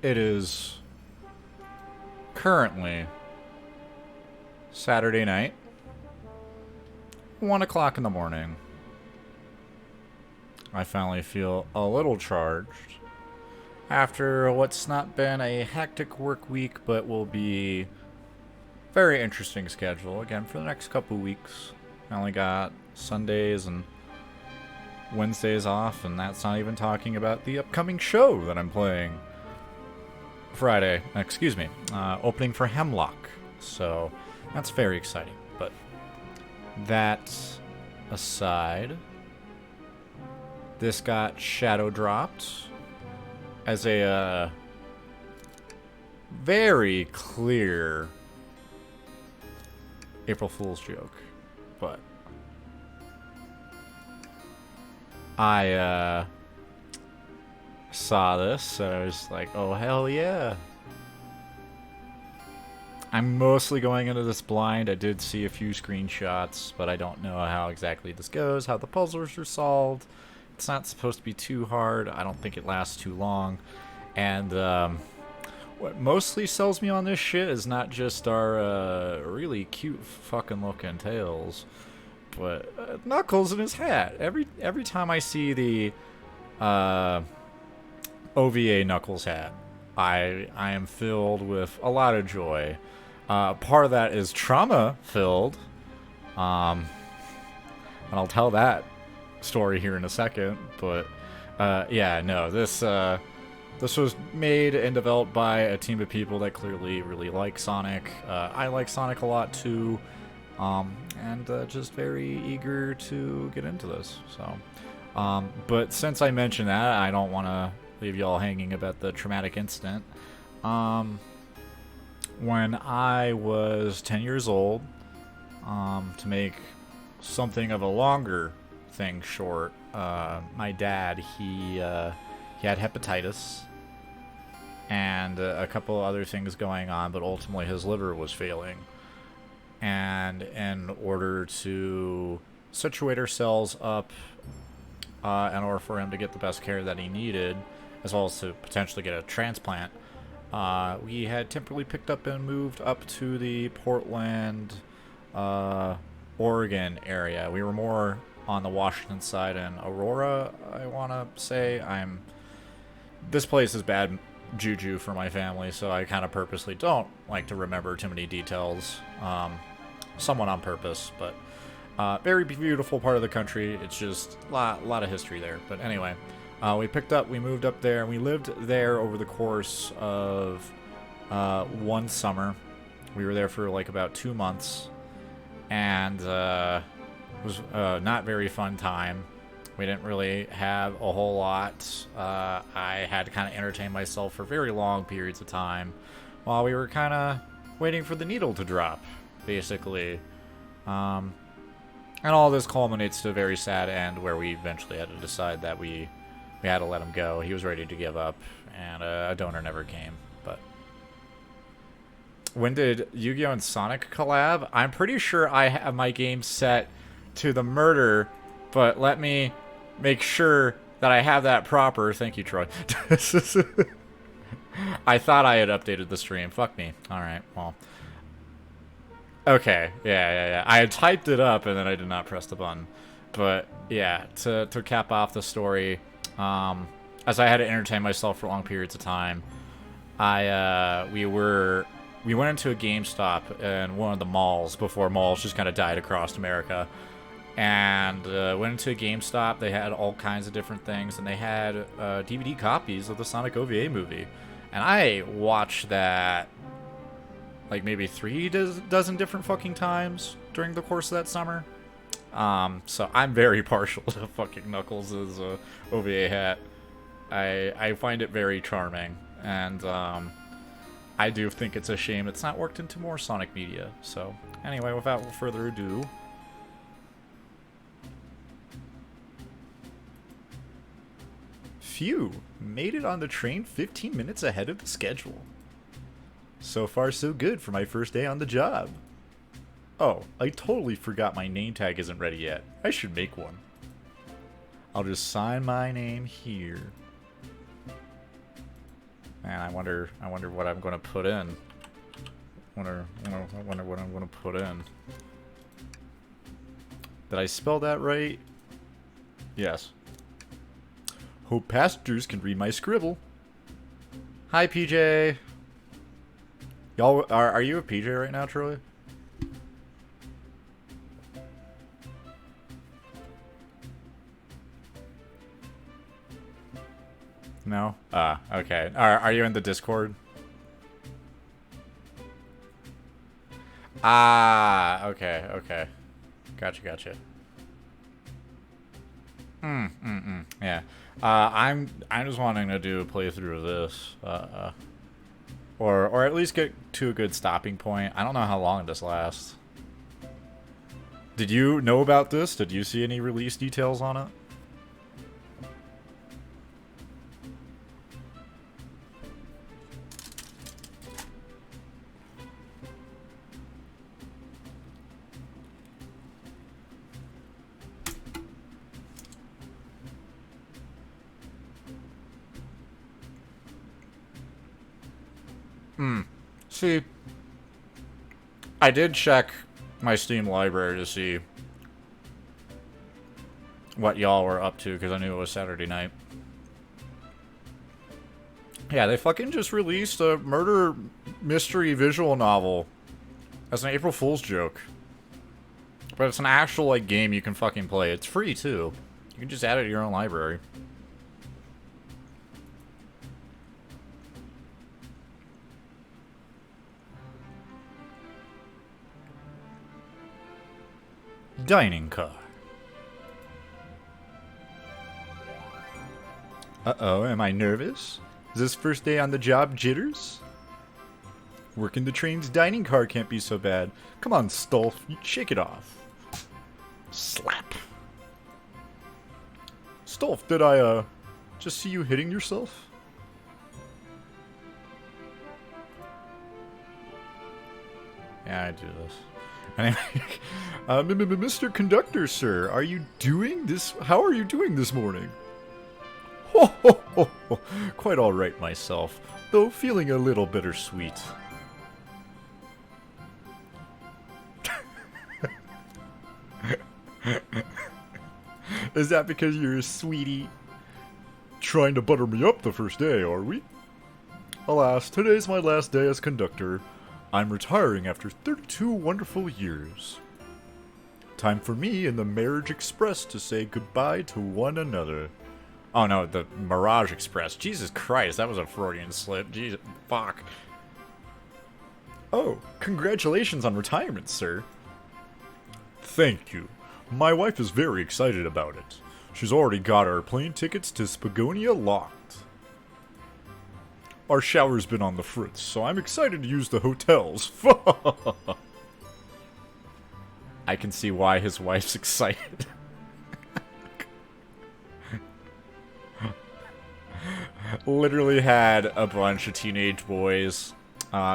It is currently Saturday night, 1 o'clock in the morning. I finally feel a little charged after what's not been a hectic work week, but will be very interesting schedule again for the next couple weeks. I only got Sundays and Wednesdays off, and that's not even talking about the upcoming show that I'm playing Friday. Excuse me, opening for Hemlock. So that's very exciting. But that aside, this got shadow dropped as a very clear April Fool's joke, but I saw this and I was like, oh hell yeah. I'm mostly going into this blind. I did see a few screenshots, but I don't know how exactly this goes, how the puzzles are solved. It's not supposed to be too hard. I don't think it lasts too long. And what mostly sells me on this shit is not just our really cute fucking looking tails, but Knuckles in his hat. Every time I see the OVA Knuckles hat, I am filled with a lot of joy. Part of that is trauma filled, and I'll tell that story here in a second. But yeah, no, this was made and developed by a team of people that clearly really like Sonic. I like Sonic a lot too, and just very eager to get into this. So, but since I mentioned that, I don't want to leave y'all hanging about the traumatic incident. When I was 10 years old, to make something of a longer thing short, my dad, he had hepatitis and a couple other things going on, but ultimately his liver was failing. And in order to situate ourselves up, in order for him to get the best care that he needed, as well as to potentially get a transplant, we had temporarily picked up and moved up to the Portland, Oregon area. We were more on the Washington side in Aurora, I want to say. This place is bad juju for my family, so I kind of purposely don't like to remember too many details, somewhat on purpose, but very beautiful part of the country. It's just a lot of history there. But anyway, we moved up there, and we lived there over the course of one summer. We were there for like about 2 months, and it was not very fun time. We didn't really have a whole lot. I had to kind of entertain myself for very long periods of time while we were kind of waiting for the needle to drop, basically. And all this culminates to a very sad end where we eventually had to decide that we had to let him go. He was ready to give up, and a donor never came. But when did Yu-Gi-Oh! And Sonic collab? I'm pretty sure I have my game set to the murder, but let me make sure that I have that proper. Thank you, Troy. I thought I had updated the stream. Fuck me. Alright, well. Okay, yeah. I had typed it up and then I did not press the button. But yeah, to cap off the story, as I had to entertain myself for long periods of time, we went into a GameStop in one of the malls before malls just kind of died across America. And went into a GameStop. They had all kinds of different things, and they had DVD copies of the Sonic OVA movie. And I watched that like maybe 3 dozen different fucking times during the course of that summer. So I'm very partial to fucking Knuckles' OVA hat. I find it very charming, and I do think it's a shame it's not worked into more Sonic media. So anyway, without further ado, phew, made it on the train 15 minutes ahead of the schedule. So far so good for my first day on the job. Oh, I totally forgot my name tag isn't ready yet. I should make one. I'll just sign my name here. Man, I wonder what I'm gonna put in. Wonder what I'm gonna put in. Did I spell that right? Yes. Hope passengers can read my scribble. Hi, PJ. Y'all, are you a PJ right now, Troy? No? Okay. Are you in the Discord? Okay, okay. Gotcha. Yeah. I'm just wanting to do a playthrough of this. Or at least get to a good stopping point. I don't know how long this lasts. Did you know about this? Did you see any release details on it? See, I did check my Steam library to see what y'all were up to because I knew it was Saturday night. Yeah, they fucking just released a murder mystery visual novel as an April Fool's joke. But it's an actual, like, game you can fucking play. It's free, too. You can just add it to your own library. Dining car. Uh-oh, am I nervous? Is this first day on the job jitters? Working the train's dining car can't be so bad. Come on, Stolf, you shake it off. Slap. Stolf, did I, just see you hitting yourself? Yeah, I do this. Anyway, Mr. Conductor, sir, are you doing this? How are you doing this morning? Ho, ho, ho, ho. Quite all right myself, though feeling a little bittersweet. Is that because you're a sweetie? Trying to butter me up the first day, are we? Alas, today's my last day as conductor. I'm retiring after 32 wonderful years. Time for me and the Marriage Express to say goodbye to one another. Oh no, the Mirage Express. Jesus Christ, that was a Freudian slip. Jesus, fuck. Oh, congratulations on retirement, sir. Thank you. My wife is very excited about it. She's already got our plane tickets to Spagonia locked. Our shower's been on the fritz, so I'm excited to use the hotels. I can see why his wife's excited. Literally had a bunch of teenage boys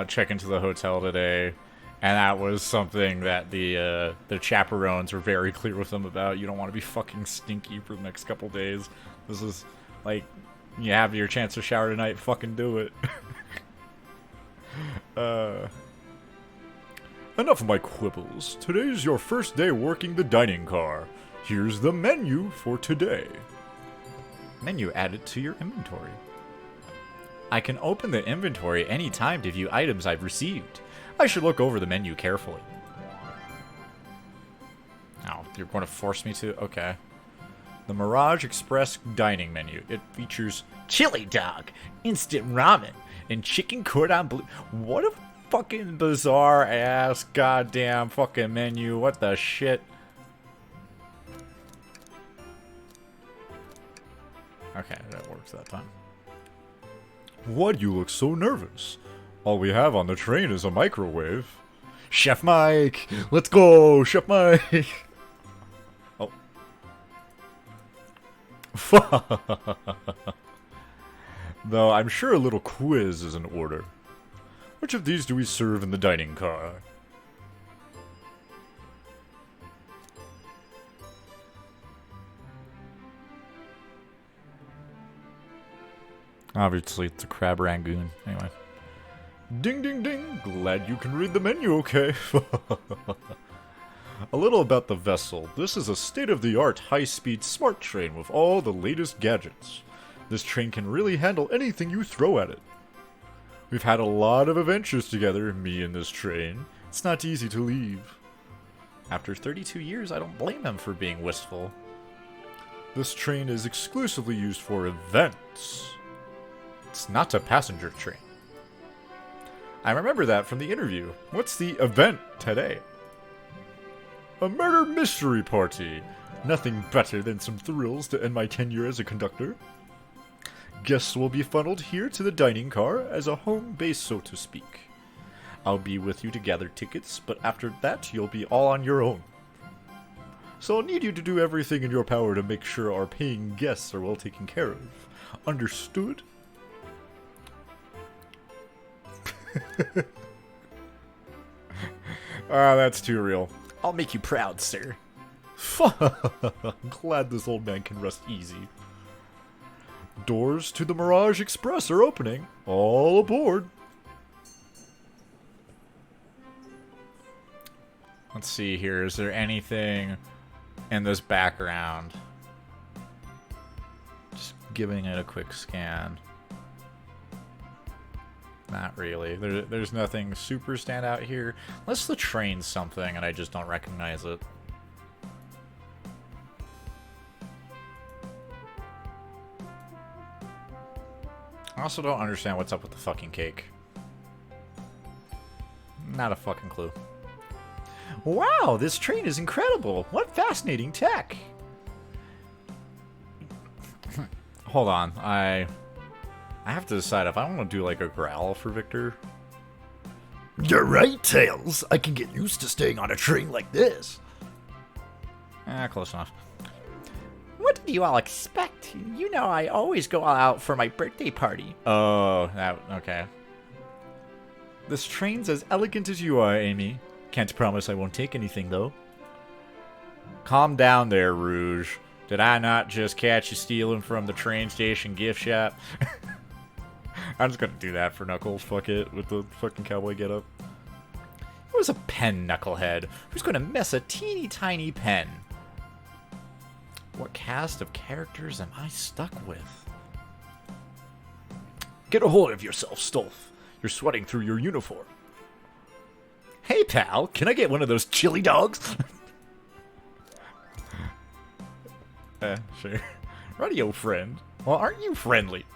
check into the hotel today, and that was something that the chaperones were very clear with them about. You don't want to be fucking stinky for the next couple days. This is like, you have your chance to shower tonight, fucking do it. Enough of my quibbles. Today's your first day working the dining car. Here's the menu for today. Menu added to your inventory. I can open the inventory anytime to view items I've received. I should look over the menu carefully. Oh, you're going to force me to? Okay. The Mirage Express dining menu. It features chili dog, instant ramen, and chicken cordon bleu. What a fucking bizarre ass goddamn fucking menu. What the shit? Okay, that works that time. Why do you look so nervous? All we have on the train is a microwave. Chef Mike! Let's go, Chef Mike! Oh. Though I'm sure a little quiz is in order. Which of these do we serve in the dining car? Obviously, it's a crab rangoon. Anyway. Ding, ding, ding. Glad you can read the menu, okay? A little about the vessel. This is a state-of-the-art high-speed smart train with all the latest gadgets. This train can really handle anything you throw at it. We've had a lot of adventures together, me and this train. It's not easy to leave. After 32 years, I don't blame him for being wistful. This train is exclusively used for events. It's not a passenger train. I remember that from the interview. What's the event today? A murder mystery party. Nothing better than some thrills to end my tenure as a conductor. Guests will be funneled here to the dining car as a home base, so to speak. I'll be with you to gather tickets, but after that, you'll be all on your own. So I'll need you to do everything in your power to make sure our paying guests are well taken care of. Understood? Ah, that's too real. I'll make you proud, sir. I'm glad this old man can rest easy. Doors to the Mirage Express are opening. All aboard. Let's see here. Is there anything in this background? Just giving it a quick scan. Not really. There's nothing super stand out here. Unless the train's something and I just don't recognize it. I also don't understand what's up with the fucking cake. Not a fucking clue. Wow, this train is incredible. What fascinating tech. Hold on. I have to decide if I want to do like a growl for Victor. You're right, Tails. I can get used to staying on a train like this. Close enough. What did you all expect? You know I always go all out for my birthday party. Oh, okay. This train's as elegant as you are, Amy. Can't promise I won't take anything, though. Calm down there, Rouge. Did I not just catch you stealing from the train station gift shop? I'm just gonna do that for Knuckles, fuck it, with the fucking cowboy getup. It was a pen, knucklehead. Who's gonna mess a teeny tiny pen? What cast of characters am I stuck with? Get a hold of yourself, Stolf. You're sweating through your uniform. Hey, pal, can I get one of those chili dogs? Sure. Radio friend. Well, aren't you friendly?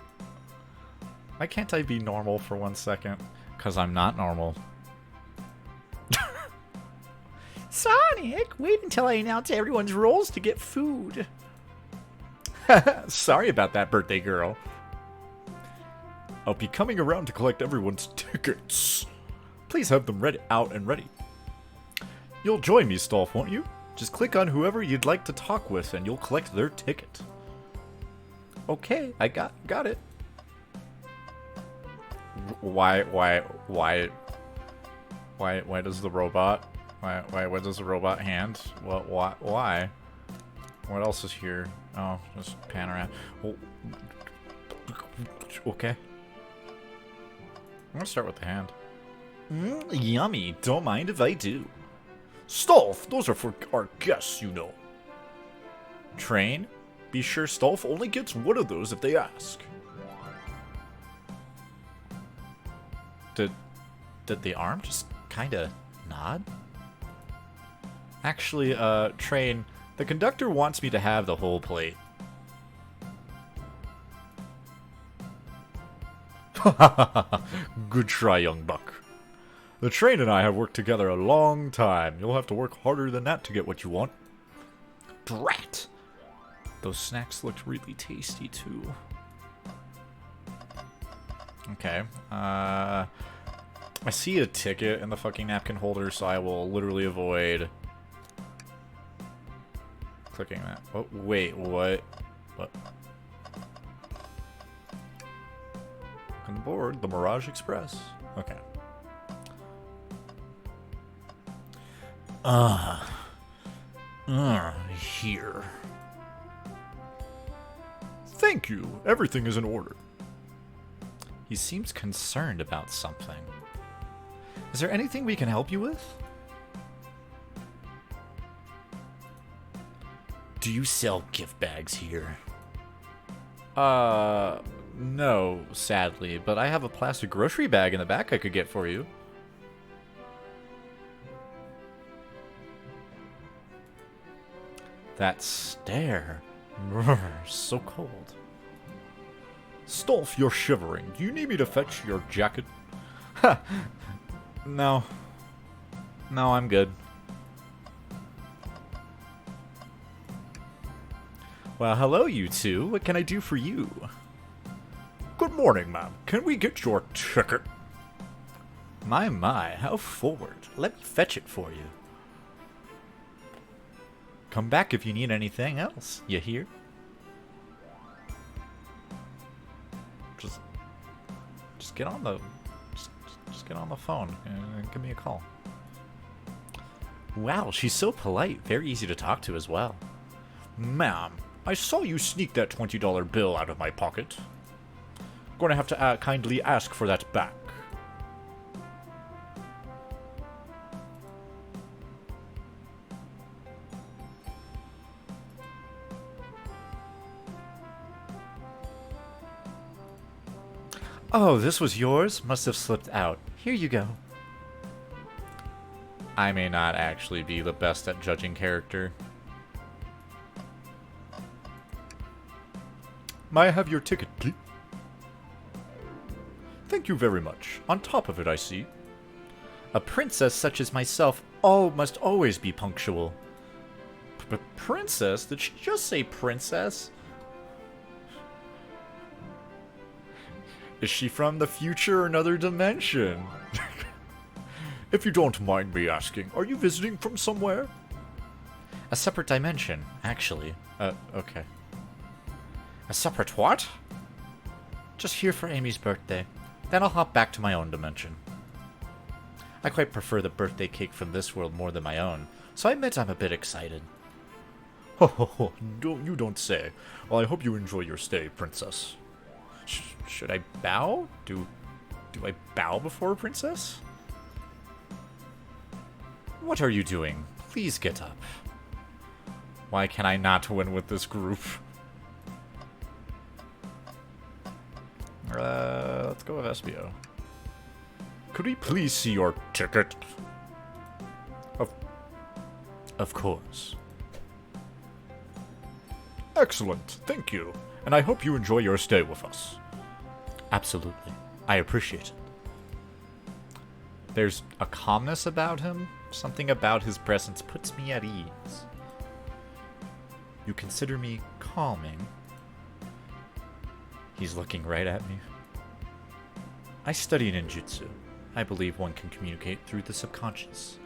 Why can't I be normal for 1 second? Because I'm not normal. Sonic, wait until I announce everyone's roles to get food. Sorry about that, birthday girl. I'll be coming around to collect everyone's tickets. Please have them read out and ready. You'll join me, Stolf, won't you? Just click on whoever you'd like to talk with and you'll collect their ticket. Okay, I got it. Why does the robot... Why does the robot hand? Why? What else is here? Oh, just pan around. Well, okay. I'm gonna start with the hand. Yummy. Don't mind if I do. Stolf, those are for our guests, you know. Train? Be sure Stolf only gets one of those if they ask. Did the arm just kinda nod? Actually, train, the conductor wants me to have the whole plate. Good try, young buck. The train and I have worked together a long time. You'll have to work harder than that to get what you want. Drat! Those snacks looked really tasty, too. Okay, I see a ticket in the fucking napkin holder, so I will literally avoid clicking that. Oh, wait, what? What? On board the Mirage Express. Okay. Here. Thank you. Everything is in order. He seems concerned about something. Is there anything we can help you with? Do you sell gift bags here? No, sadly, but I have a plastic grocery bag in the back I could get for you. That stare. So cold. Stolf, you're shivering. Do you need me to fetch your jacket? Ha! No. No, I'm good. Well, hello, you two. What can I do for you? Good morning, ma'am. Can we get your ticket? My, how forward. Let me fetch it for you. Come back if you need anything else. You hear? Just get on the... Just get on the phone and give me a call. Wow, she's so polite. Very easy to talk to as well. Ma'am, I saw you sneak that $20 bill out of my pocket. Gonna have to kindly ask for that back. Oh, this was yours? Must have slipped out. Here you go. I may not actually be the best at judging character. May I have your ticket, please? Thank you very much. On top of it, I see. A princess such as myself must always be punctual. But princess? Did she just say princess? Is she from the future or another dimension? If you don't mind me asking, are you visiting from somewhere? A separate dimension, actually. Okay. A separate what? Just here for Amy's birthday. Then I'll hop back to my own dimension. I quite prefer the birthday cake from this world more than my own, so I admit I'm a bit excited. Ho ho ho, you don't say. Well, I hope you enjoy your stay, princess. Should I bow? Do I bow before a princess? What are you doing? Please get up. Why can I not win with this group? Let's go with SBO. Could we please see your ticket? Of course. Excellent, thank you. And I hope you enjoy your stay with us. Absolutely. I appreciate it. There's a calmness about him. Something about his presence puts me at ease. You consider me calming. He's looking right at me. I study ninjutsu. I believe one can communicate through the subconscious.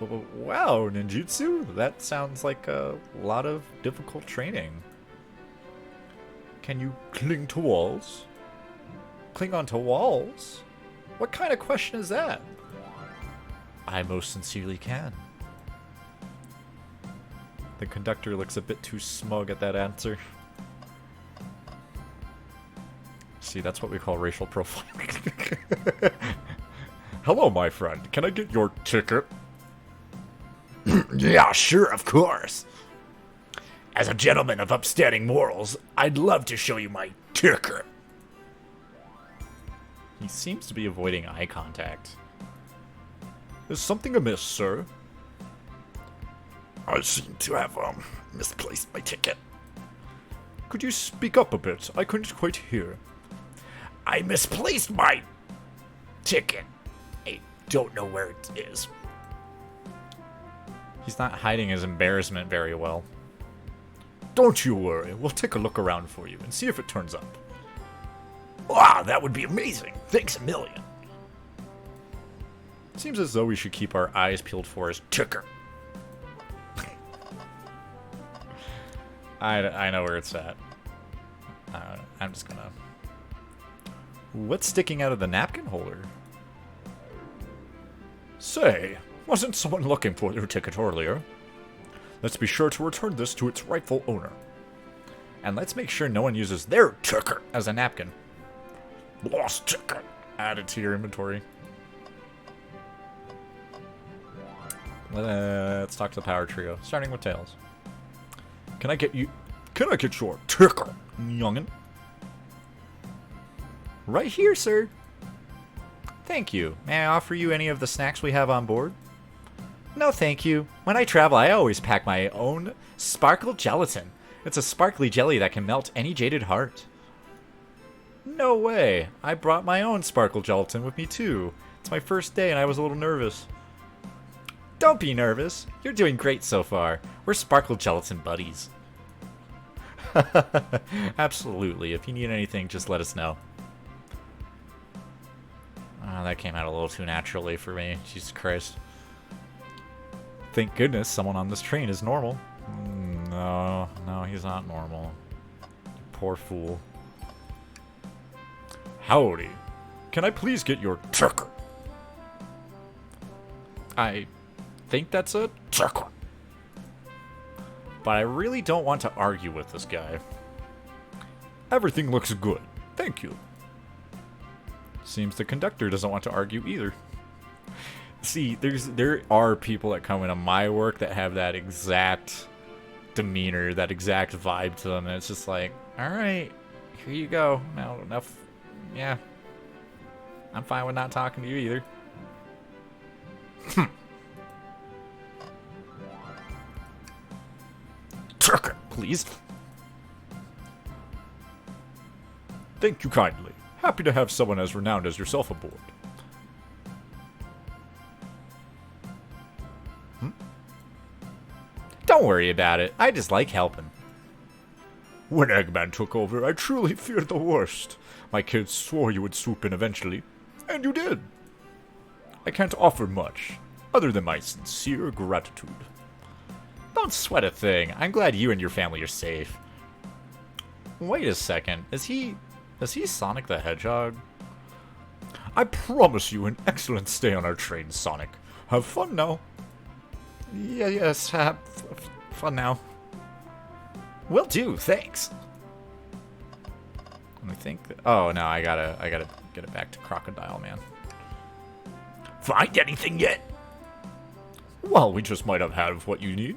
Wow, ninjutsu? That sounds like a lot of difficult training. Can you cling to walls? Cling onto walls? What kind of question is that? I most sincerely can. The conductor looks a bit too smug at that answer. See, that's what we call racial profiling. Hello, my friend. Can I get your ticket? Yeah, sure, of course. As a gentleman of upstanding morals, I'd love to show you my ticket. He seems to be avoiding eye contact. Is something amiss, sir? I seem to have, misplaced my ticket. Could you speak up a bit? I couldn't quite hear. I misplaced my ticket. I don't know where it is. He's not hiding his embarrassment very well. Don't you worry. We'll take a look around for you and see if it turns up. Wow, that would be amazing. Thanks a million. Seems as though we should keep our eyes peeled for his ticker. I know where it's at. I'm just gonna... What's sticking out of the napkin holder? Say, wasn't someone looking for their ticket earlier? Let's be sure to return this to its rightful owner. And let's make sure no one uses their ticker as a napkin. Lost ticket. Add it to your inventory. Let's talk to the power trio, starting with Tails. Can I get your ticket, youngin? Right here, sir. Thank you. May I offer you any of the snacks we have on board? No, thank you. When I travel, I always pack my own sparkle gelatin. It's a sparkly jelly that can melt any jaded heart. No way. I brought my own sparkle gelatin with me too. It's my first day and I was a little nervous. Don't be nervous. You're doing great so far. We're sparkle gelatin buddies. Absolutely. If you need anything, just let us know. Oh, that came out a little too naturally for me. Jesus Christ. Thank goodness someone on this train is normal. No, he's not normal. Poor fool. Howdy. Can I please get your ticket? I think that's a ticket. But I really don't want to argue with this guy. Everything looks good. Thank you. Seems the conductor doesn't want to argue either. See, there are people that come into my work that have that exact demeanor, that exact vibe to them, and it's just like, alright, here you go. Now, enough. Yeah. I'm fine with not talking to you either. Ticket, please. Thank you kindly. Happy to have someone as renowned as yourself aboard. Don't worry about it. I just like helping. When Eggman took over, I truly feared the worst. My kids swore you would swoop in eventually, and you did. I can't offer much, other than my sincere gratitude. Don't sweat a thing. I'm glad you and your family are safe. Wait a second. Is he Sonic the Hedgehog? I promise you an excellent stay on our train, Sonic. Have fun now. Yes, have fun now. Will do, thanks. Let me think. Oh no, I gotta get it back to Crocodile Man. Find anything yet? Well, we just might have what you need.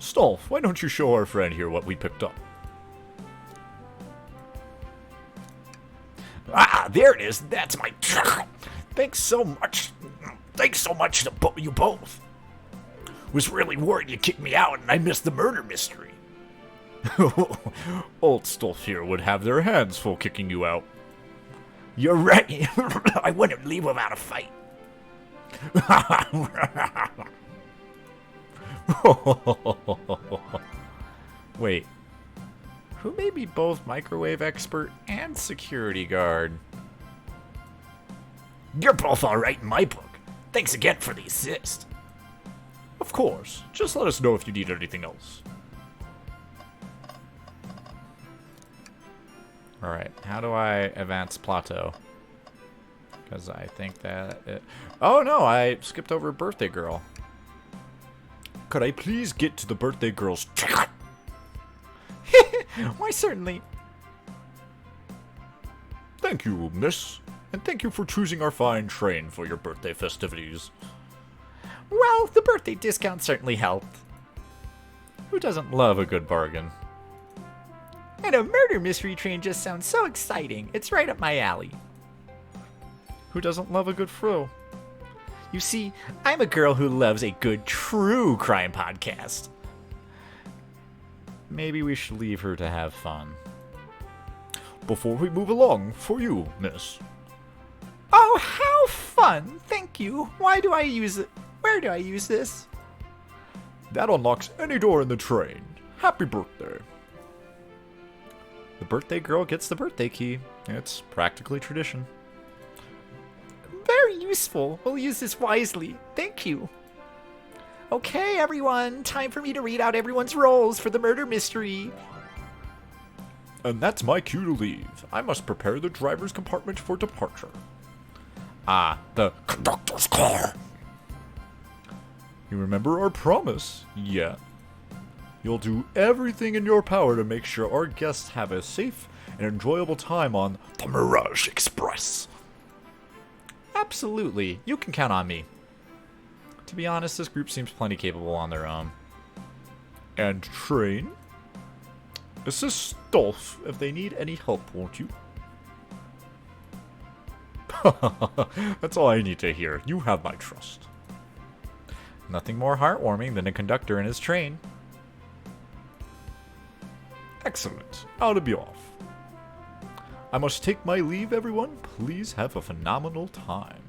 Stolf, why don't you show our friend here what we picked up? Ah, there it is. That's my ticket. Thanks so much. Thanks so much to you both. Was really worried you kicked me out and I missed the murder mystery. Old Stolf here would have their hands full kicking you out. You're right. I wouldn't leave without a fight. Wait. Who may be both microwave expert and security guard? You're both alright in my book. Thanks again for the assist. Of course. Just let us know if you need anything else. Alright, how do I advance Plateau? Because I think that oh no, I skipped over Birthday Girl. Could I please get to the Birthday Girl's ticket? Why, certainly. Thank you, miss. And thank you for choosing our fine train for your birthday festivities. Well, the birthday discount certainly helped. Who doesn't love a good bargain? And a murder mystery train just sounds so exciting. It's right up my alley. Who doesn't love a good frill? You see, I'm a girl who loves a good true crime podcast. Maybe we should leave her to have fun. Before we move along, for you, miss. Oh, how fun! Thank you. Why do I use it? Where do I use this? That unlocks any door in the train. Happy birthday. The birthday girl gets the birthday key. It's practically tradition. Very useful. We'll use this wisely. Thank you. Okay, everyone. Time for me to read out everyone's roles for the murder mystery. And that's my cue to leave. I must prepare the driver's compartment for departure. Ah, the conductor's car. You remember our promise? Yeah. you'll do everything in your power to make sure our guests have a safe and enjoyable time on The Mirage Express. Absolutely. You can count on me. To be honest, this group seems plenty capable on their own. And train? Assist Dolph if they need any help, won't you? That's all I need to hear. You have my trust. Nothing more heartwarming than a conductor in his train. Excellent. I'll be off. I must take my leave, everyone. Please have a phenomenal time.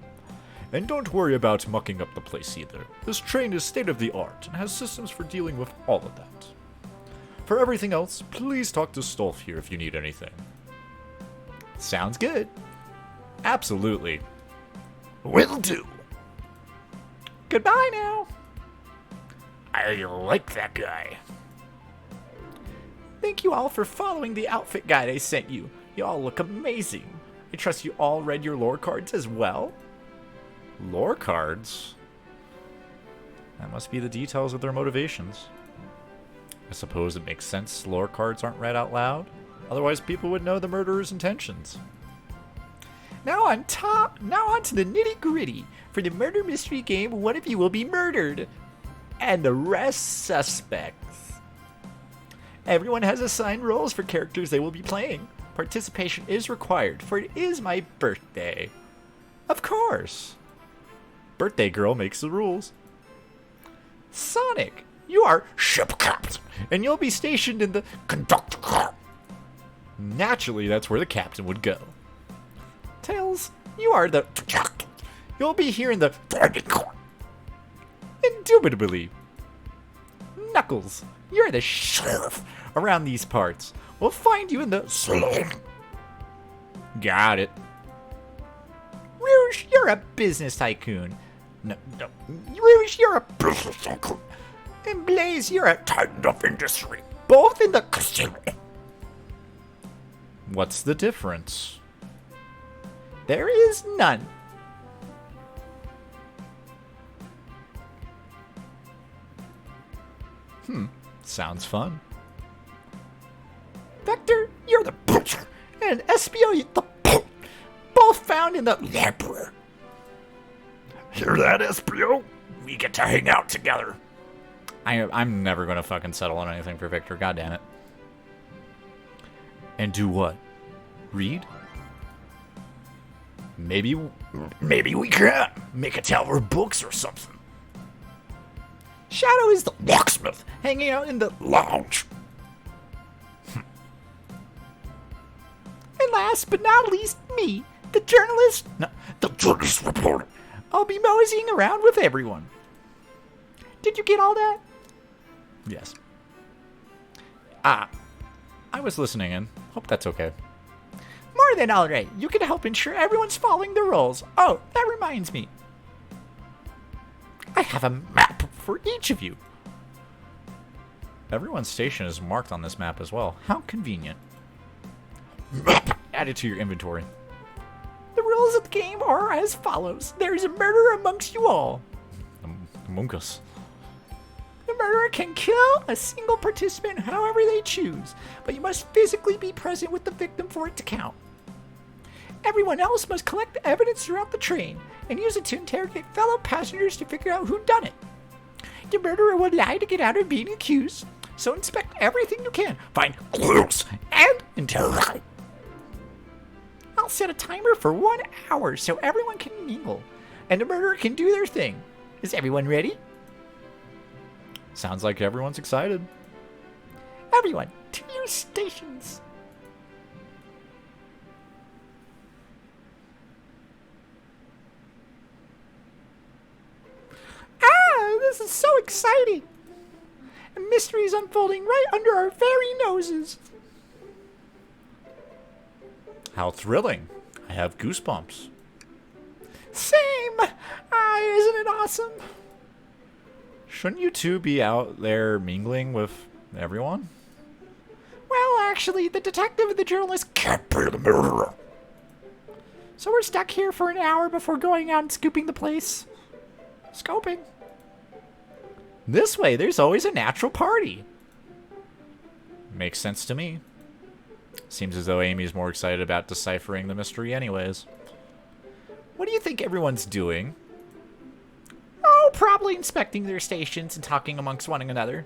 And don't worry about mucking up the place either. This train is state-of-the-art and has systems for dealing with all of that. For everything else, please talk to Stolf here if you need anything. Sounds good. Absolutely. Will do. Goodbye now. I like that guy. Thank you all for following the outfit guide I sent you. You all look amazing. I trust you all read your lore cards as well. Lore cards? That must be the details of their motivations. I suppose it makes sense lore cards aren't read out loud. Otherwise, people would know the murderer's intentions. Now on to the nitty gritty. For the murder mystery game, one of you will be murdered, and the rest suspects. Everyone has assigned roles for characters they will be playing. Participation is required, for it is my birthday. Of course. Birthday girl makes the rules. Sonic, you are Ship captain. and you'll be stationed in the Conductor car. Naturally, that's where the captain would go. Tails, you are the Captain. you'll be here in the Driving car. indubitably. Knuckles, you're the Sheriff. around these parts. We'll find you in the Salon. Got it. Rouge, you're a business tycoon. No, Rouge, you're a Business tycoon. and Blaze, you're a Tightened up industry. both in the Casino. What's the difference? There is none. Sounds fun. Vector, you're the Butcher. and Espio, the both found in the Library. Hear that, Espio? We get to hang out together. I'm never gonna fucking settle on anything for Victor. God damn it. And do what? Read? Maybe. Maybe we can make a tower of books or something. Shadow is the Locksmith. hanging out in the Lounge. and last but not least me, the journalist. No, The journalist reporter. I'll be moseying around with everyone. Did you get all that? Yes. I was listening in. Hope that's okay. More than all right. You can help ensure everyone's following the rules. Oh, that reminds me. I have a map for each of you. Everyone's station is marked on this map as well. How convenient. Add it to your inventory. The rules of the game are as follows. There is a murderer amongst you all. Among Us. The murderer can kill a single participant however they choose, but you must physically be present with the victim for it to count. Everyone else must collect the evidence throughout the train and use it to interrogate fellow passengers to figure out who done it. The murderer will lie to get out of being accused, so inspect everything you can, find clues, and interrogate. I'll set a timer for 1 hour so everyone can mingle, and the murderer can do their thing. Is everyone ready? Sounds like everyone's excited. Everyone, to your stations. This is so exciting. A mystery is unfolding right under our very noses. How thrilling. I have goosebumps. Same. Isn't it awesome? Shouldn't you two be out there mingling with everyone? Well, actually, the detective and the journalist Can't be the murderer. So we're stuck here for an hour before going out and scooping the place. Scoping. This way, there's always a natural party. Makes sense to me. Seems as though Amy's more excited about deciphering the mystery anyways. What do you think everyone's doing? Oh, probably inspecting their stations and talking amongst one another.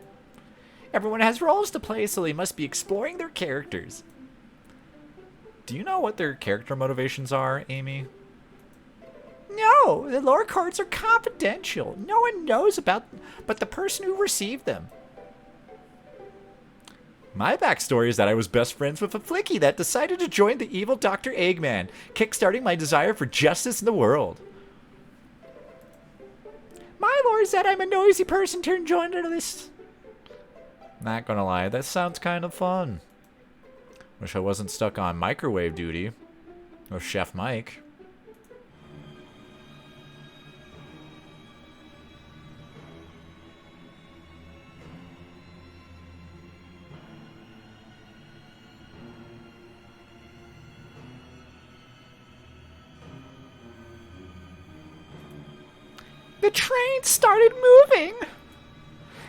Everyone has roles to play, so they must be exploring their characters. Do you know what their character motivations are, Amy? No, the lore cards are confidential. No one knows about but the person who received them. My backstory is that I was best friends with a flicky that decided to join the evil Dr. Eggman, kickstarting my desire for justice in the world. My lore is that I'm a noisy person turned journalist. Not gonna lie, that sounds kind of fun. Wish I wasn't stuck on microwave duty with Chef Mike. The train started moving.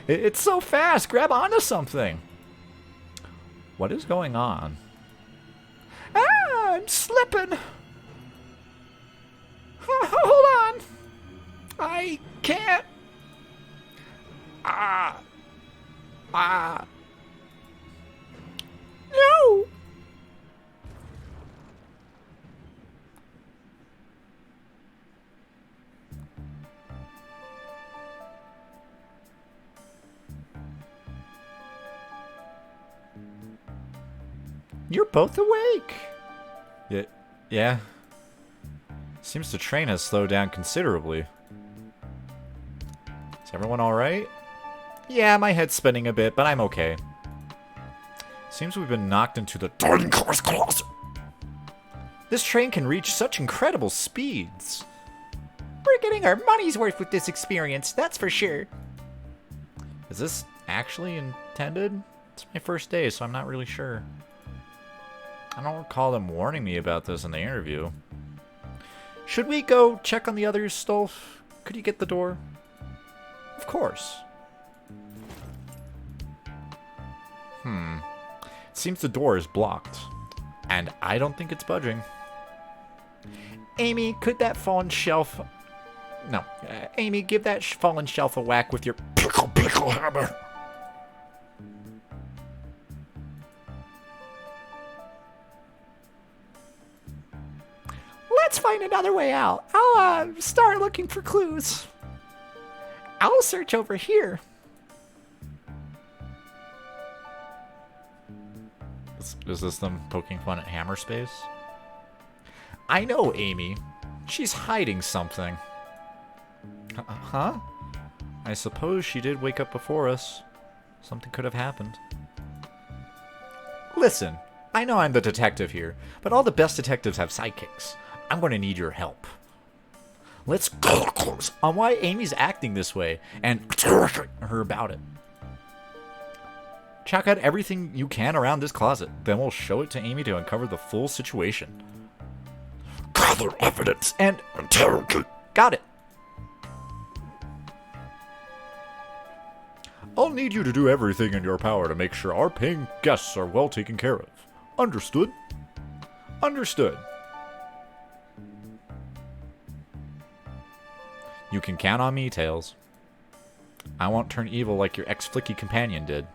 It's so fast. Grab onto something. What is going on? Ah, I'm slipping. Hold on. I can't. No. You're both awake. Yeah. Seems the train has slowed down considerably. Is everyone alright? Yeah, my head's spinning a bit, but I'm okay. Seems we've been knocked into the dining car's closet. This train can reach such incredible speeds. We're getting our money's worth with this experience, that's for sure. Is this actually intended? It's my first day, so I'm not really sure. I don't recall them warning me about this in the interview. Should we go check on the others, Stolf? Could you get the door? Of course. It seems the door is blocked. And I don't think it's budging. Amy, could that fallen shelf... No. Amy, give that fallen shelf a whack with your Pickle hammer. Let's find another way out. I'll start looking for clues. I'll search over here. Is this them poking fun at Hammer Space? I know Amy. She's hiding something. Huh? I suppose she did wake up before us. Something could have happened. Listen, I know I'm the detective here, but all the best detectives have sidekicks. I'm going to need your help. Let's go close on why Amy's acting this way and interrogate her about it. Check out everything you can around this closet. Then we'll show it to Amy to uncover the full situation. Gather evidence And interrogate. got it. I'll need you to do everything in your power to make sure our paying guests are well taken care of. Understood? Understood. You can count on me, Tails. I won't turn evil like your ex-flicky companion did.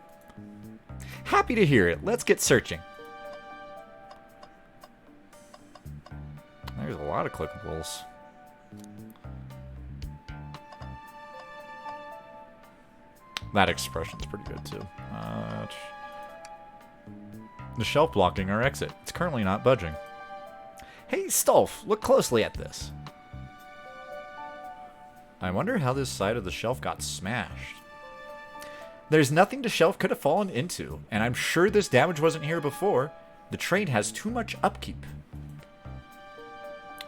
Happy to hear it. Let's get searching. There's a lot of clickables. That expression's pretty good, too. The shelf blocking our exit. It's currently not budging. Hey, Stolf, look closely at this. I wonder how this side of the shelf got smashed. There's nothing the shelf could have fallen into, and I'm sure this damage wasn't here before. The train has too much upkeep.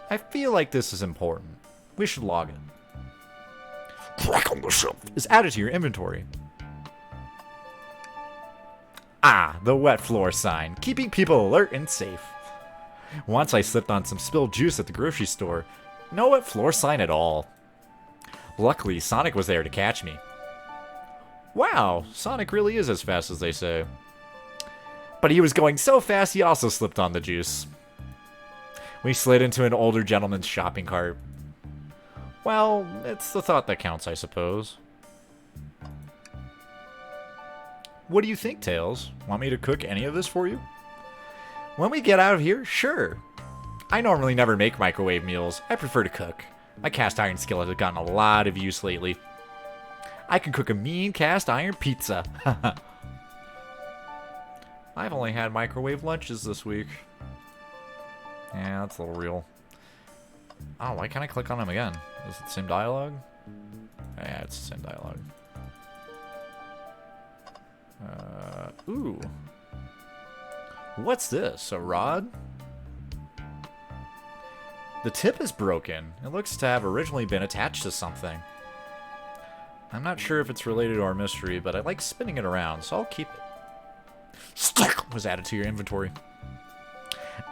I feel like this is important. We should log it. Crack on the shelf. Is added to your inventory. Ah, the wet floor sign, keeping people alert and safe. Once I slipped on some spilled juice at the grocery store. No wet floor sign at all. Luckily, Sonic was there to catch me. Wow, Sonic really is as fast as they say. But he was going so fast, he also slipped on the juice. We slid into an older gentleman's shopping cart. Well, it's the thought that counts, I suppose. What do you think, Tails? Want me to cook any of this for you? When we get out of here, sure. I normally never make microwave meals. I prefer to cook. My cast iron skillet has gotten a lot of use lately. I can cook a mean cast iron pizza. I've only had microwave lunches this week. Yeah, that's a little real. Oh, why can't I click on him again? Is it the same dialogue? Yeah, it's the same dialogue. Ooh. What's this? A rod? The tip is broken. It looks to have originally been attached to something. I'm not sure if it's related to our mystery, but I like spinning it around, so I'll keep it. Stick was added to your inventory.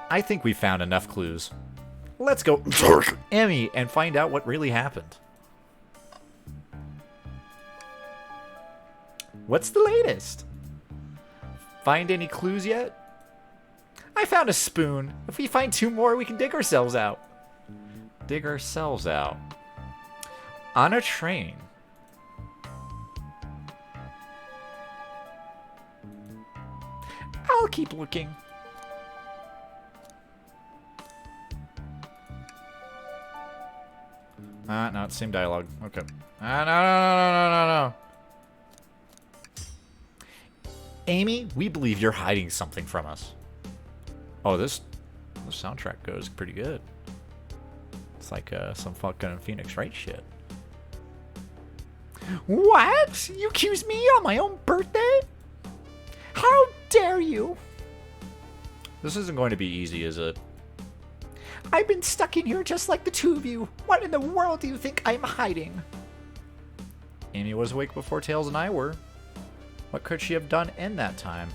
I think we found enough clues. Let's go, Emmy, and find out what really happened. What's the latest? Find any clues yet? I found a spoon. If we find 2 more, we can dig ourselves out. Dig ourselves out. On a train. I'll keep looking. No, it's same dialogue. Okay. No. Amy, we believe you're hiding something from us. Oh, the soundtrack goes pretty good. It's like some fucking Phoenix Wright shit. What? You accuse me on my own birthday? How dare you? This isn't going to be easy, is it? I've been stuck in here just like the 2 of you. What in the world do you think I'm hiding? Amy was awake before Tails and I were. What could she have done in that time?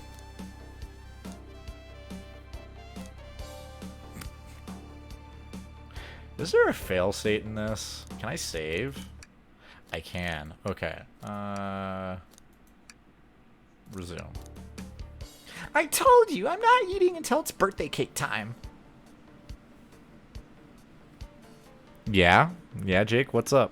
Is there a fail state in this? Can I save? I can. Okay. Resume. I told you, I'm not eating until it's birthday cake time. Yeah? Yeah, Jake, what's up?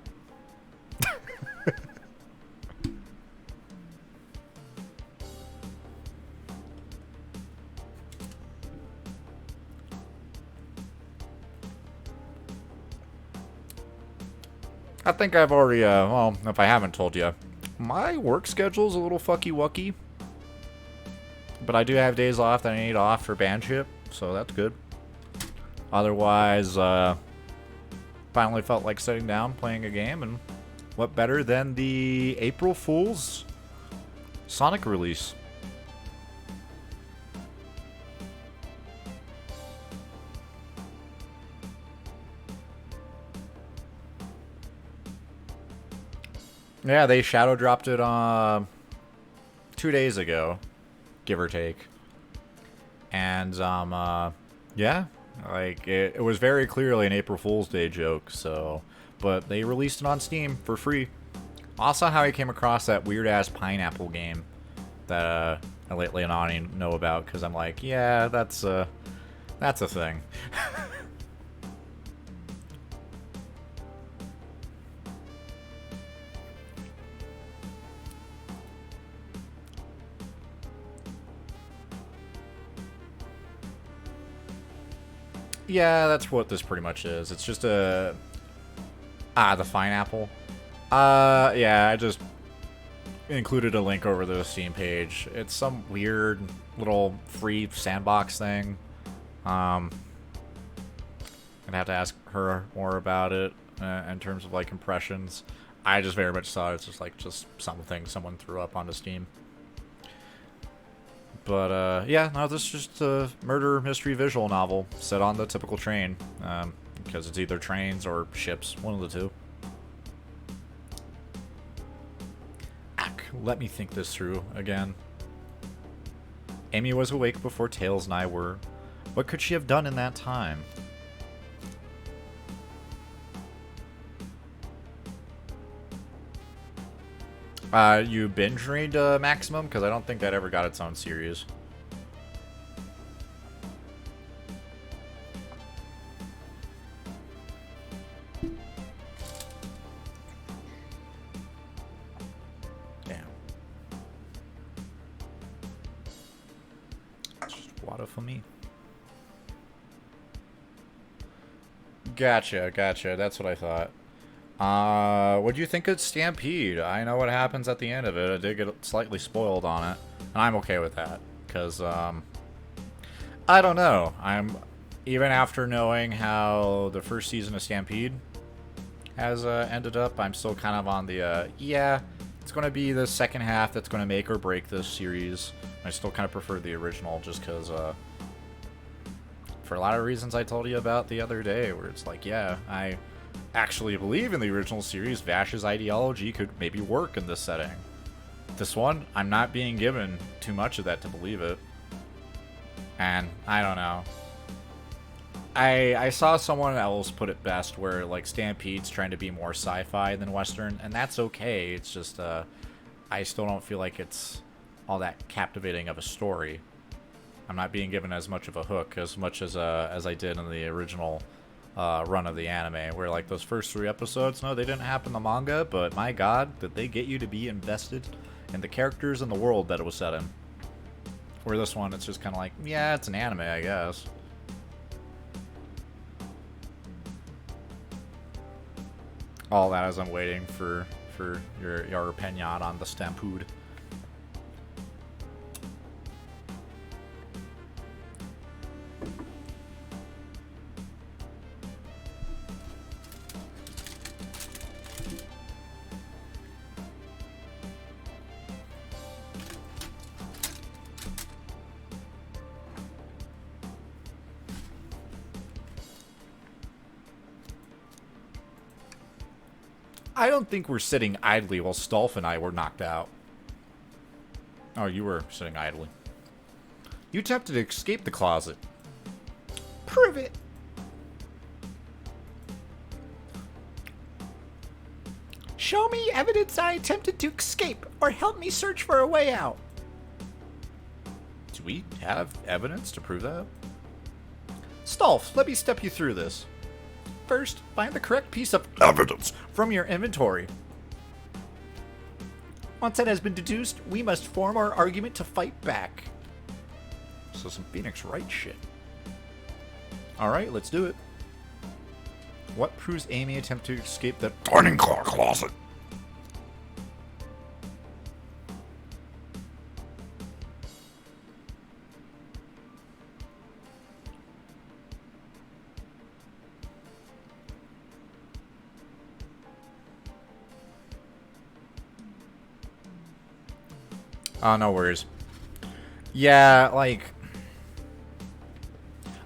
I think I've already, well, if I haven't told you, my work schedule's a little fucky-wucky. But I do have days off that I need off for bandship, so that's good. Otherwise, finally felt like sitting down, playing a game, and what better than the April Fool's Sonic release? Yeah, they shadow dropped it 2 days ago, give or take. And yeah, like it was very clearly an April Fool's Day joke. So, but they released it on Steam for free. Also, how I came across that weird ass pineapple game that Lately and Ani know about, because I'm like, yeah, that's a thing. Yeah, that's what this pretty much is. It's just a... the pineapple. Yeah, I just included a link over the Steam page. It's some weird little free sandbox thing. I'd have to ask her more about it in terms of like impressions. I just very much thought it's just something someone threw up onto Steam. But, yeah, no, this is just a murder mystery visual novel set on the typical train. Because it's either trains or ships, one of the two. Let me think this through again. Amy was awake before Tails and I were. What could she have done in that time? You binge read Maximum? Because I don't think that ever got its own series. than me. Gotcha. That's what I thought. What do you think of Stampede? I know what happens at the end of it. I did get slightly spoiled on it, and I'm okay with that because I don't know. I'm even after knowing how the first season of Stampede has ended up, I'm still kind of on the yeah, it's going to be the second half that's going to make or break this series. I still kind of prefer the original just because for a lot of reasons I told you about the other day, where it's like, yeah, I actually believe in the original series, Vash's ideology could maybe work in this setting. This one, I'm not being given too much of that to believe it. And I don't know. I saw someone else put it best where like Stampede's trying to be more sci-fi than Western, and that's okay. It's just I still don't feel like it's all that captivating of a story. I'm not being given as much of a hook as much as I did in the original run of the anime, where like those first 3 episodes, no, they didn't happen in the manga, but my god, did they get you to be invested in the characters and the world that it was set in. Where this one, it's just kind of like, yeah, it's an anime, I guess. All that as I'm waiting for your opinion on the Stampede. I don't think we're sitting idly while Stolf and I were knocked out. Oh, you were sitting idly. You attempted to escape the closet. Prove it. Show me evidence I attempted to escape, or help me search for a way out. Do we have evidence to prove that? Stolf, let me step you through this. First, find the correct piece of evidence from your inventory. Once that has been deduced, we must form our argument to fight back. So some Phoenix Wright shit. Alright, let's do it. What proves Amy attempted to escape the Dining car closet. Oh, no worries. Yeah, like,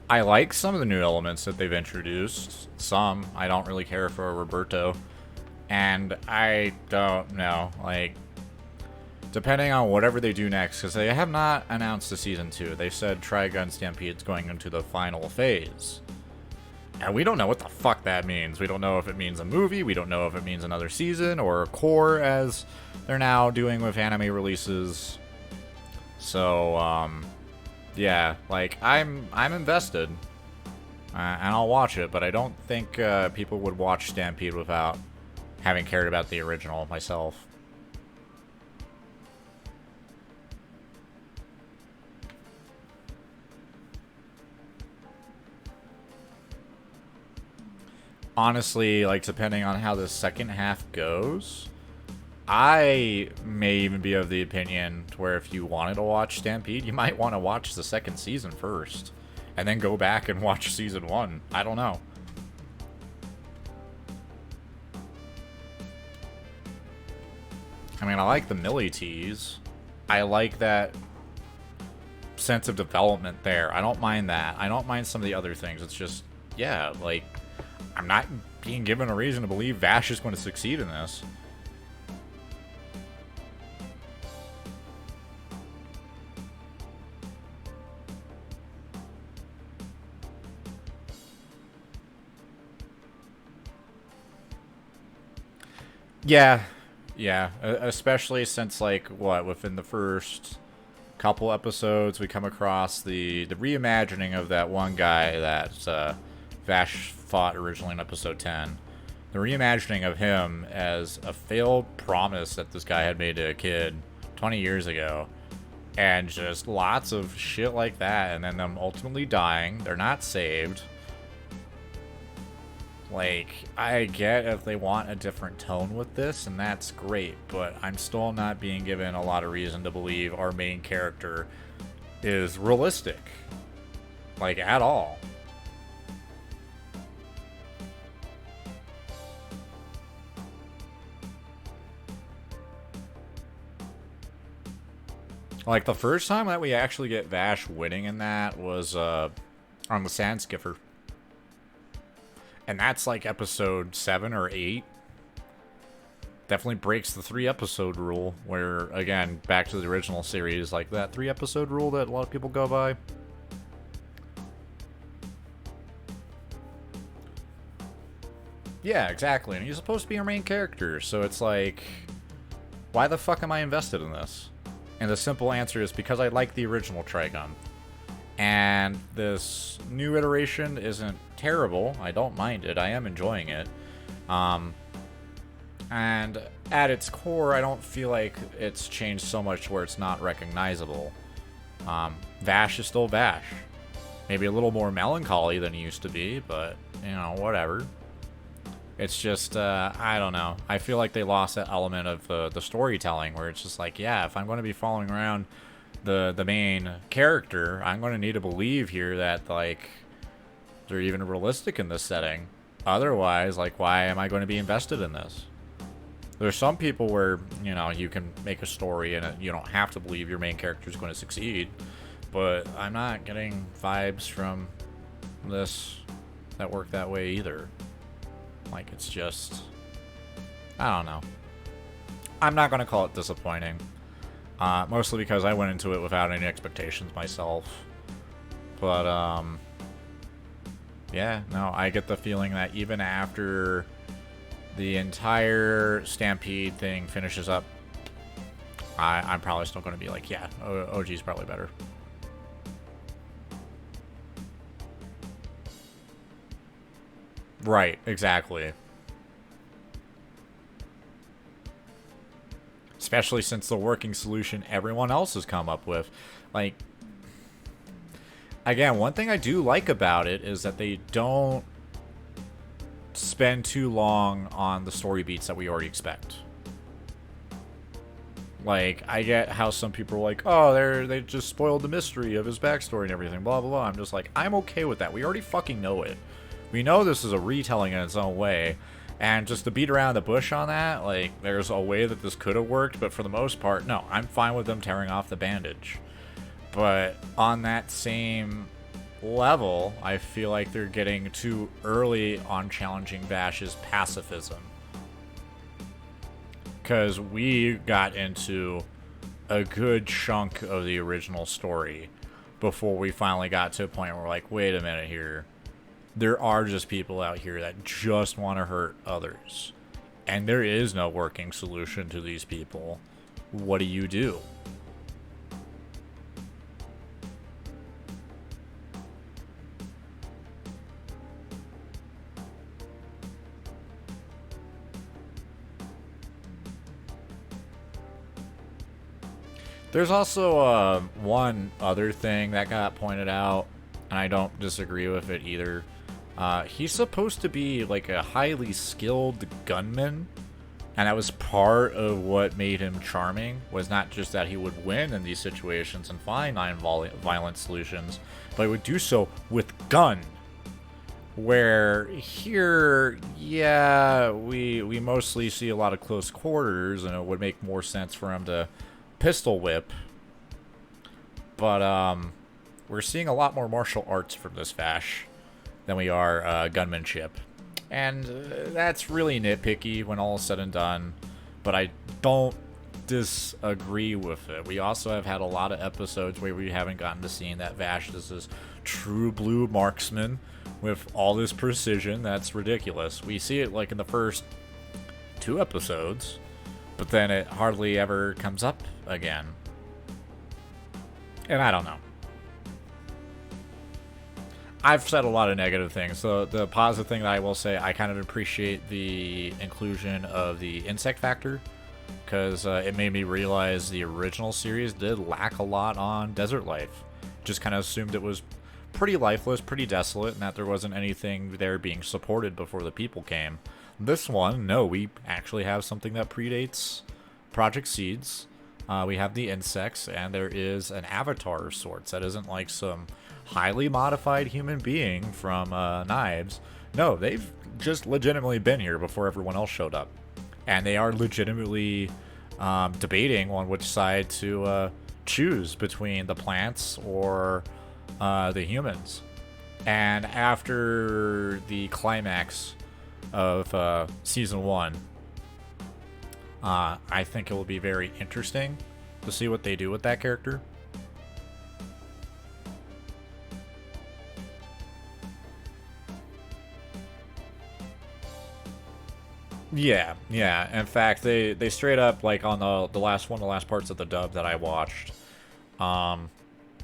I like some of the new elements that they've introduced. Some. I don't really care for Roberto. And I don't know, like, depending on whatever they do next, because they have not announced the Season 2. They said Trigun Stampede's going into the final phase. And we don't know what the fuck that means. We don't know if it means a movie, we don't know if it means another season, or a core, as they're now doing with anime releases. So, yeah, like, I'm invested. And I'll watch it, but I don't think people would watch Stampede without having cared about the original myself. Honestly, like, depending on how the second half goes, I may even be of the opinion to where if you wanted to watch Stampede, you might want to watch the second season first, and then go back and watch season 1. I don't know. I mean, I like the Millie tease. I like that sense of development there. I don't mind that. I don't mind some of the other things. It's just, yeah, like, I'm not being given a reason to believe Vash is going to succeed in this. Yeah, especially since, like, what, within the first couple episodes, we come across the reimagining of that one guy that Vash fought originally in episode 10. The reimagining of him as a failed promise that this guy had made to a kid 20 years ago. And just lots of shit like that, and then them ultimately dying. They're not saved. Like, I get if they want a different tone with this, and that's great, but I'm still not being given a lot of reason to believe our main character is realistic. Like, at all. Like, the first time that we actually get Vash winning in that was on the Sand Skiffer. And that's like episode 7 or 8. Definitely breaks the 3-episode rule, where, again, back to the original series, like that 3-episode rule that a lot of people go by. Yeah, exactly. And he's supposed to be our main character, so it's like, why the fuck am I invested in this? And the simple answer is because I like the original Trigun. And this new iteration isn't terrible. I don't mind it. I am enjoying it. And at its core, I don't feel like it's changed so much where it's not recognizable. Vash is still Vash. Maybe a little more melancholy than he used to be, but, you know, whatever. It's just, I don't know. I feel like they lost that element of the storytelling where it's just like, yeah, if I'm going to be following around the main character, I'm going to need to believe here that, like, they're even realistic in this setting. Otherwise, like, why am I going to be invested in this? There's some people where, you know, you can make a story and you don't have to believe your main character is going to succeed. But I'm not getting vibes from this that work that way either. Like, it's just, I don't know. I'm not going to call it disappointing. Mostly because I went into it without any expectations myself. But, yeah, no, I get the feeling that even after the entire Stampede thing finishes up, I'm probably still going to be like, yeah, OG's probably better. Right, exactly. Especially since the working solution everyone else has come up with. Like, again, one thing I do like about it is that they don't spend too long on the story beats that we already expect. Like, I get how some people are like, oh, they just spoiled the mystery of his backstory and everything, blah, blah, blah. I'm just like, I'm okay with that. We already fucking know it. We know this is a retelling in its own way, and just to beat around the bush on that, like, there's a way that this could have worked, but for the most part, no, I'm fine with them tearing off the bandage. But on that same level, I feel like they're getting too early on challenging Vash's pacifism. Because we got into a good chunk of the original story before we finally got to a point where we're like, wait a minute here. There are just people out here that just want to hurt others. And there is no working solution to these people. What do you do? There's also one other thing that got pointed out, and I don't disagree with it either. He's supposed to be like a highly skilled gunman, and that was part of what made him charming, was not just that he would win in these situations and find non-violent solutions, but he would do so with gun. Where here, yeah, we mostly see a lot of close quarters, and it would make more sense for him to pistol whip. But we're seeing a lot more martial arts from this Vash than we are gunmanship. And that's really nitpicky when all is said and done, but I don't disagree with it. We also have had a lot of episodes where we haven't gotten to see that Vash is this true blue marksman with all this precision that's ridiculous. We see it like in the first 2 episodes, but then it hardly ever comes up again. And I don't know. I've said a lot of negative things. So the positive thing that I will say, I kind of appreciate the inclusion of the insect factor. because it made me realize the original series did lack a lot on desert life. Just kind of assumed it was pretty lifeless, pretty desolate, and that there wasn't anything there being supported before the people came. This one, no, we actually have something that predates Project Seeds. We have the insects, and there is an avatar of sorts that isn't like some highly modified human being from Knives. No, they've just legitimately been here before everyone else showed up. And they are legitimately debating on which side to choose between the plants or the humans. And after the climax of season 1, I think it will be very interesting to see what they do with that character. Yeah. In fact, they straight up, like, on the last parts of the dub that I watched,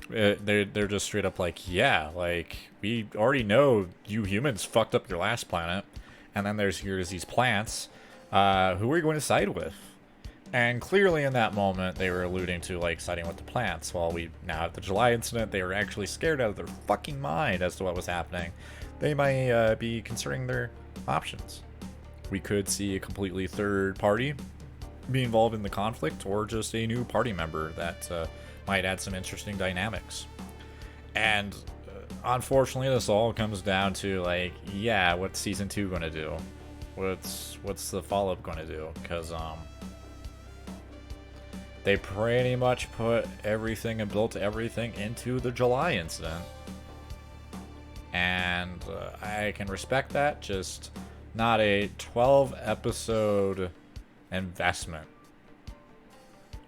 they're just straight up like, yeah, like, we already know you humans fucked up your last planet, and then here's these plants. Who are you going to side with? And clearly in that moment, they were alluding to, like, siding with the plants. While we now have the July incident, they were actually scared out of their fucking mind as to what was happening. They might be considering their options. We could see a completely third party be involved in the conflict, or just a new party member that might add some interesting dynamics. And unfortunately, this all comes down to, like, yeah, what's season 2 going to do? What's the follow-up going to do? Because they pretty much put everything and built everything into the July incident. And I can respect that, just not a 12-episode investment.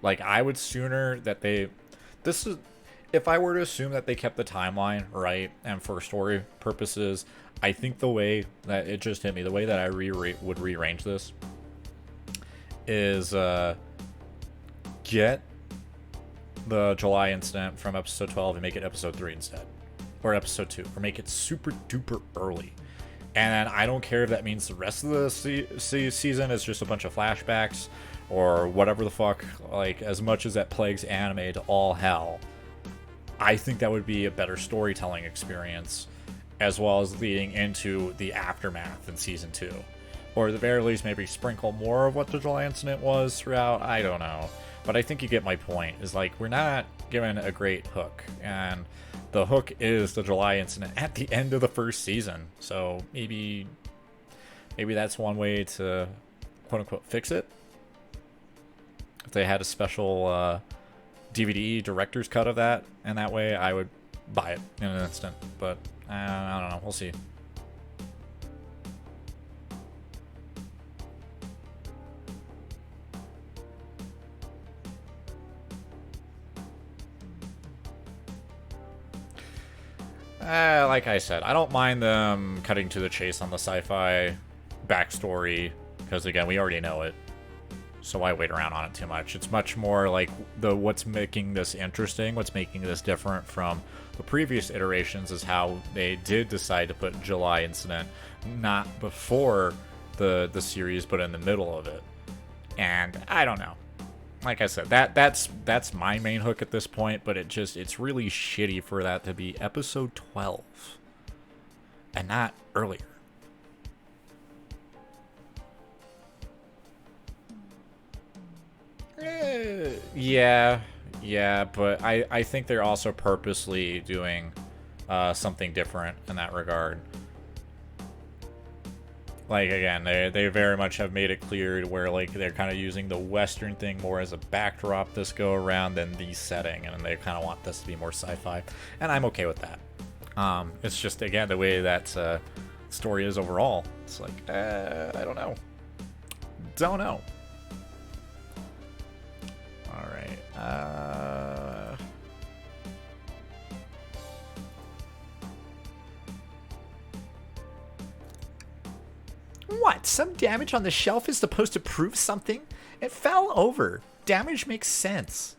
Like, I would sooner that if I were to assume that they kept the timeline right, and for story purposes, I think the way that it just hit me, the way that I would rearrange this is get the July incident from episode 12 and make it episode 3 instead, or episode 2, or make it super duper early. And I don't care if that means the rest of the season is just a bunch of flashbacks or whatever the fuck, like, as much as that plagues anime to all hell. I think that would be a better storytelling experience, as well as leading into the aftermath in season 2. Or at the very least, maybe sprinkle more of what the July incident was throughout. I don't know. But I think you get my point. Is like, we're not given a great hook. And the hook is the July incident at the end of the first season. So maybe that's one way to, quote unquote, fix it. If they had a special DVD director's cut of that, and that way I would buy it in an instant. But I don't know. We'll see. Like I said, I don't mind them cutting to the chase on the sci-fi backstory, because again, we already know it. So why wait around on it too much? It's much more like what's making this interesting, what's making this different from the previous iterations is how they did decide to put July incident not before the series, but in the middle of it. And I don't know. Like I said, that's my main hook at this point, but it's really shitty for that to be episode 12 and not earlier. Yeah, but I think they're also purposely doing something different in that regard. Like, again, they very much have made it clear to where, like, they're kind of using the Western thing more as a backdrop this go around than the setting, and they kind of want this to be more sci-fi, and I'm okay with that. It's just, again, the way that story is overall. It's like, I don't know. Don't know. Alright, What? Some damage on the shelf is supposed to prove something? It fell over. Damage makes sense.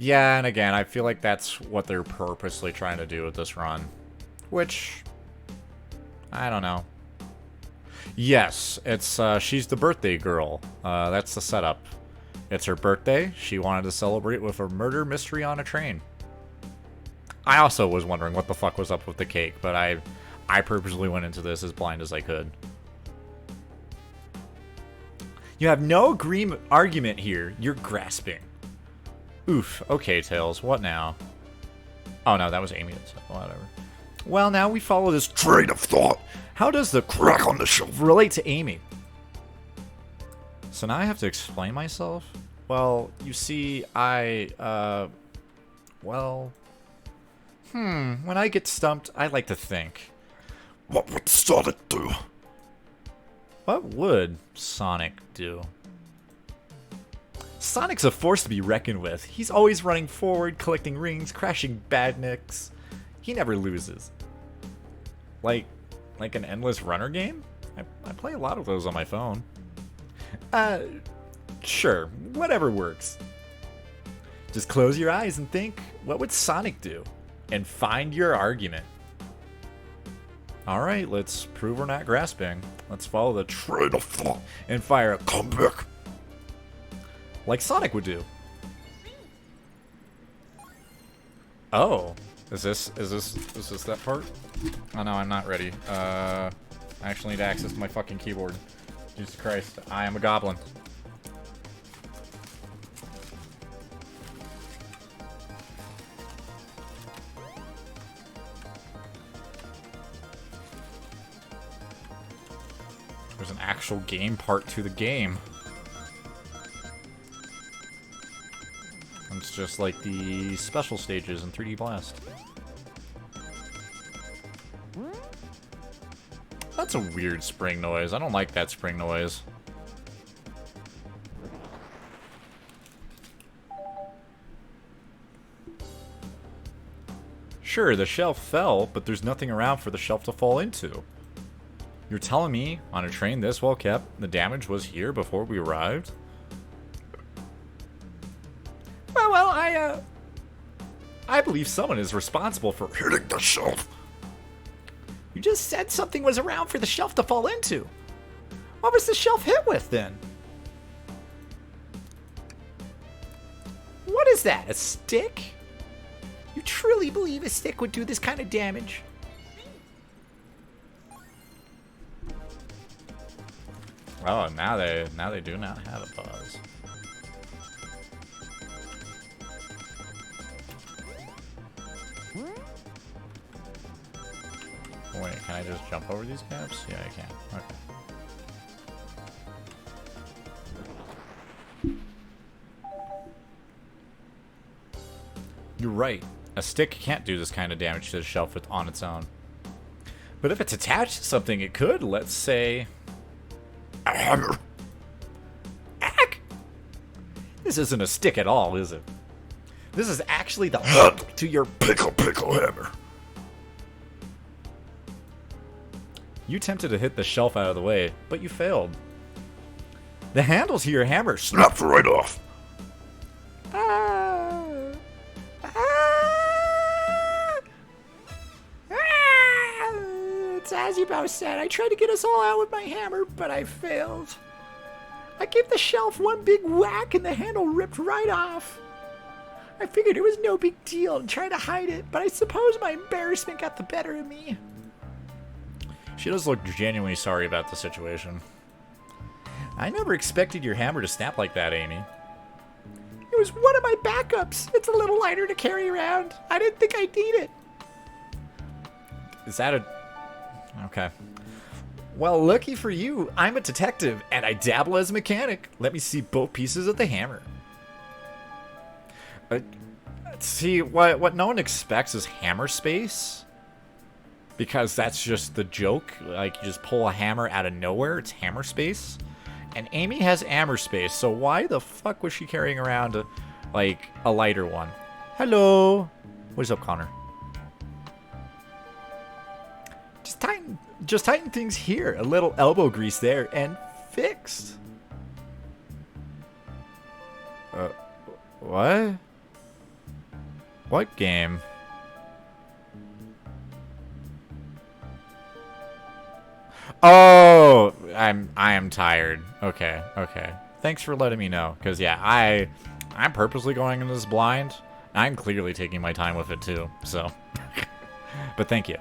yeah, and again, I feel like that's what they're purposely trying to do with this run. Which, I don't know. Yes, it's she's the birthday girl. That's the setup. It's her birthday. She wanted to celebrate with a murder mystery on a train. I also was wondering what the fuck was up with the cake, but I purposely went into this as blind as I could. You have no argument here. You're grasping. Oof. Okay, Tails. What now? Oh, no, that was Amy. Whatever. Well, now we follow this Train of thought. How does the Crack on the shelf. relate to Amy? So now I have to explain myself? Well, you see, when I get stumped, I like to think. What would Sonic do? What would Sonic do? Sonic's a force to be reckoned with. He's always running forward, collecting rings, crashing badniks. He never loses. Like an endless runner game? I play a lot of those on my phone. Sure, whatever works. Just close your eyes and think, what would Sonic do? And find your argument. Alright, let's prove we're not grasping. Let's follow the Train of thought. and fire a Come back. like Sonic would do. Oh, is this that part? Oh no, I'm not ready. I actually need access to my fucking keyboard. Jesus Christ, I am a goblin. There's an actual game part to the game. It's just like the special stages in 3D Blast. That's a weird spring noise. I don't like that spring noise. Sure, the shelf fell, but there's nothing around for the shelf to fall into. You're telling me, on a train this well kept, the damage was here before we arrived? Well, I believe someone is responsible for Hitting the shelf. You just said something was around for the shelf to fall into. What was the shelf hit with then? What is that, a stick? You truly believe a stick would do this kind of damage? Oh, now they do not have a pause. Wait, can I just jump over these gaps? Yeah, I can. Okay. You're right. A stick can't do this kind of damage to the shelf on its own. But if it's attached to something, it could. Let's say A hammer. Ack! This isn't a stick at all, is it? This is actually the Hand hook to your... Pickle hammer. You attempted to hit the shelf out of the way, but you failed. The handles to your hammer Snapped right off. It's as you both said. I tried to get us all out with my hammer, but I failed. I gave the shelf one big whack and the handle ripped right off. I figured it was no big deal and tried to hide it, but I suppose my embarrassment got the better of me. She does look genuinely sorry about the situation. I never expected your hammer to snap like that, Amy. It was one of my backups. It's a little lighter to carry around. I didn't think I'd need it. Is that a... Okay. Well, lucky for you, I'm a detective, and I dabble as a mechanic. Let me see both pieces of the hammer. See, what no one expects is hammer space. Because that's just the joke. Like, you just pull a hammer out of nowhere. It's hammer space. And Amy has hammer space, so why the fuck was she carrying around, a lighter one? Hello. What's up, Connor? Just tighten things here. A little elbow grease there, and fixed. What? What game? Oh, I am tired. Okay, okay. Thanks for letting me know. Cause yeah, I'm purposely going into this blind. I'm clearly taking my time with it too. So, but thank you.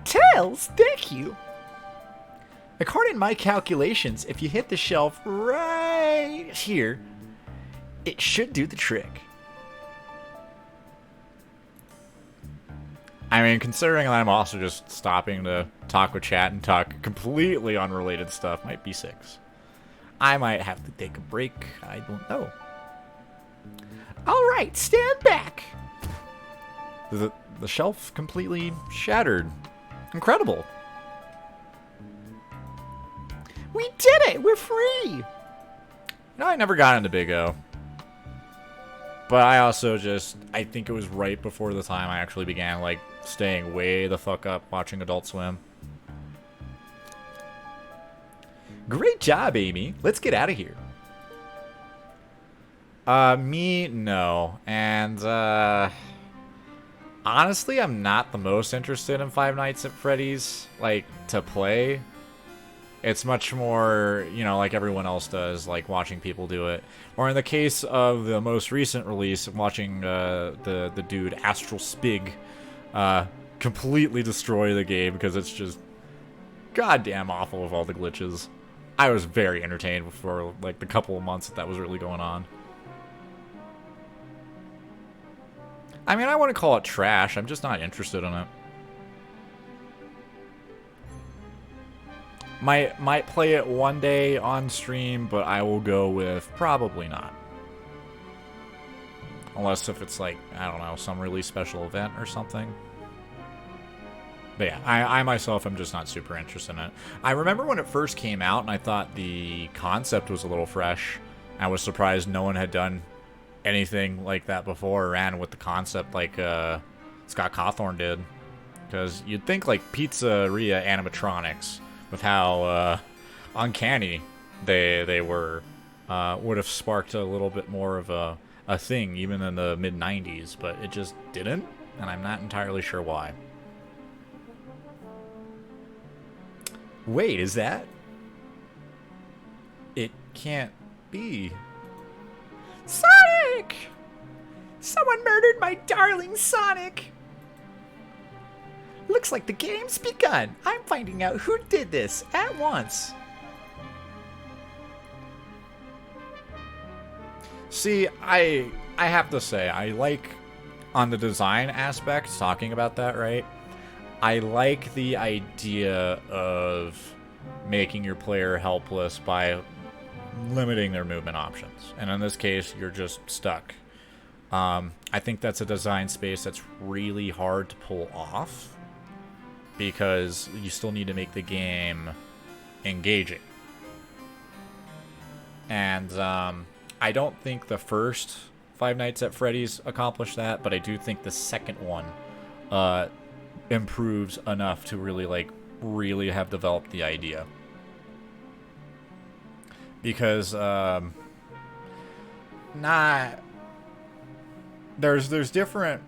Tails, thank you. According to my calculations, if you hit the shelf right here, it should do the trick. I mean, considering that I'm also just stopping to talk with chat and talk completely unrelated stuff, might be 6. I might have to take a break. I don't know. All right, stand back. The shelf completely shattered. Incredible. We did it. We're free. No, I never got into Big O. But I also I think it was right before the time I actually began, like, staying way the fuck up watching Adult Swim. Great job, Amy. Let's get out of here. Me, no. And, honestly, I'm not the most interested in Five Nights at Freddy's, like, to play. It's much more, you know, like everyone else does, like watching people do it. Or in the case of the most recent release, watching the dude Astral Spig completely destroy the game because it's just goddamn awful with all the glitches. I was very entertained for like the couple of months that was really going on. I mean, I wouldn't call it trash. I'm just not interested in it. Might play it one day on stream, but I will go with probably not. Unless if it's like, I don't know, some really special event or something. But yeah, I myself am just not super interested in it. I remember when it first came out and I thought the concept was a little fresh. I was surprised no one had done anything like that before or ran with the concept like Scott Cawthorn did. Because you'd think like Pizzeria animatronics, with how uncanny they were, would have sparked a little bit more of a thing even in the mid-90s, but it just didn't, and I'm not entirely sure why. Wait, is that? It can't be. Sonic! Someone murdered my darling Sonic! Looks like the game's begun. I'm finding out who did this at once. See, I have to say, I like, on the design aspect, talking about that, right? I like the idea of making your player helpless by limiting their movement options. And in this case, you're just stuck. I think that's a design space that's really hard to pull off, because you still need to make the game engaging. And I don't think the first Five Nights at Freddy's accomplished that, but I do think the second one improves enough to really have developed the idea. Because there's different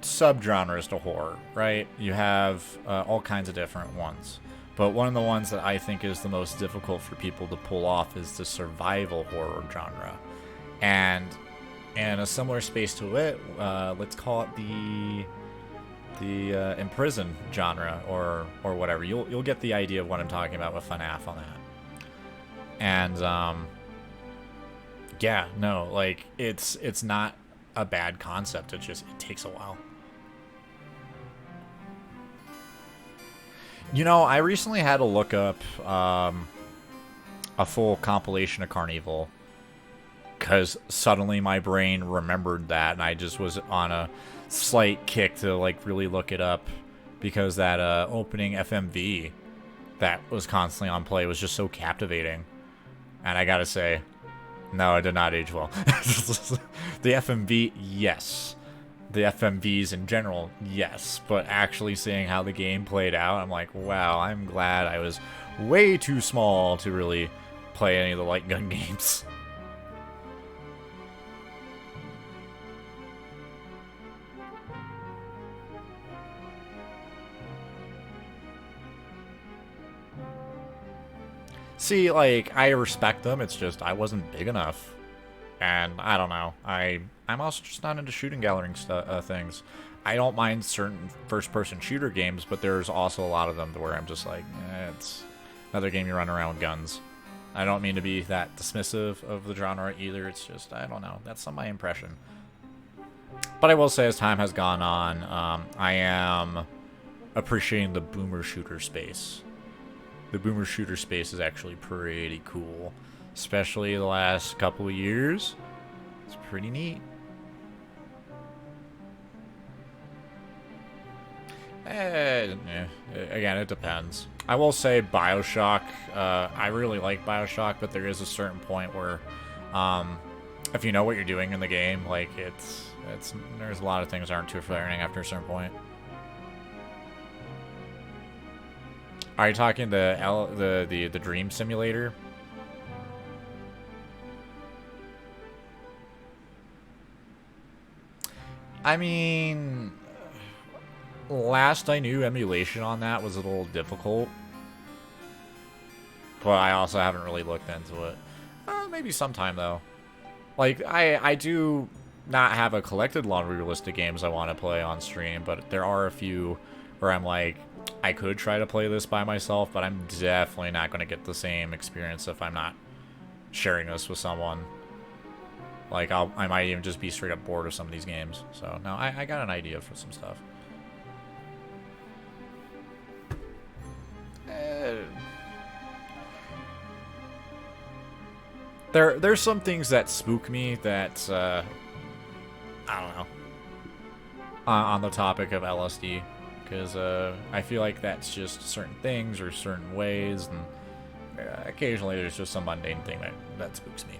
subgenres to horror, right? You have all kinds of different ones. But one of the ones that I think is the most difficult for people to pull off is the survival horror genre. And in a similar space to it, let's call it the imprison genre or whatever. You'll get the idea of what I'm talking about with FNAF on that. And yeah, no, like it's not a bad concept. It takes a while. You know, I recently had to look up a full compilation of Carnival, because suddenly my brain remembered that, and I just was on a slight kick to like really look it up, because that opening FMV that was constantly on play was just so captivating. And I gotta say, no, it did not age well. The FMV, yes. The FMVs in general, yes. But actually seeing how the game played out, I'm like, wow, I'm glad I was way too small to really play any of the light gun games. See, like, I respect them, it's just I wasn't big enough. And I don't know. I'm also just not into shooting gallery things. I don't mind certain first-person shooter games, but there's also a lot of them where I'm just like, it's another game you run around with guns. I don't mean to be that dismissive of the genre either. It's just, I don't know. That's not my impression. But I will say, as time has gone on, I am appreciating the boomer shooter space. The boomer shooter space is actually pretty cool. Especially the last couple of years. It's pretty neat. Again, it depends. I will say BioShock, I really like BioShock, but there is a certain point where, if you know what you're doing in the game, like, there's a lot of things that aren't too flattering after a certain point. Are you talking the Dream Simulator? I mean, last I knew, emulation on that was a little difficult. But I also haven't really looked into it. Maybe sometime, though. Like, I do not have a collected laundry list of games I want to play on stream, but there are a few where I'm like, I could try to play this by myself, but I'm definitely not going to get the same experience if I'm not sharing this with someone. Like, I might even just be straight up bored of some of these games. So, no, I got an idea for some stuff. There's some things that spook me that, I don't know, on the topic of LSD. Because I feel like that's just certain things or certain ways, and occasionally there's just some mundane thing that spooks me.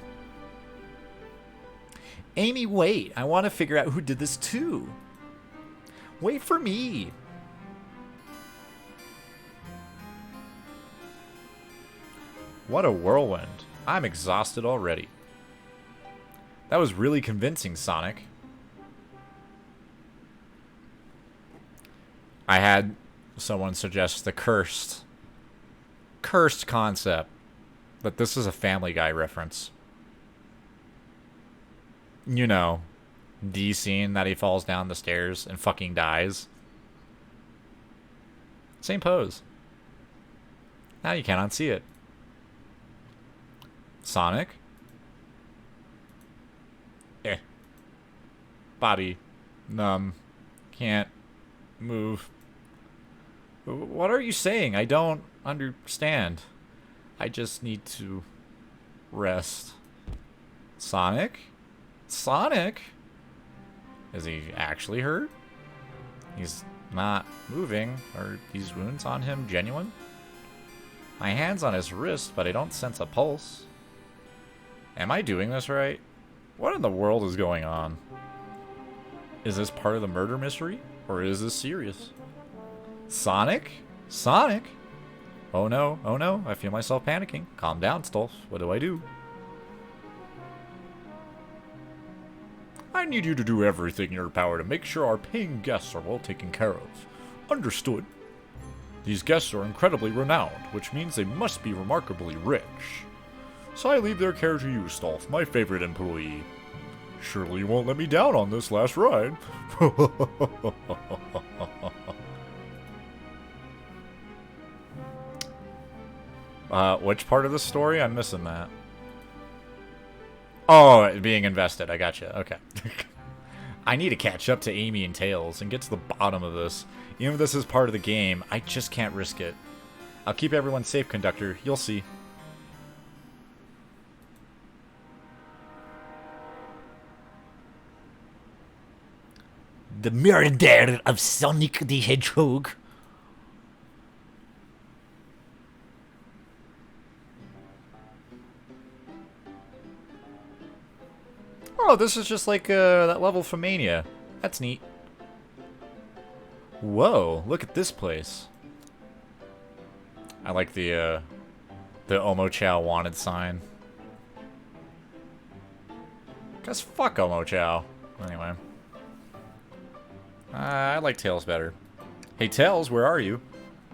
Amy, wait. I want to figure out who did this too. Wait for me. What a whirlwind. I'm exhausted already. That was really convincing, Sonic. I had someone suggest the cursed concept that this is a Family Guy reference. You know, the scene that he falls down the stairs and fucking dies. Same pose. Now you cannot see it. Sonic? Body. Numb. Can't move. What are you saying? I don't understand. I just need to rest. Sonic? Sonic? Is he actually hurt? He's not moving. Are these wounds on him genuine? My hand's on his wrist, but I don't sense a pulse. Am I doing this right? What in the world is going on? Is this part of the murder mystery? Or is this serious? Sonic? Sonic? Oh no, oh no, I feel myself panicking. Calm down, Stolf. What do I do? I need you to do everything in your power to make sure our paying guests are well taken care of. Understood. These guests are incredibly renowned, which means they must be remarkably rich. So I leave their care to you, Stolf, my favorite employee. Surely you won't let me down on this last ride. Which part of the story? I'm missing that. Oh, being invested. I gotcha. Okay. I need to catch up to Amy and Tails and get to the bottom of this. Even if this is part of the game, I just can't risk it. I'll keep everyone safe, Conductor. You'll see. The murder of Sonic the Hedgehog. Oh, this is just like that level from Mania. That's neat. Whoa, look at this place. I like the Omochao wanted sign. Cause fuck Omochao. Anyway. I like Tails better. Hey Tails, where are you?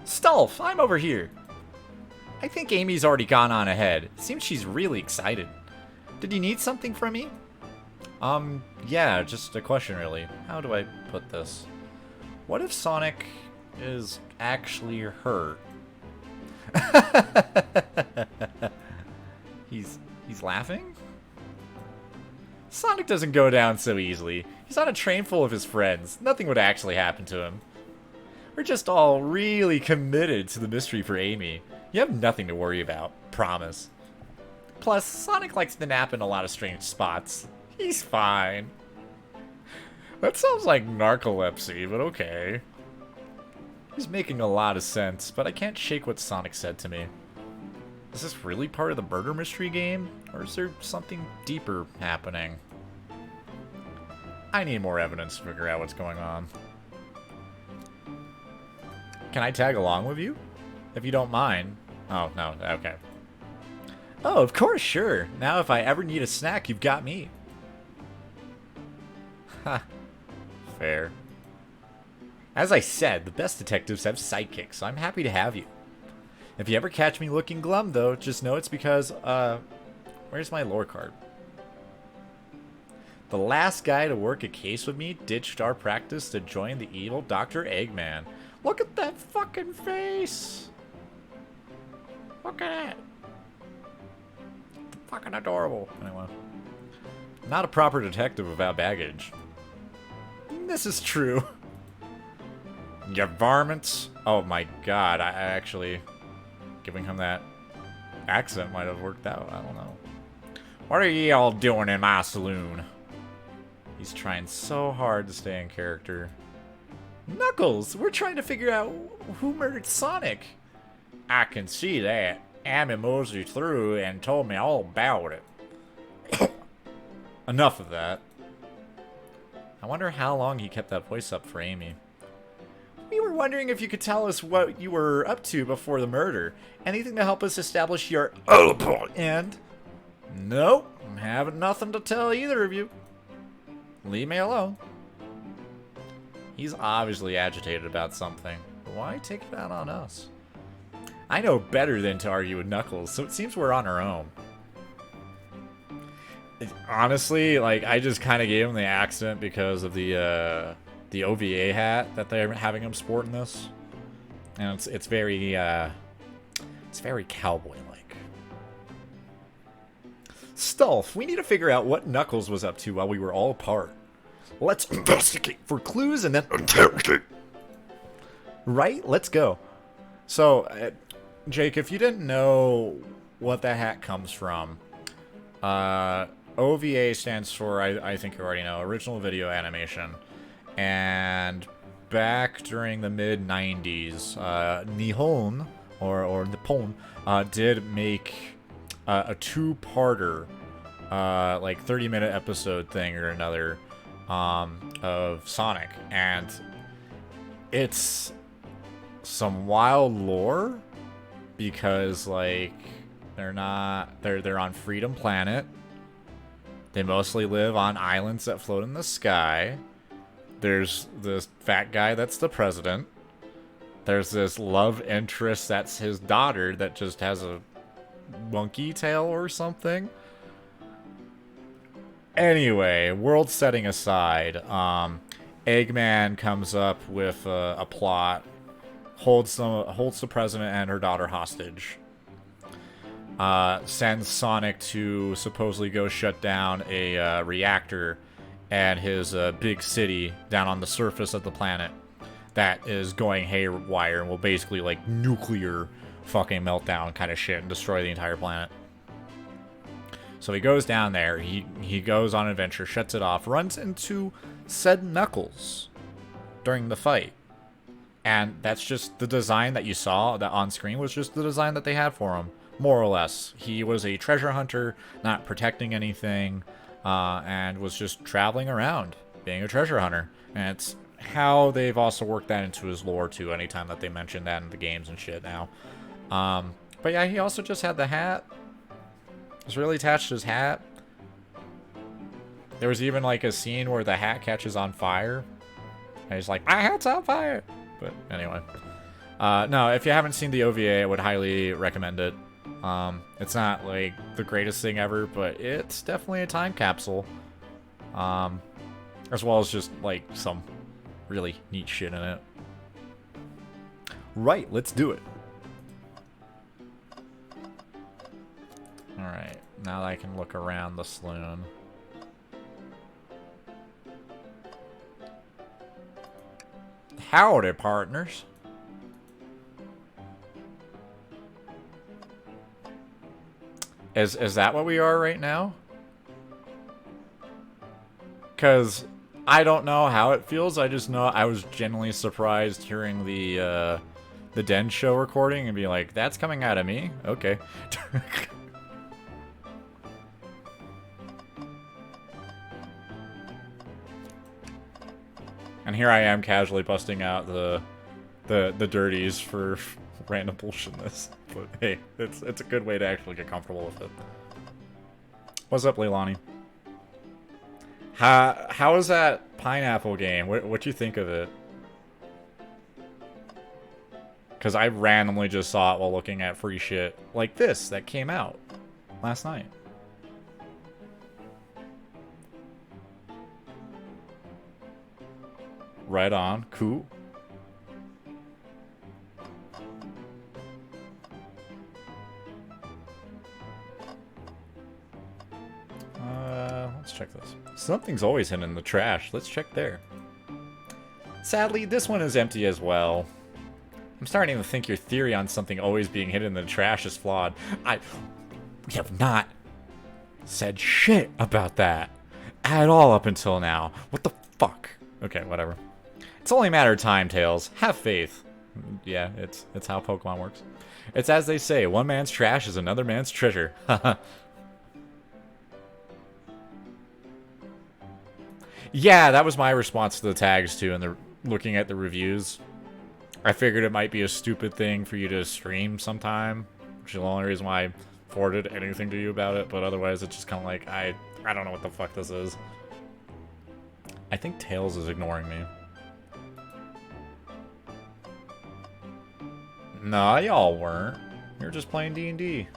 Stolf, I'm over here. I think Amy's already gone on ahead. Seems she's really excited. Did you need something from me? Yeah, just a question really. How do I put this? What if Sonic is actually hurt? He's laughing? Sonic doesn't go down so easily. He's on a train full of his friends. Nothing would actually happen to him. We're just all really committed to the mystery for Amy. You have nothing to worry about. Promise. Plus, Sonic likes to nap in a lot of strange spots. He's fine. That sounds like narcolepsy, but okay. He's making a lot of sense, but I can't shake what Sonic said to me. Is this really part of the murder mystery game? Or is there something deeper happening? I need more evidence to figure out what's going on. Can I tag along with you? If you don't mind. Oh, no, okay. Oh, of course, sure. Now if I ever need a snack, you've got me. Ha. Fair. As I said, the best detectives have sidekicks, so I'm happy to have you. If you ever catch me looking glum, though, just know it's because, where's my lore card? The last guy to work a case with me ditched our practice to join the evil Dr. Eggman. Look at that fucking face! Look at it! Fucking adorable. Anyway. Not a proper detective without baggage. This is true. You varmints. Oh my god, I actually... Giving him that accent might have worked out. I don't know. What are ye all doing in my saloon? He's trying so hard to stay in character. Knuckles, we're trying to figure out who murdered Sonic. I can see that. Amy moseyed through and told me all about it. Enough of that. I wonder how long he kept that voice up for Amy. We were wondering if you could tell us what you were up to before the murder. Anything to help us establish your alibi. And nope, I'm having nothing to tell either of you. Leave me alone. He's obviously agitated about something, but why take it out on us? I know better than to argue with Knuckles, so it seems we're on our own. Honestly, like, I just kind of gave him the accent because of the OVA hat that they're having him sport in this. And it's very cowboy-like. Stulf, we need to figure out what Knuckles was up to while we were all apart. Let's investigate for clues and then interrogate. Right? Let's go. So, Jake, if you didn't know what that hat comes from, OVA stands for, I think you already know, Original Video Animation. And back during the mid-90s, Nihon, or Nippon, did make a two-parter, like 30-minute episode thing or another, of Sonic. And it's some wild lore, because, like, they're on Freedom Planet. They mostly live on islands that float in the sky. There's this fat guy that's the president. There's this love interest that's his daughter that just has a monkey tail or something. Anyway, world setting aside, Eggman comes up with a plot, holds the president and her daughter hostage. Sends Sonic to supposedly go shut down a reactor at his big city down on the surface of the planet that is going haywire and will basically, like, nuclear fucking meltdown kind of shit and destroy the entire planet. So he goes down there, he goes on an adventure, shuts it off, runs into said Knuckles during the fight. And that's just the design that you saw that on screen was just the design that they had for him, more or less. He was a treasure hunter, not protecting anything, and was just traveling around, being a treasure hunter. And it's how they've also worked that into his lore, too, anytime that they mention that in the games and shit now. But yeah, he also just had the hat. It was really attached to his hat. There was even, like, a scene where the hat catches on fire. And he's like, my hat's on fire! But anyway. No, if you haven't seen the OVA, I would highly recommend it. It's not like the greatest thing ever, but it's definitely a time capsule. As well as just like some really neat shit in it. Right, let's do it. Alright, now that I can look around the saloon. Howdy, partners. Is that what we are right now? Because I don't know how it feels. I just know I was genuinely surprised hearing the Den show recording and be like, that's coming out of me? Okay. And here I am casually busting out the dirties for random bullshitness. But hey, it's a good way to actually get comfortable with it. What's up, Leilani? How is that pineapple game? What you think of it? Because I randomly just saw it while looking at free shit like this that came out last night. Right on. Cool. Let's check this. Something's always hidden in the trash. Let's check there. Sadly, this one is empty as well. I'm starting to think your theory on something always being hidden in the trash is flawed. We have not said shit about that at all up until now. What the fuck? Okay, whatever. It's only a matter of time, Tails. Have faith. Yeah, it's how Pokemon works. It's as they say, one man's trash is another man's treasure. Yeah, that was my response to the tags too, and looking at the reviews. I figured it might be a stupid thing for you to stream sometime, which is the only reason why I forwarded anything to you about it, but otherwise it's just kind of like, I don't know what the fuck this is. I think Tails is ignoring me. Nah, y'all weren't. You're just playing D&D.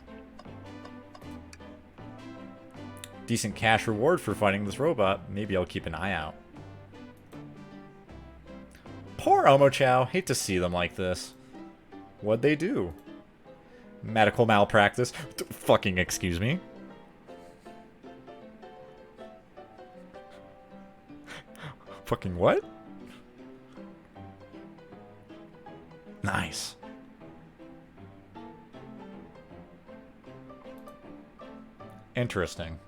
Decent cash reward for fighting this robot. Maybe I'll keep an eye out. Poor Omochao. Hate to see them like this. What'd they do? Medical malpractice. Fucking excuse me. Fucking what? Nice. Interesting.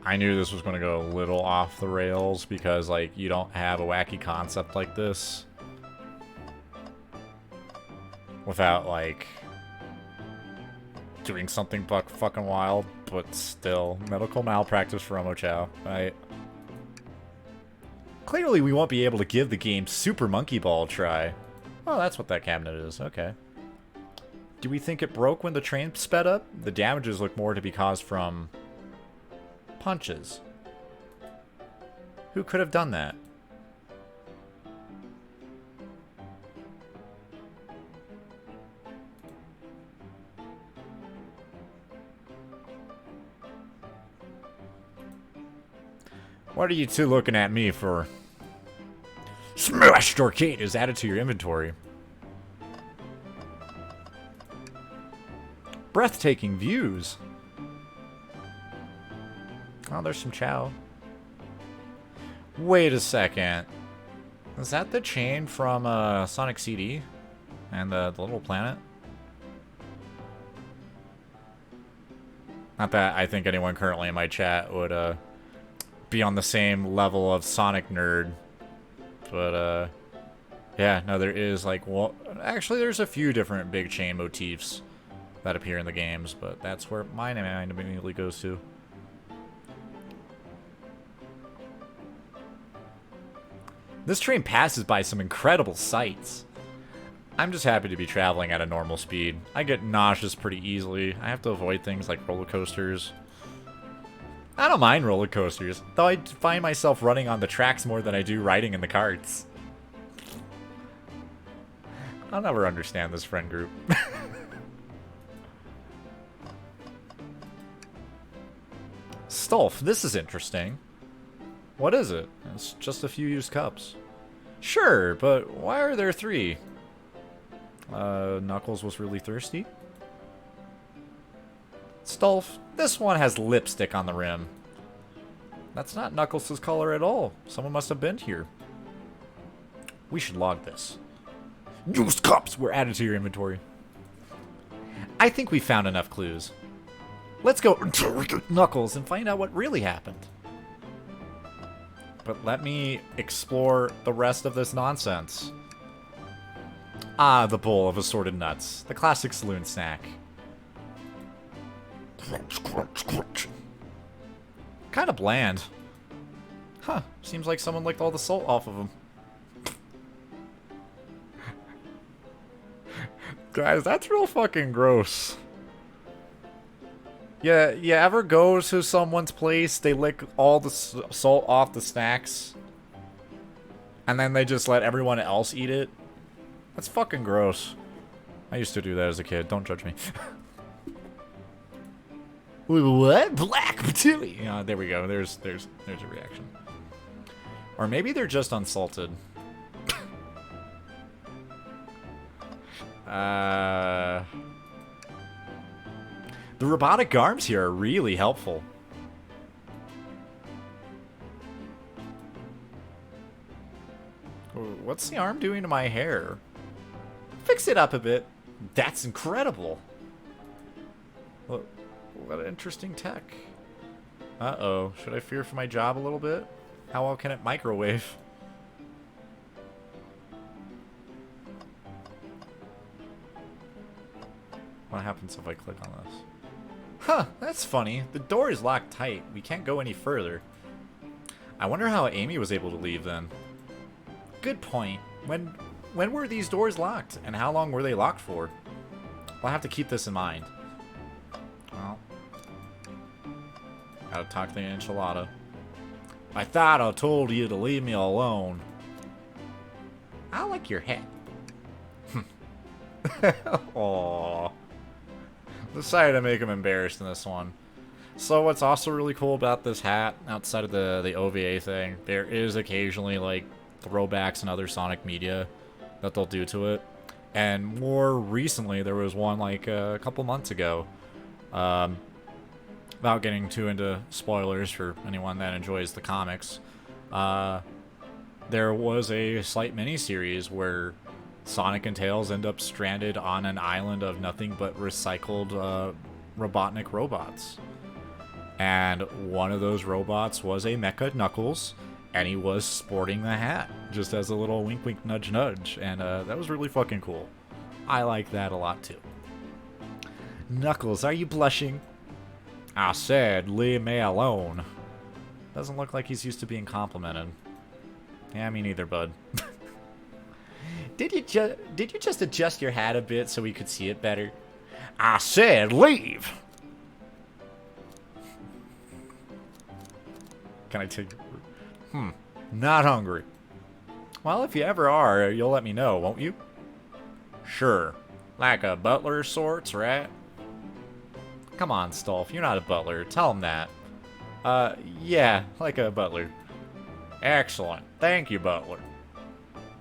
I knew this was going to go a little off the rails because, like, you don't have a wacky concept like this without, like, doing something fucking wild, but still. Medical malpractice for Omochao, right? Clearly we won't be able to give the game Super Monkey Ball a try. Oh, that's what that cabinet is. Okay. Do we think it broke when the train sped up? The damages look more to be caused from punches. Who could have done that? What are you two looking at me for? Smashed Arcade is added to your inventory. Breathtaking views. Oh, there's some chow. Wait a second. Is that the chain from Sonic CD and the little planet? Not that I think anyone currently in my chat would be on the same level of Sonic nerd. But yeah, no, there is like, well, actually there's a few different big chain motifs that appear in the games, but that's where my mind immediately goes to. This train passes by some incredible sights. I'm just happy to be traveling at a normal speed. I get nauseous pretty easily. I have to avoid things like roller coasters. I don't mind roller coasters, though I find myself running on the tracks more than I do riding in the carts. I'll never understand this friend group. Stolf, this is interesting. What is it? It's just a few used cups. Sure, but why are there 3? Knuckles was really thirsty? Stolf, this one has lipstick on the rim. That's not Knuckles' color at all. Someone must have been here. We should log this. Used cups were added to your inventory. I think we found enough clues. Let's go Knuckles and find out what really happened. But let me explore the rest of this nonsense. Ah, the bowl of assorted nuts. The classic saloon snack. Crunch, crunch, crunch. Kind of bland. Huh, seems like someone licked all the salt off of them. Guys, that's real fucking gross. Yeah, you ever go to someone's place, they lick all the salt off the snacks, and then they just let everyone else eat it? That's fucking gross. I used to do that as a kid, don't judge me. What? Black patootie! Yeah, there we go, there's a reaction. Or maybe they're just unsalted. The robotic arms here are really helpful. What's the arm doing to my hair? Fix it up a bit. That's incredible. What interesting tech. Uh-oh. Should I fear for my job a little bit? How well can it microwave? What happens if I click on this? Huh, that's funny. The door is locked tight. We can't go any further. I wonder how Amy was able to leave then. Good point. When were these doors locked? And how long were they locked for? I'll have to keep this in mind. Well, gotta talk to the enchilada. I thought I told you to leave me alone. I like your hat. Aww. Decided to make him embarrassed in this one. So what's also really cool about this hat, outside of the OVA thing, there is occasionally like throwbacks and other Sonic media that they'll do to it. And more recently, there was one like a couple months ago. Without getting too into spoilers for anyone that enjoys the comics, there was a slight mini-series where Sonic and Tails end up stranded on an island of nothing but recycled Robotnik robots. And one of those robots was a Mecha Knuckles, and he was sporting the hat, just as a little wink wink nudge nudge, and that was really fucking cool. I like that a lot too. Knuckles, are you blushing? I said, leave me alone. Doesn't look like he's used to being complimented. Yeah, me neither, bud. Did you just adjust your hat a bit so we could see it better? I said leave! Can I take... Not hungry. Well, if you ever are, you'll let me know, won't you? Sure. Like a butler of sorts, right? Come on, Stolf, you're not a butler. Tell him that. Yeah, like a butler. Excellent. Thank you, butler.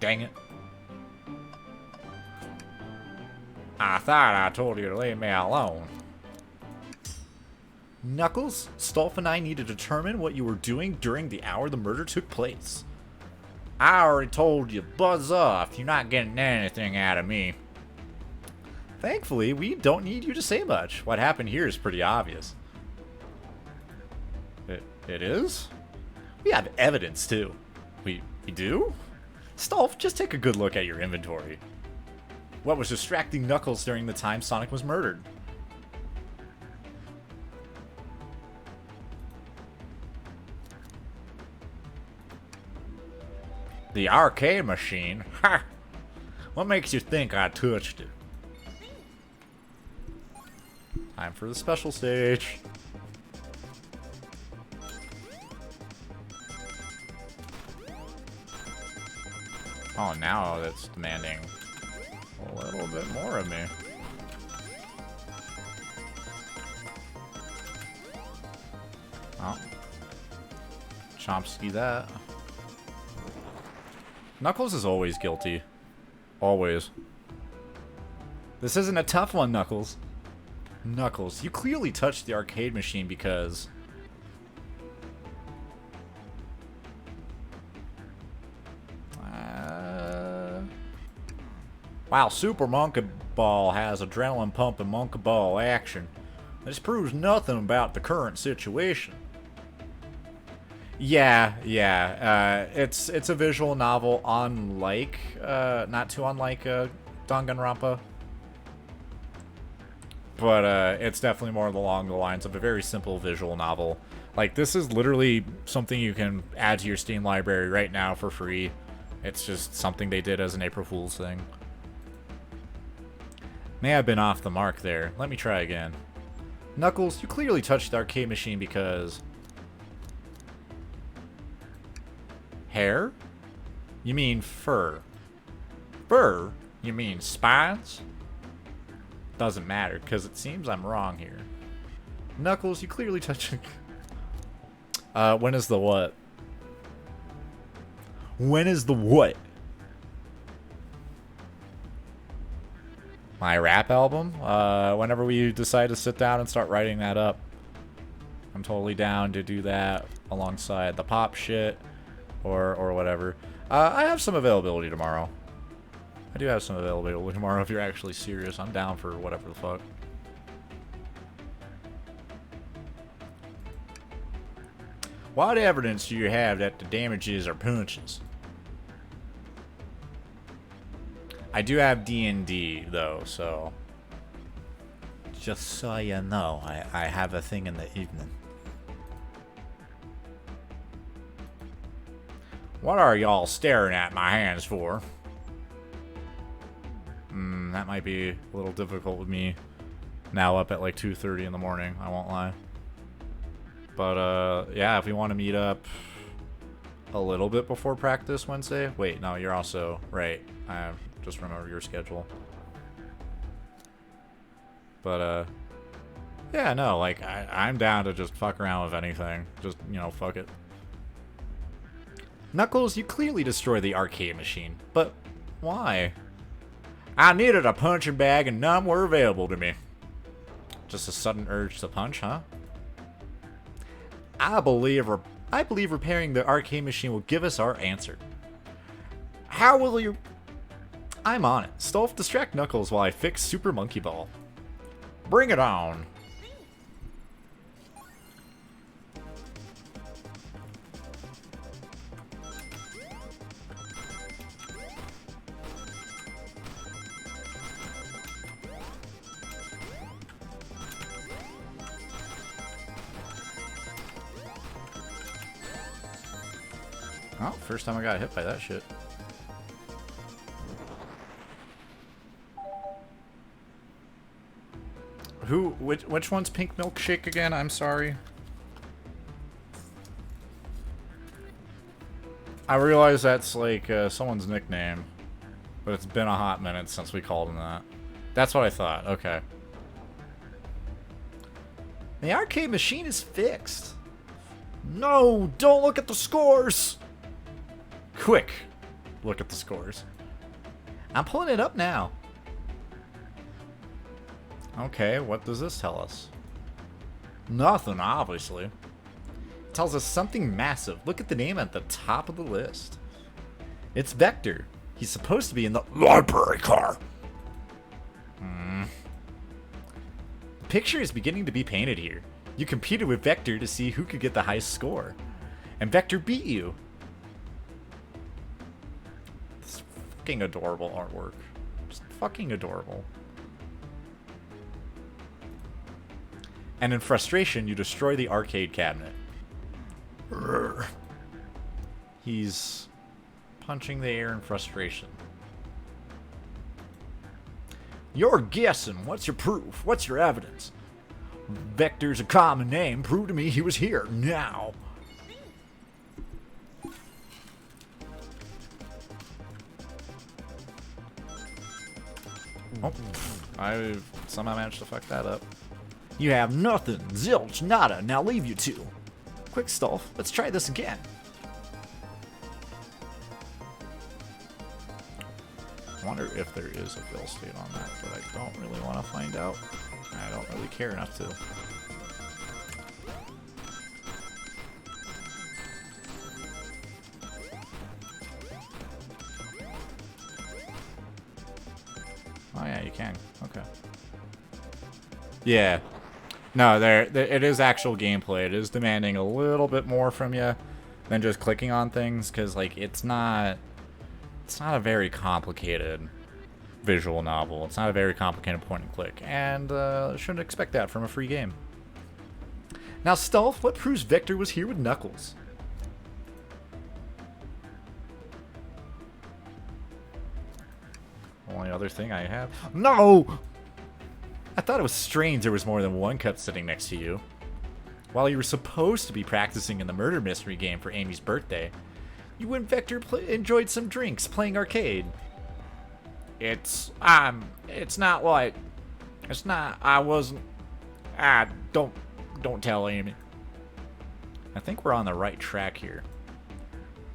Dang it. I thought I told you to leave me alone. Knuckles, Stolf and I need to determine what you were doing during the hour the murder took place. I already told you, buzz off. You're not getting anything out of me. Thankfully, we don't need you to say much. What happened here is pretty obvious. It is? We have evidence, too. We do? Stolf, just take a good look at your inventory. What was distracting Knuckles during the time Sonic was murdered? The arcade machine? Ha! What makes you think I touched it? Time for the special stage. Oh, now that's demanding a little bit more of me. Oh. Chomsky that. Knuckles is always guilty. Always. This isn't a tough one, Knuckles. Knuckles, you clearly touched the arcade machine because... Wow, Super Monkey Ball has adrenaline pumping Monkey Ball action. This proves nothing about the current situation. Yeah. It's a visual novel, unlike, not too unlike Danganronpa. But it's definitely more along the lines of a very simple visual novel. Like, this is literally something you can add to your Steam library right now for free. It's just something they did as an April Fool's thing. May have been off the mark there. Let me try again. Knuckles, you clearly touched the arcade machine because... Hair? You mean fur. Fur? You mean spines? Doesn't matter, because it seems I'm wrong here. Knuckles, you clearly touched... when is the what? When is the what? My rap album? Whenever we decide to sit down and start writing that up. I'm totally down to do that alongside the pop shit or whatever. I have some availability tomorrow. I do have some availability tomorrow if you're actually serious. I'm down for whatever the fuck. What evidence do you have that the damages are punches? I do have D&D, though, so... Just so you know, I have a thing in the evening. What are y'all staring at my hands for? That might be a little difficult with me now up at like 2:30 in the morning, I won't lie. But, yeah, if we want to meet up a little bit before practice Wednesday... Wait, no, you're also... Right, I just remember your schedule. But, yeah, no, like, I'm down to just fuck around with anything. Just, you know, fuck it. Knuckles, you clearly destroyed the arcade machine, but why? I needed a punching bag and none were available to me. Just a sudden urge to punch, huh? I believe repairing the arcade machine will give us our answer. How will you... I'm on it. Stolf, distract Knuckles while I fix Super Monkey Ball. Bring it on. Oh, first time I got hit by that shit. Which one's Pink Milkshake again? I'm sorry. I realize that's like someone's nickname, but it's been a hot minute since we called him that. That's what I thought. Okay. The arcade machine is fixed. No, don't look at the scores. Quick, look at the scores. I'm pulling it up now. Okay, what does this tell us? Nothing, obviously. It tells us something massive. Look at the name at the top of the list. It's Vector. He's supposed to be in the library car. The picture is beginning to be painted here. You competed with Vector to see who could get the highest score. And Vector beat you. This fucking adorable artwork. Just fucking adorable. And in frustration, you destroy the arcade cabinet. Urgh. He's punching the air in frustration. You're guessing. What's your proof? What's your evidence? Vector's a common name. Prove to me he was here now. Oh, I somehow managed to fuck that up. You have nothing. Zilch, nada. Now leave you two. Quick, Stolf. Let's try this again. I wonder if there is a fill state on that, but I don't really want to find out. I don't really care enough to. Oh yeah, you can. Okay. Yeah. No, there it is actual gameplay. It is demanding a little bit more from you than just clicking on things, because like it's not a very complicated visual novel. It's not a very complicated point and click, and shouldn't expect that from a free game. Now, Stolf, what proves Vector was here with Knuckles? Only other thing I have. No! I thought it was strange there was more than one cup sitting next to you. While you were supposed to be practicing in the murder mystery game for Amy's birthday, you and Vector enjoyed some drinks playing arcade. It's not like, it's not, I wasn't, don't tell Amy. I think we're on the right track here.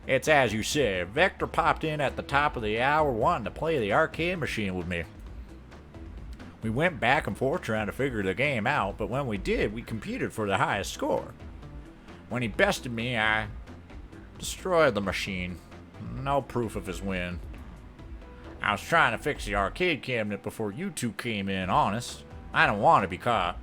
It's as you said, Vector popped in at the top of the hour wanting to play the arcade machine with me. We went back and forth trying to figure the game out, but when we did, we competed for the highest score. When he bested me, I destroyed the machine. No proof of his win. I was trying to fix the arcade cabinet before you two came in, honest. I don't want to be caught.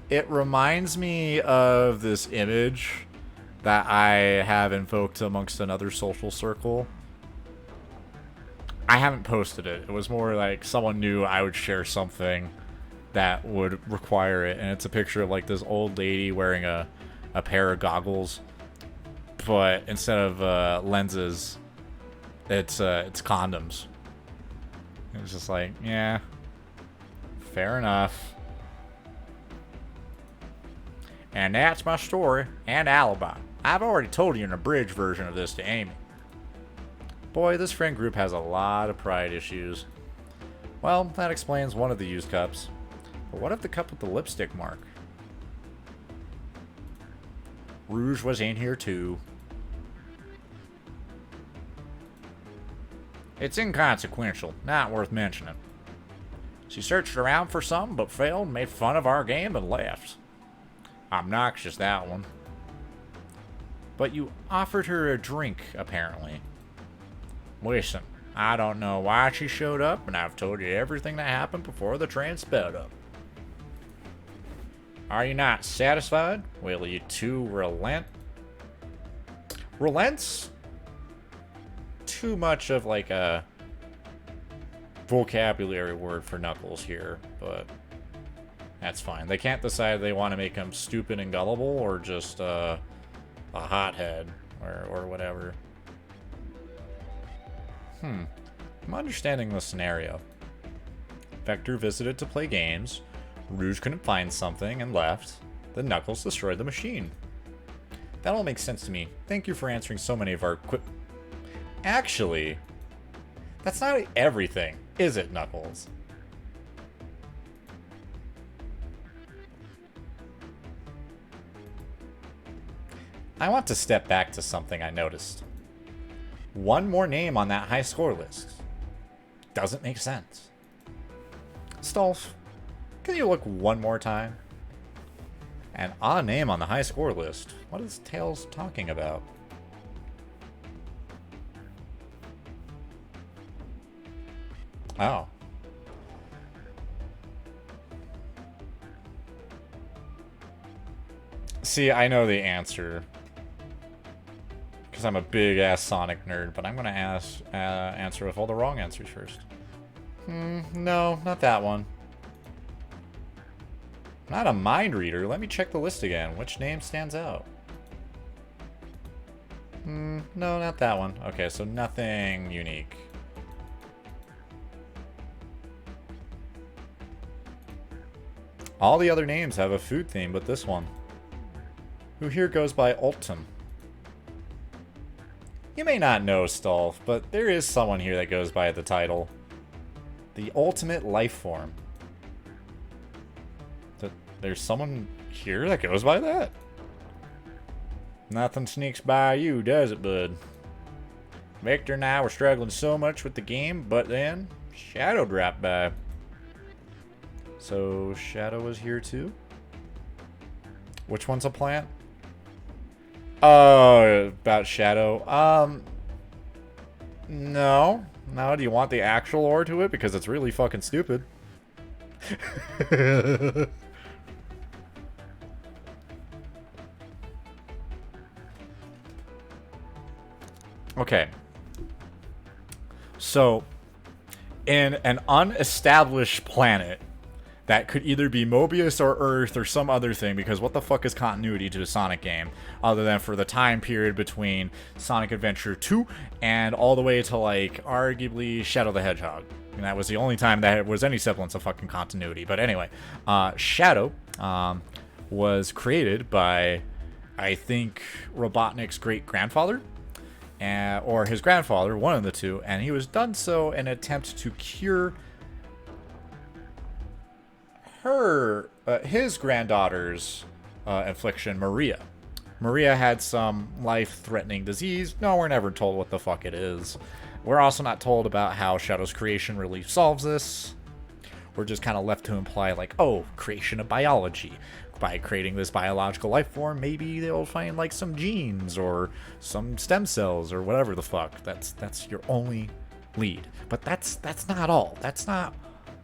It reminds me of this image that I have invoked amongst another social circle. I haven't posted it. It was more like someone knew I would share something that would require it, and it's a picture of like this old lady wearing a pair of goggles, but instead of lenses, it's condoms. It was just like, yeah, fair enough. And that's my story and alibi. I've already told you an abridged version of this to Amy. Boy, this friend group has a lot of pride issues. Well, that explains one of the used cups. But what of the cup with the lipstick mark? Rouge was in here too. It's inconsequential, not worth mentioning. She searched around for something but failed, made fun of our game, and left. Obnoxious, that one. But you offered her a drink, apparently. Listen, I don't know why she showed up, and I've told you everything that happened before the train sped up. Are you not satisfied? Will you two relent? Relent's too much of like a vocabulary word for Knuckles here, but that's fine. They can't decide they want to make him stupid and gullible or just a hothead or whatever. I'm understanding the scenario. Vector visited to play games. Rouge couldn't find something and left. Then Knuckles destroyed the machine. That all makes sense to me. Thank you for answering so many of our Actually, that's not everything, is it, Knuckles? I want to step back to something I noticed. One more name on that high score list. Doesn't make sense. Stolf, can you look one more time? An odd name on the high score list. What is Tails talking about? Oh. See, I know the answer. Because I'm a big-ass Sonic nerd, but I'm going to answer with all the wrong answers first. No, not that one. Not a mind reader. Let me check the list again. Which name stands out? No, not that one. Okay, so nothing unique. All the other names have a food theme, but this one. Who here goes by Ultim? You may not know Stolf, but there is someone here that goes by the title. The Ultimate Life Form. There's someone here that goes by that? Nothing sneaks by you, does it, bud? Victor and I were struggling so much with the game, but then Shadow dropped by. So Shadow was here too? Which one's a plant? Oh, about Shadow. No. No, do you want the actual lore to it? Because it's really fucking stupid. Okay. So, in an unestablished planet that could either be Mobius or Earth or some other thing, because what the fuck is continuity to a Sonic game other than for the time period between Sonic Adventure 2 and all the way to, like, arguably Shadow the Hedgehog. And that was the only time that was any semblance of fucking continuity. But anyway, Shadow was created by, I think, Robotnik's great-grandfather. Or his grandfather, one of the two, and he was done so in an attempt to cure his granddaughter's affliction, Maria. Maria had some life-threatening disease. No, we're never told what the fuck it is. We're also not told about how Shadow's creation really solves this. We're just kind of left to imply, like, oh, creation of biology. By creating this biological life form, maybe they'll find, like, some genes or some stem cells or whatever the fuck. That's your only lead. But that's not all. That's not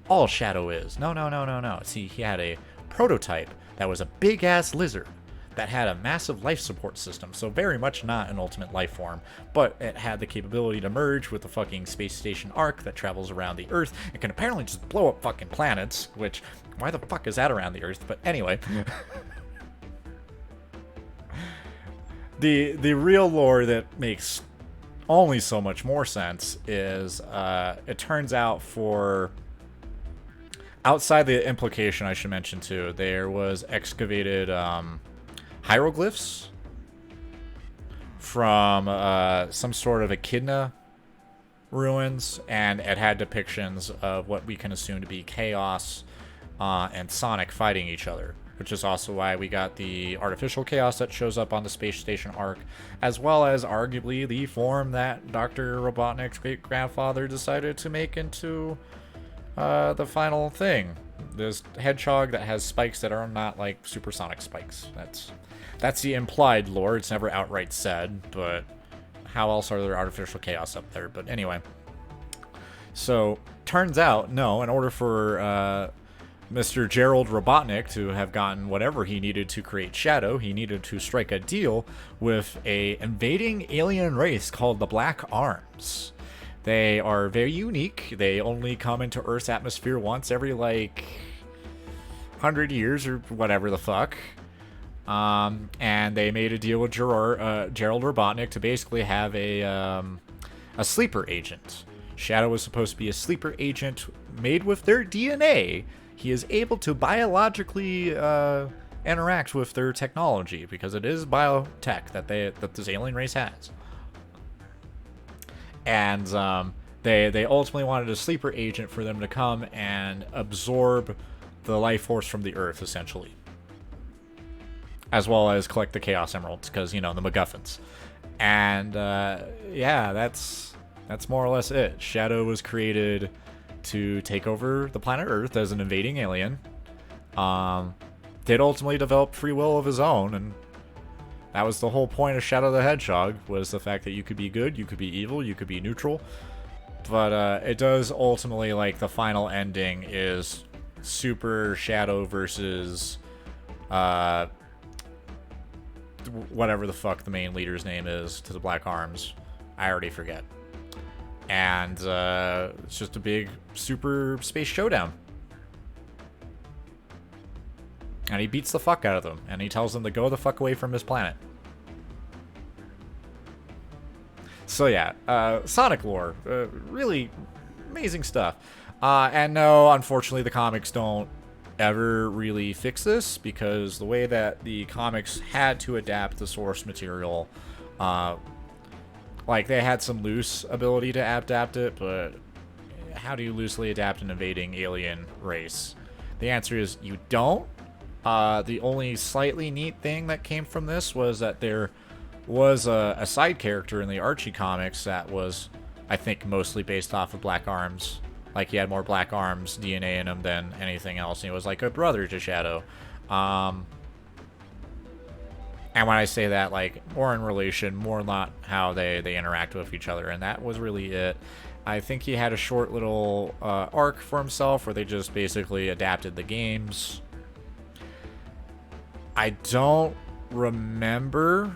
all Shadow is. No. See, he had a prototype that was a big-ass lizard that had a massive life support system, so very much not an ultimate life form, but it had the capability to merge with the fucking space station Ark that travels around the Earth and can apparently just blow up fucking planets, which, why the fuck is that around the Earth? But anyway. The real lore that makes only so much more sense is, it turns out for... Outside the implication I should mention too, there was excavated, hieroglyphs from some sort of Echidna ruins, and it had depictions of what we can assume to be Chaos and Sonic fighting each other, which is also why we got the artificial Chaos that shows up on the space station Ark, as well as arguably the form that Dr. Robotnik's great-grandfather decided to make into the final thing. This hedgehog that has spikes that are not like supersonic spikes. That's the implied lore. It's never outright said, but how else are there artificial chaos up there? But anyway. So, turns out, no, in order for Mr. Gerald Robotnik to have gotten whatever he needed to create Shadow, he needed to strike a deal with a invading alien race called the Black Arms. They are very unique. They only come into Earth's atmosphere once every, like, 100 years or whatever the fuck. And they made a deal with Gerald Robotnik to basically have a sleeper agent. Shadow was supposed to be a sleeper agent made with their DNA. He is able to biologically interact with their technology because it is biotech that this alien race has. And they ultimately wanted a sleeper agent for them to come and absorb the life force from the Earth, essentially. As well as collect the Chaos Emeralds, because, you know, the MacGuffins. And, yeah, that's more or less it. Shadow was created to take over the planet Earth as an invading alien. Did ultimately develop free will of his own, and that was the whole point of Shadow the Hedgehog, was the fact that you could be good, you could be evil, you could be neutral. But it does ultimately, like, the final ending is Super Shadow versus whatever the fuck the main leader's name is to the Black Arms. I already forget. And it's just a big super space showdown. And he beats the fuck out of them, and he tells them to go the fuck away from his planet. So yeah, Sonic lore, really amazing stuff. And no, unfortunately, the comics don't ever really fix this, because the way that the comics had to adapt the source material Like, they had some loose ability to adapt it, but how do you loosely adapt an invading alien race? The answer is you don't. The only slightly neat thing that came from this was that there was a side character in the Archie comics that was, I think, mostly based off of Black Arms. Like, he had more Black Arms DNA in him than anything else, and he was like a brother to Shadow. And when I say that, like, more in relation, more not how they interact with each other, and that was really it. I think he had a short little arc for himself where they just basically adapted the games. I don't remember.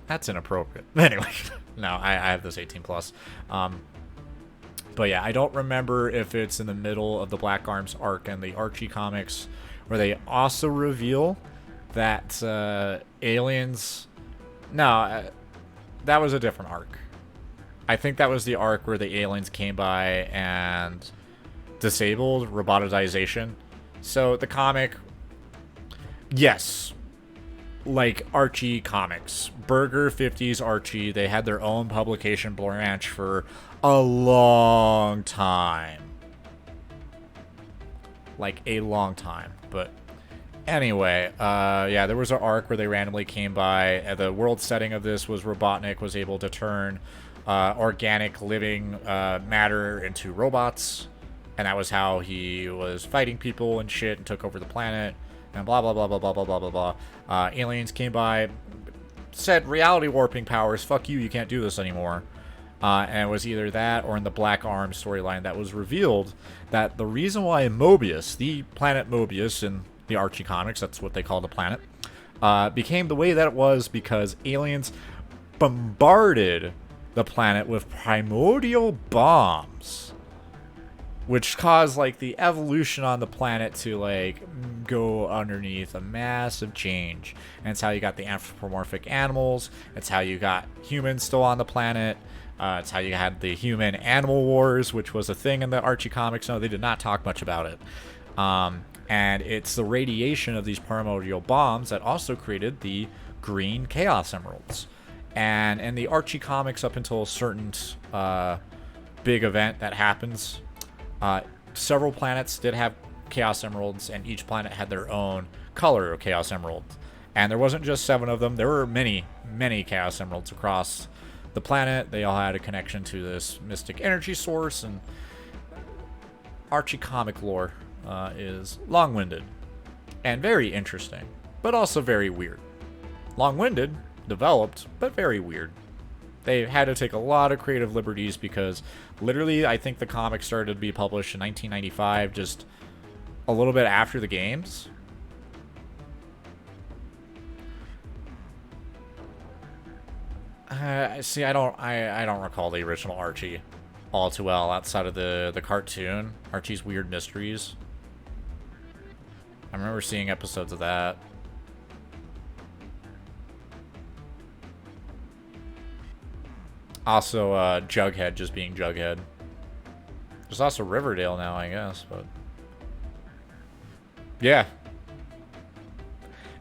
That's inappropriate. Anyway, no, I have this 18 plus. But yeah, I don't remember if it's in the middle of the Black Arms arc and the Archie comics, where they also reveal that aliens... No, that was a different arc. I think that was the arc where the aliens came by and disabled robotization. So the comic... Yes. Like Archie comics. Burger 50s Archie, they had their own publication branch for a long time. Like a long time. But anyway, yeah, there was an arc where they randomly came by. The world setting of this was Robotnik was able to turn organic living matter into robots. And that was how he was fighting people and shit and took over the planet. And blah, blah, blah, blah, blah, blah, blah, blah, blah. Aliens came by, said reality warping powers, fuck you, you can't do this anymore. And it was either that or in the Black Arms storyline that was revealed that the reason why Mobius, the planet Mobius in the Archie comics, that's what they call the planet, became the way that it was because aliens bombarded the planet with primordial bombs, which caused, like, the evolution on the planet to, like, go underneath a massive change. And it's how you got the anthropomorphic animals. It's how you got humans still on the planet. It's how you had the human-animal wars, which was a thing in the Archie comics. No, they did not talk much about it. And it's the radiation of these primordial bombs that also created the green Chaos Emeralds. And in the Archie comics, up until a certain big event that happens... several planets did have Chaos Emeralds, and each planet had their own color of Chaos Emerald. And there wasn't just 7 of them. There were many, many Chaos Emeralds across the planet. They all had a connection to this mystic energy source, and Archie comic lore is long-winded and very interesting, but also very weird. Long-winded, developed, but very weird. They had to take a lot of creative liberties because literally I think the comic started to be published in 1995, just a little bit after the games. See, I don't recall the original Archie all too well outside of the cartoon, Archie's Weird Mysteries. I remember seeing episodes of that. Also, Jughead just being Jughead. There's also Riverdale now, I guess, but... Yeah.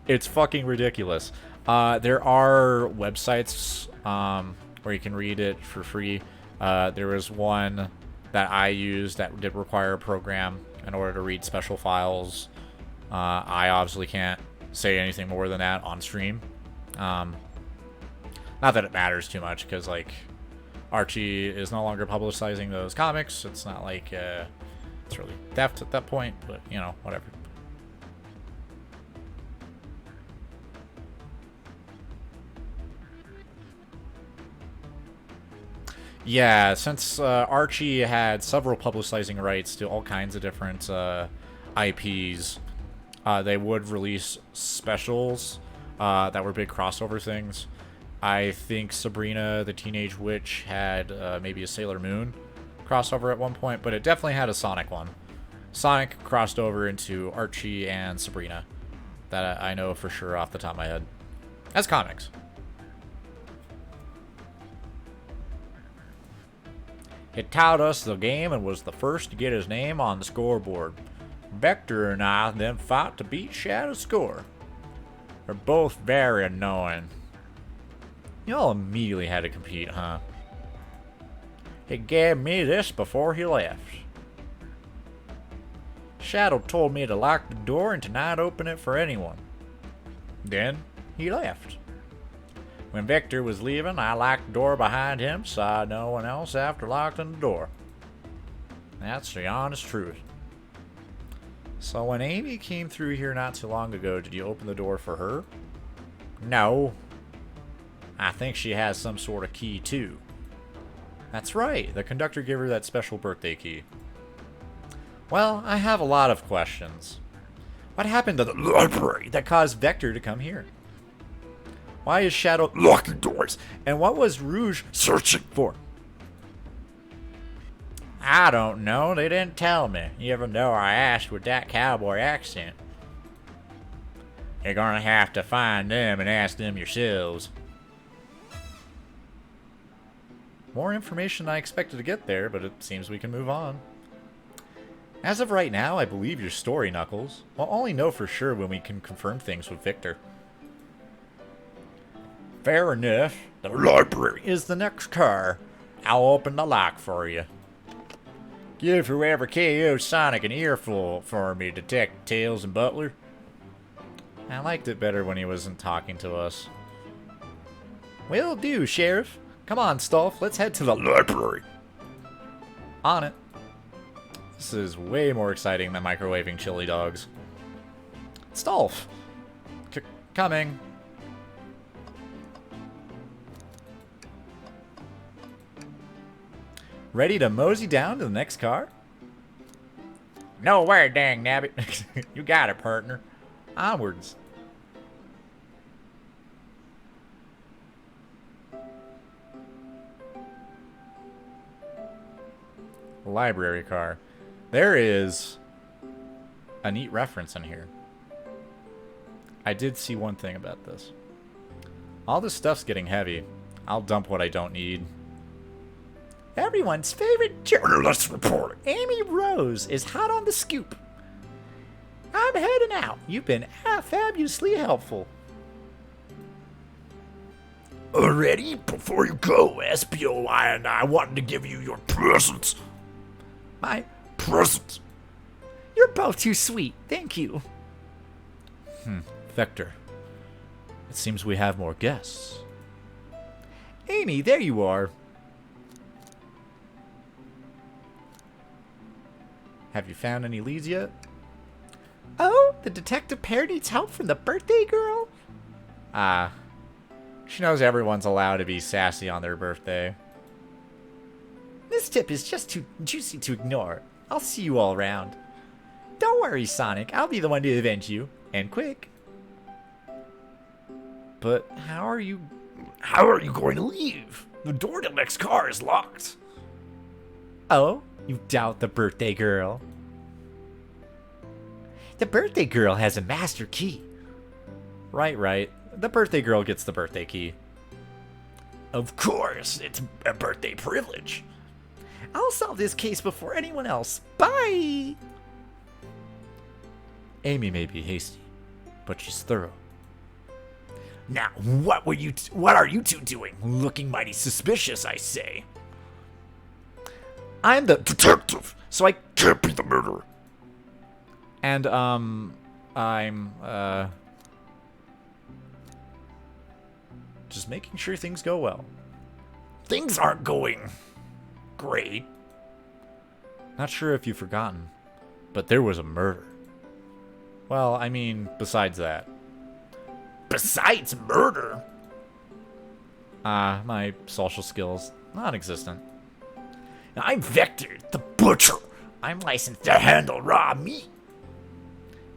It's fucking ridiculous. There are websites where you can read it for free. There was one that I used that did require a program in order to read special files. I obviously can't say anything more than that on stream. Not that it matters too much, because, like, Archie is no longer publicizing those comics. It's not like it's really theft at that point, but, you know, whatever. Yeah, since Archie had several publicizing rights to all kinds of different IPs, they would release specials that were big crossover things. I think Sabrina the Teenage Witch had maybe a Sailor Moon crossover at one point, but it definitely had a Sonic one. Sonic crossed over into Archie and Sabrina. That I know for sure off the top of my head. As comics. He taught us the game and was the first to get his name on the scoreboard. Vector and I then fought to beat Shadow's score. They're both very annoying. Y'all immediately had to compete, huh? He gave me this before he left. Shadow told me to lock the door and to not open it for anyone. Then he left. When Victor was leaving, I locked the door behind him, saw no one else after locking the door. That's the honest truth. So when Amy came through here not too long ago, did you open the door for her? No. I think she has some sort of key too. That's right, the conductor gave her that special birthday key. Well, I have a lot of questions. What happened to the library that caused Vector to come here? Why is Shadow locking doors? And what was Rouge searching for? I don't know. They didn't tell me, even though I asked with that cowboy accent. You're gonna have to find them and ask them yourselves. More information than I expected to get there, but it seems we can move on. As of right now, I believe your story, Knuckles. We'll only know for sure when we can confirm things with Victor. Fair enough. The library is the next car. I'll open the lock for you. Give whoever KO'd Sonic an earful for me, Detective Tails and Butler. I liked it better when he wasn't talking to us. Will do, Sheriff. Come on, Stolf. Let's head to the library. On it. This is way more exciting than microwaving chili dogs. Stolf. Coming. Ready to mosey down to the next car? No way, dang nabbit. You got it, partner. Onwards. Library car. There is a neat reference in here. I did see one thing about this. All this stuff's getting heavy. I'll dump what I don't need. Everyone's favorite journalist reporter, Amy Rose, is hot on the scoop. I'm heading out. You've been fabulously helpful. Already? Before you go, SPOI and I wanted to give you your presents. My presents? You're both too sweet. Thank you. Vector. It seems we have more guests. Amy, there you are. Have you found any leads yet? Oh, the detective pair needs help from the birthday girl? She knows everyone's allowed to be sassy on their birthday. This tip is just too juicy to ignore. I'll see you all around. Don't worry, Sonic. I'll be the one to avenge you. And quick. But how are you going to leave? The door to the next car is locked. Oh? You doubt the birthday girl? The birthday girl has a master key. Right. The birthday girl gets the birthday key. Of course, it's a birthday privilege. I'll solve this case before anyone else. Bye! Amy may be hasty, but she's thorough. Now, what are you two doing? Looking mighty suspicious, I say. I'm the detective, so I can't be the murderer. And, I'm, just making sure things go well. Things aren't going great. Not sure if you've forgotten, but there was a murder. Well, I mean, besides that. Besides murder? My social skills, non-existent. I'm Vector, the butcher. I'm licensed to handle raw meat.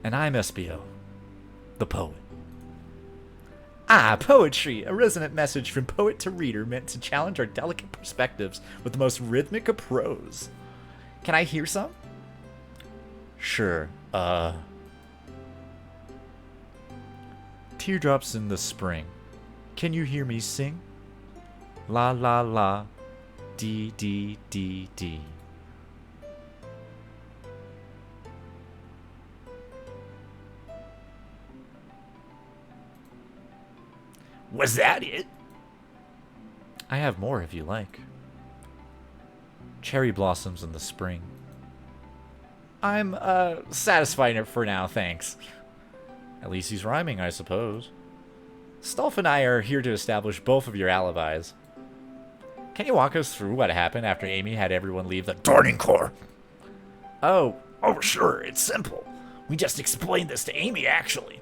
And I'm SBO, the poet. Poetry, a resonant message from poet to reader meant to challenge our delicate perspectives with the most rhythmic of prose. Can I hear some? Sure, Teardrops in the spring. Can you hear me sing? La la la. D, D, D, D. Was that it? I have more if you like. Cherry blossoms in the spring. I'm, satisfied for now, thanks. At least he's rhyming, I suppose. Stolf and I are here to establish both of your alibis. Can you walk us through what happened after Amy had everyone leave the Darning Core. Oh, Oh, sure, it's simple. We just explained this to Amy, actually.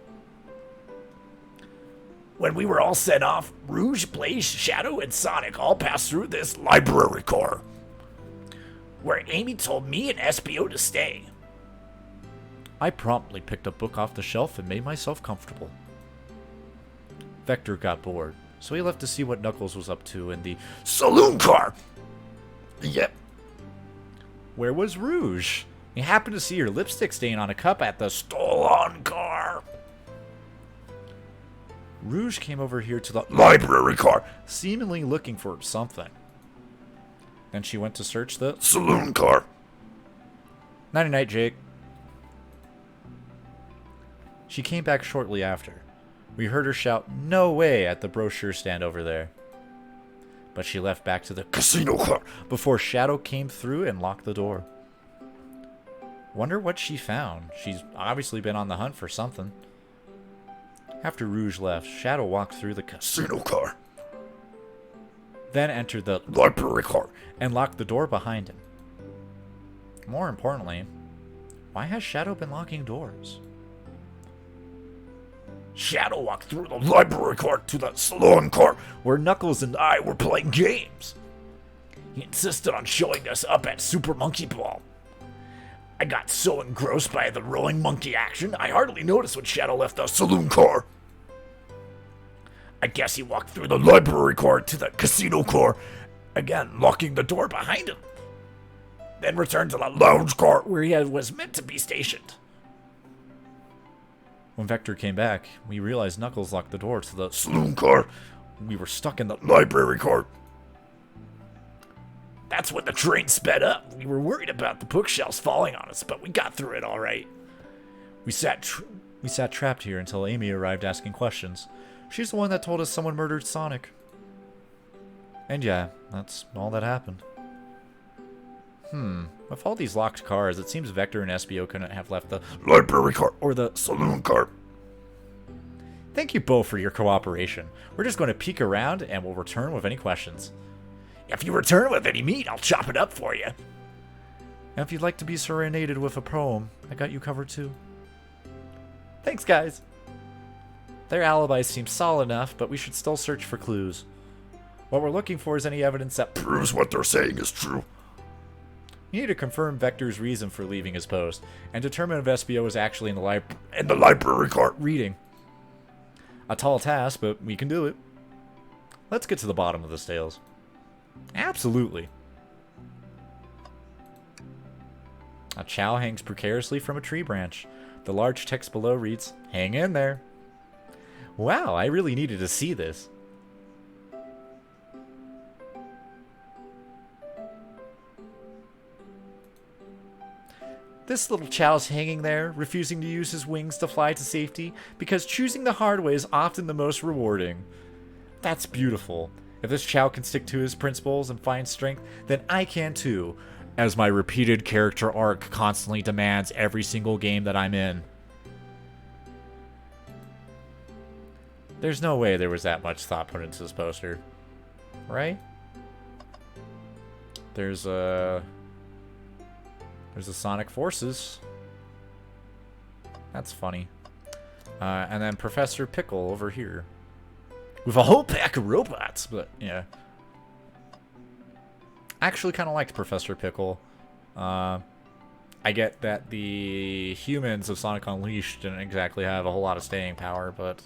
When we were all sent off, Rouge, Blaze, Shadow, and Sonic all passed through this library core, where Amy told me and SBO to stay. I promptly picked a book off the shelf and made myself comfortable. Vector got bored, so he left to see what Knuckles was up to in the Saloon car! Yep. Where was Rouge? He happened to see her lipstick stain on a cup at the Stolen car! Rouge came over here to the Library car! seemingly looking for something. Then she went to search the Saloon car! Nighty night, Jake. She came back shortly after. We heard her shout, "No way," at the brochure stand over there. But she left back to the Casino car! before Shadow came through and locked the door. Wonder what she found. She's obviously been on the hunt for something. After Rouge left, Shadow walked through the Casino car! then entered the Library car! and locked the door behind him. More importantly, why has Shadow been locking doors? Shadow walked through the library car to the Saloon car, where Knuckles and I were playing games. He insisted on showing us up at Super Monkey Ball. I got so engrossed by the rolling monkey action, I hardly noticed when Shadow left the saloon car. I guess he walked through the library car to the casino car, again locking the door behind him. Then returned to the lounge car where he was meant to be stationed. When Vector came back, we realized Knuckles locked the door to the Saloon car. We were stuck in the Library car. That's when the train sped up. We were worried about the bookshelves falling on us, but we got through it all right. We sat trapped here until Amy arrived asking questions. She's the one that told us someone murdered Sonic. And yeah, that's all that happened. With all these locked cars, it seems Vector and SBO couldn't have left the Library car or the saloon car. Thank you both for your cooperation. We're just going to peek around and we'll return with any questions. If you return with any meat, I'll chop it up for you. And if you'd like to be serenaded with a poem, I got you covered too. Thanks, guys. Their alibis seem solid enough, but we should still search for clues. What we're looking for is any evidence that Proves what they're saying is true. you need to confirm Vector's reason for leaving his post, and determine if SBO is actually in the library car. reading. A tall task, but we can do it. Let's get to the bottom of this, Tails. Absolutely. A chow hangs precariously from a tree branch. The large text below reads, "Hang in there." Wow, I really needed to see this. This little chow's hanging there, refusing to use his wings to fly to safety, because choosing the hard way is often the most rewarding. That's beautiful. If this chow can stick to his principles and find strength, then I can too, as my repeated character arc constantly demands every single game that I'm in. There's no way there was that much thought put into this poster. Right? There's the Sonic Forces. That's funny. And then Professor Pickle over here. With a whole pack of robots, but yeah. I actually kind of liked Professor Pickle. I get that the humans of Sonic Unleashed didn't exactly have a whole lot of staying power, but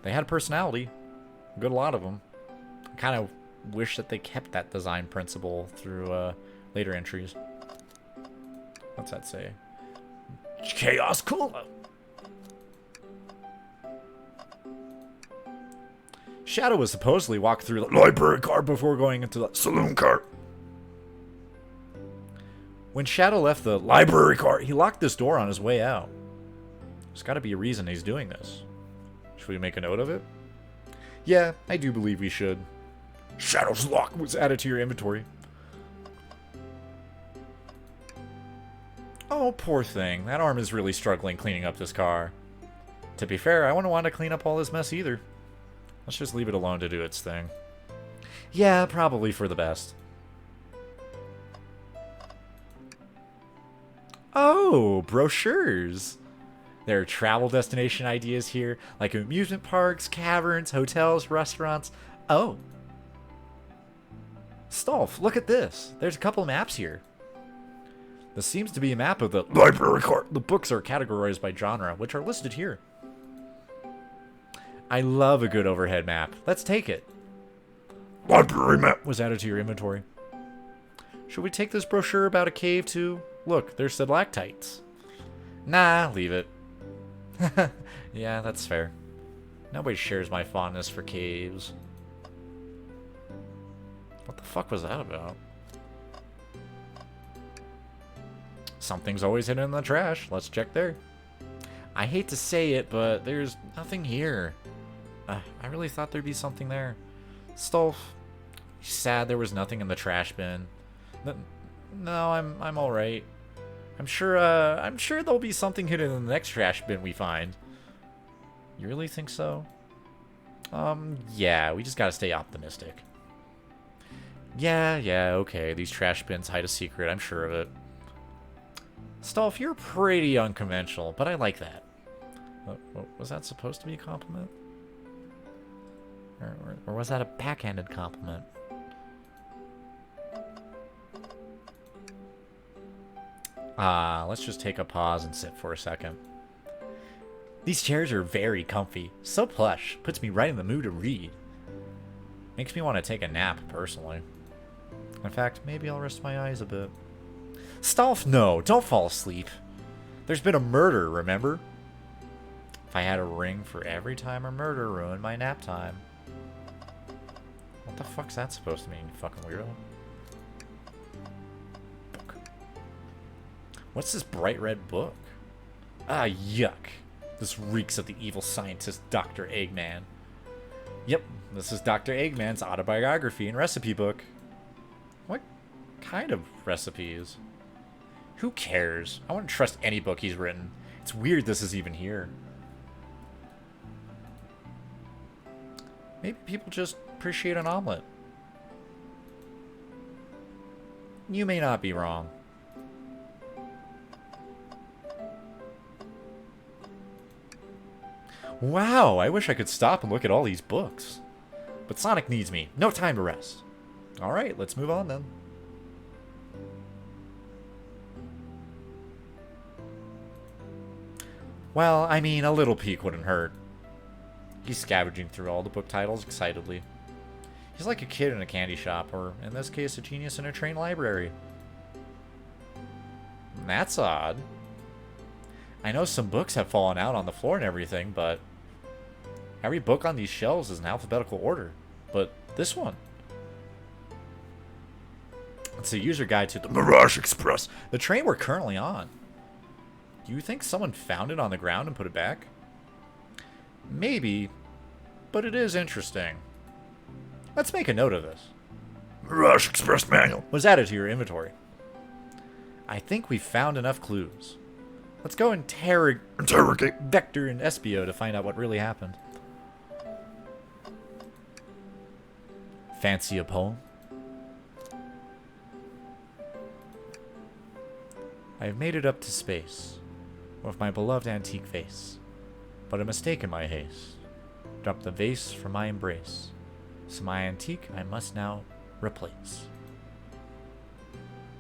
they had a personality. A good lot of them. I kind of wish that they kept that design principle through later entries. What's that say? Chaos Cola. Shadow was supposedly walked through the Library car before going into the saloon car. When Shadow left the Library car. he locked this door on his way out. There's got to be a reason he's doing this. Should we make a note of it? Yeah, I do believe we should. Shadow's Lock was added to your inventory. Oh, poor thing. That arm is really struggling cleaning up this car. To be fair, I wouldn't want to clean up all this mess either. Let's just leave it alone to do its thing. Yeah, probably for the best. Oh, brochures. There are travel destination ideas here, like amusement parks, caverns, hotels, restaurants. Oh. Stolf, look at this. There's a couple maps here. This seems to be a map of the library card. The books are categorized by genre, which are listed here. I love a good overhead map. Let's take it. Library map was added to your inventory. Should we take this brochure about a cave too? Look, there's stalactites. Nah, leave it. Yeah, that's fair. Nobody shares my fondness for caves. What the fuck was that about? Something's always hidden in the trash. Let's check there. I hate to say it, but there's nothing here. I really thought there'd be something there. Stolf, sad there was nothing in the trash bin. No, I'm all right. I'm sure there'll be something hidden in the next trash bin we find. You really think so? Yeah, we just gotta stay optimistic. Yeah, okay. These trash bins hide a secret. I'm sure of it. Stolf, you're pretty unconventional, but I like that. Was that supposed to be a compliment? Or was that a backhanded compliment? Let's just take a pause and sit for a second. These chairs are very comfy. So plush. Puts me right in the mood to read. Makes me want to take a nap, personally. In fact, maybe I'll rest my eyes a bit. Stolf, no. Don't fall asleep. There's been a murder, remember? If I had a ring for every time a murder ruined my nap time. What the fuck's that supposed to mean, you fucking weirdo? Book. What's this bright red book? Ah, yuck. This reeks of the evil scientist Dr. Eggman. Yep, this is Dr. Eggman's autobiography and recipe book. What kind of recipes? Who cares? I wouldn't trust any book he's written. It's weird this is even here. Maybe people just appreciate an omelet. You may not be wrong. Wow, I wish I could stop and look at all these books. But Sonic needs me. No time to rest. Alright, let's move on then. Well, I mean, a little peek wouldn't hurt. He's scavenging through all the book titles excitedly. He's like a kid in a candy shop, or in this case, a genius in a train library. That's odd. I know some books have fallen out on the floor and everything, but every book on these shelves is in alphabetical order. But this one. It's a user guide to the Mirage Express, the train we're currently on. Do you think someone found it on the ground and put it back? Maybe, but it is interesting. Let's make a note of this. Mirage Express manual was added to your inventory. I think we've found enough clues. Let's go interrogate Vector and Espio to find out what really happened. Fancy a poem? I have made it up to space, with my beloved antique vase, but a mistake in my haste dropped the vase from my embrace, so my antique I must now replace.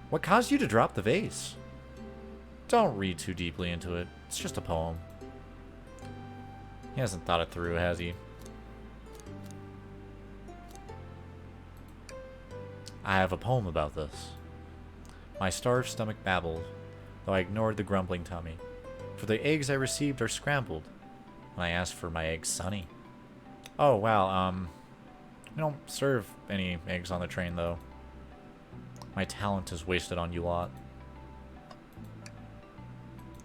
What caused you to drop the vase? Don't read too deeply into it. It's just a poem. He hasn't thought it through, has he? I have a poem about this. My starved stomach babbled, though I ignored the grumbling tummy. For the eggs I received are scrambled, when I asked for my eggs sunny. Oh, wow, we don't serve any eggs on the train, though. My talent is wasted on you lot.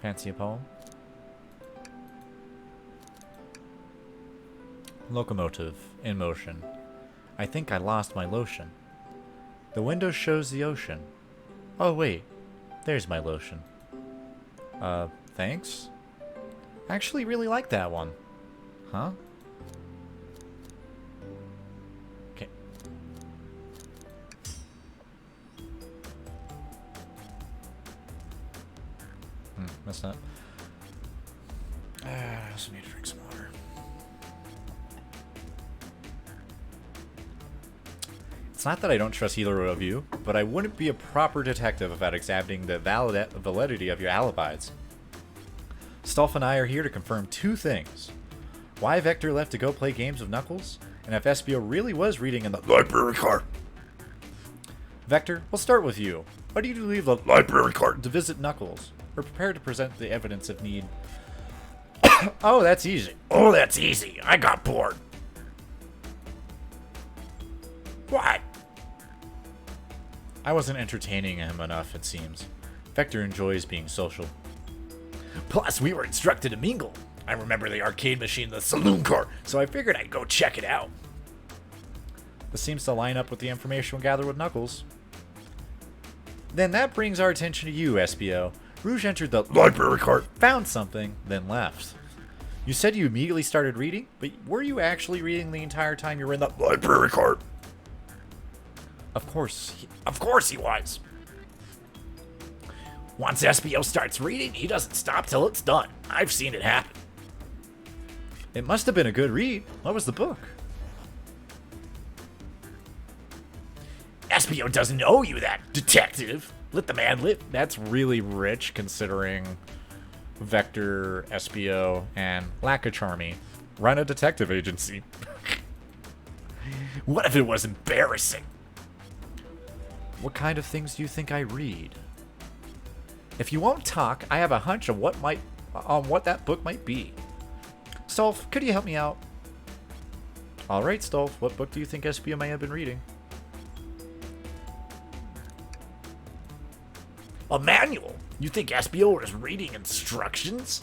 Fancy a poem? Locomotive, in motion. I think I lost my lotion. The window shows the ocean. Oh, wait. There's my lotion. Thanks? I actually really like that one. Huh? Okay. Messed up. I also need to drink some water. It's not that I don't trust either of you, but I wouldn't be a proper detective without examining the validity of your alibis. Stolf and I are here to confirm two things. Why Vector left to go play games with Knuckles, and if Espio really was reading in the library cart. Vector, we'll start with you. Why did you leave the library cart to visit Knuckles? We're prepared to present the evidence if need. Oh, that's easy. Oh, that's easy. I got bored. What? I wasn't entertaining him enough, it seems. Vector enjoys being social. Plus, we were instructed to mingle. I remember the arcade machine in the saloon car, so I figured I'd go check it out. This seems to line up with the information we gathered with Knuckles. Then that brings our attention to you, Espio. Rouge entered the library cart, found something, then left. You said you immediately started reading, but were you actually reading the entire time you were in the library cart? Of course he was. Once Espio starts reading, he doesn't stop till it's done. I've seen it happen. It must have been a good read. What was the book? Espio doesn't owe you that, detective. Let the man live. That's really rich considering Vector, Espio, and Lakacharmy run a detective agency. What if it was embarrassing? What kind of things do you think I read? If you won't talk, I have a hunch of what that book might be. Stolf, could you help me out? Alright, Stolf, what book do you think Espio may have been reading? A manual? You think Espio was reading instructions?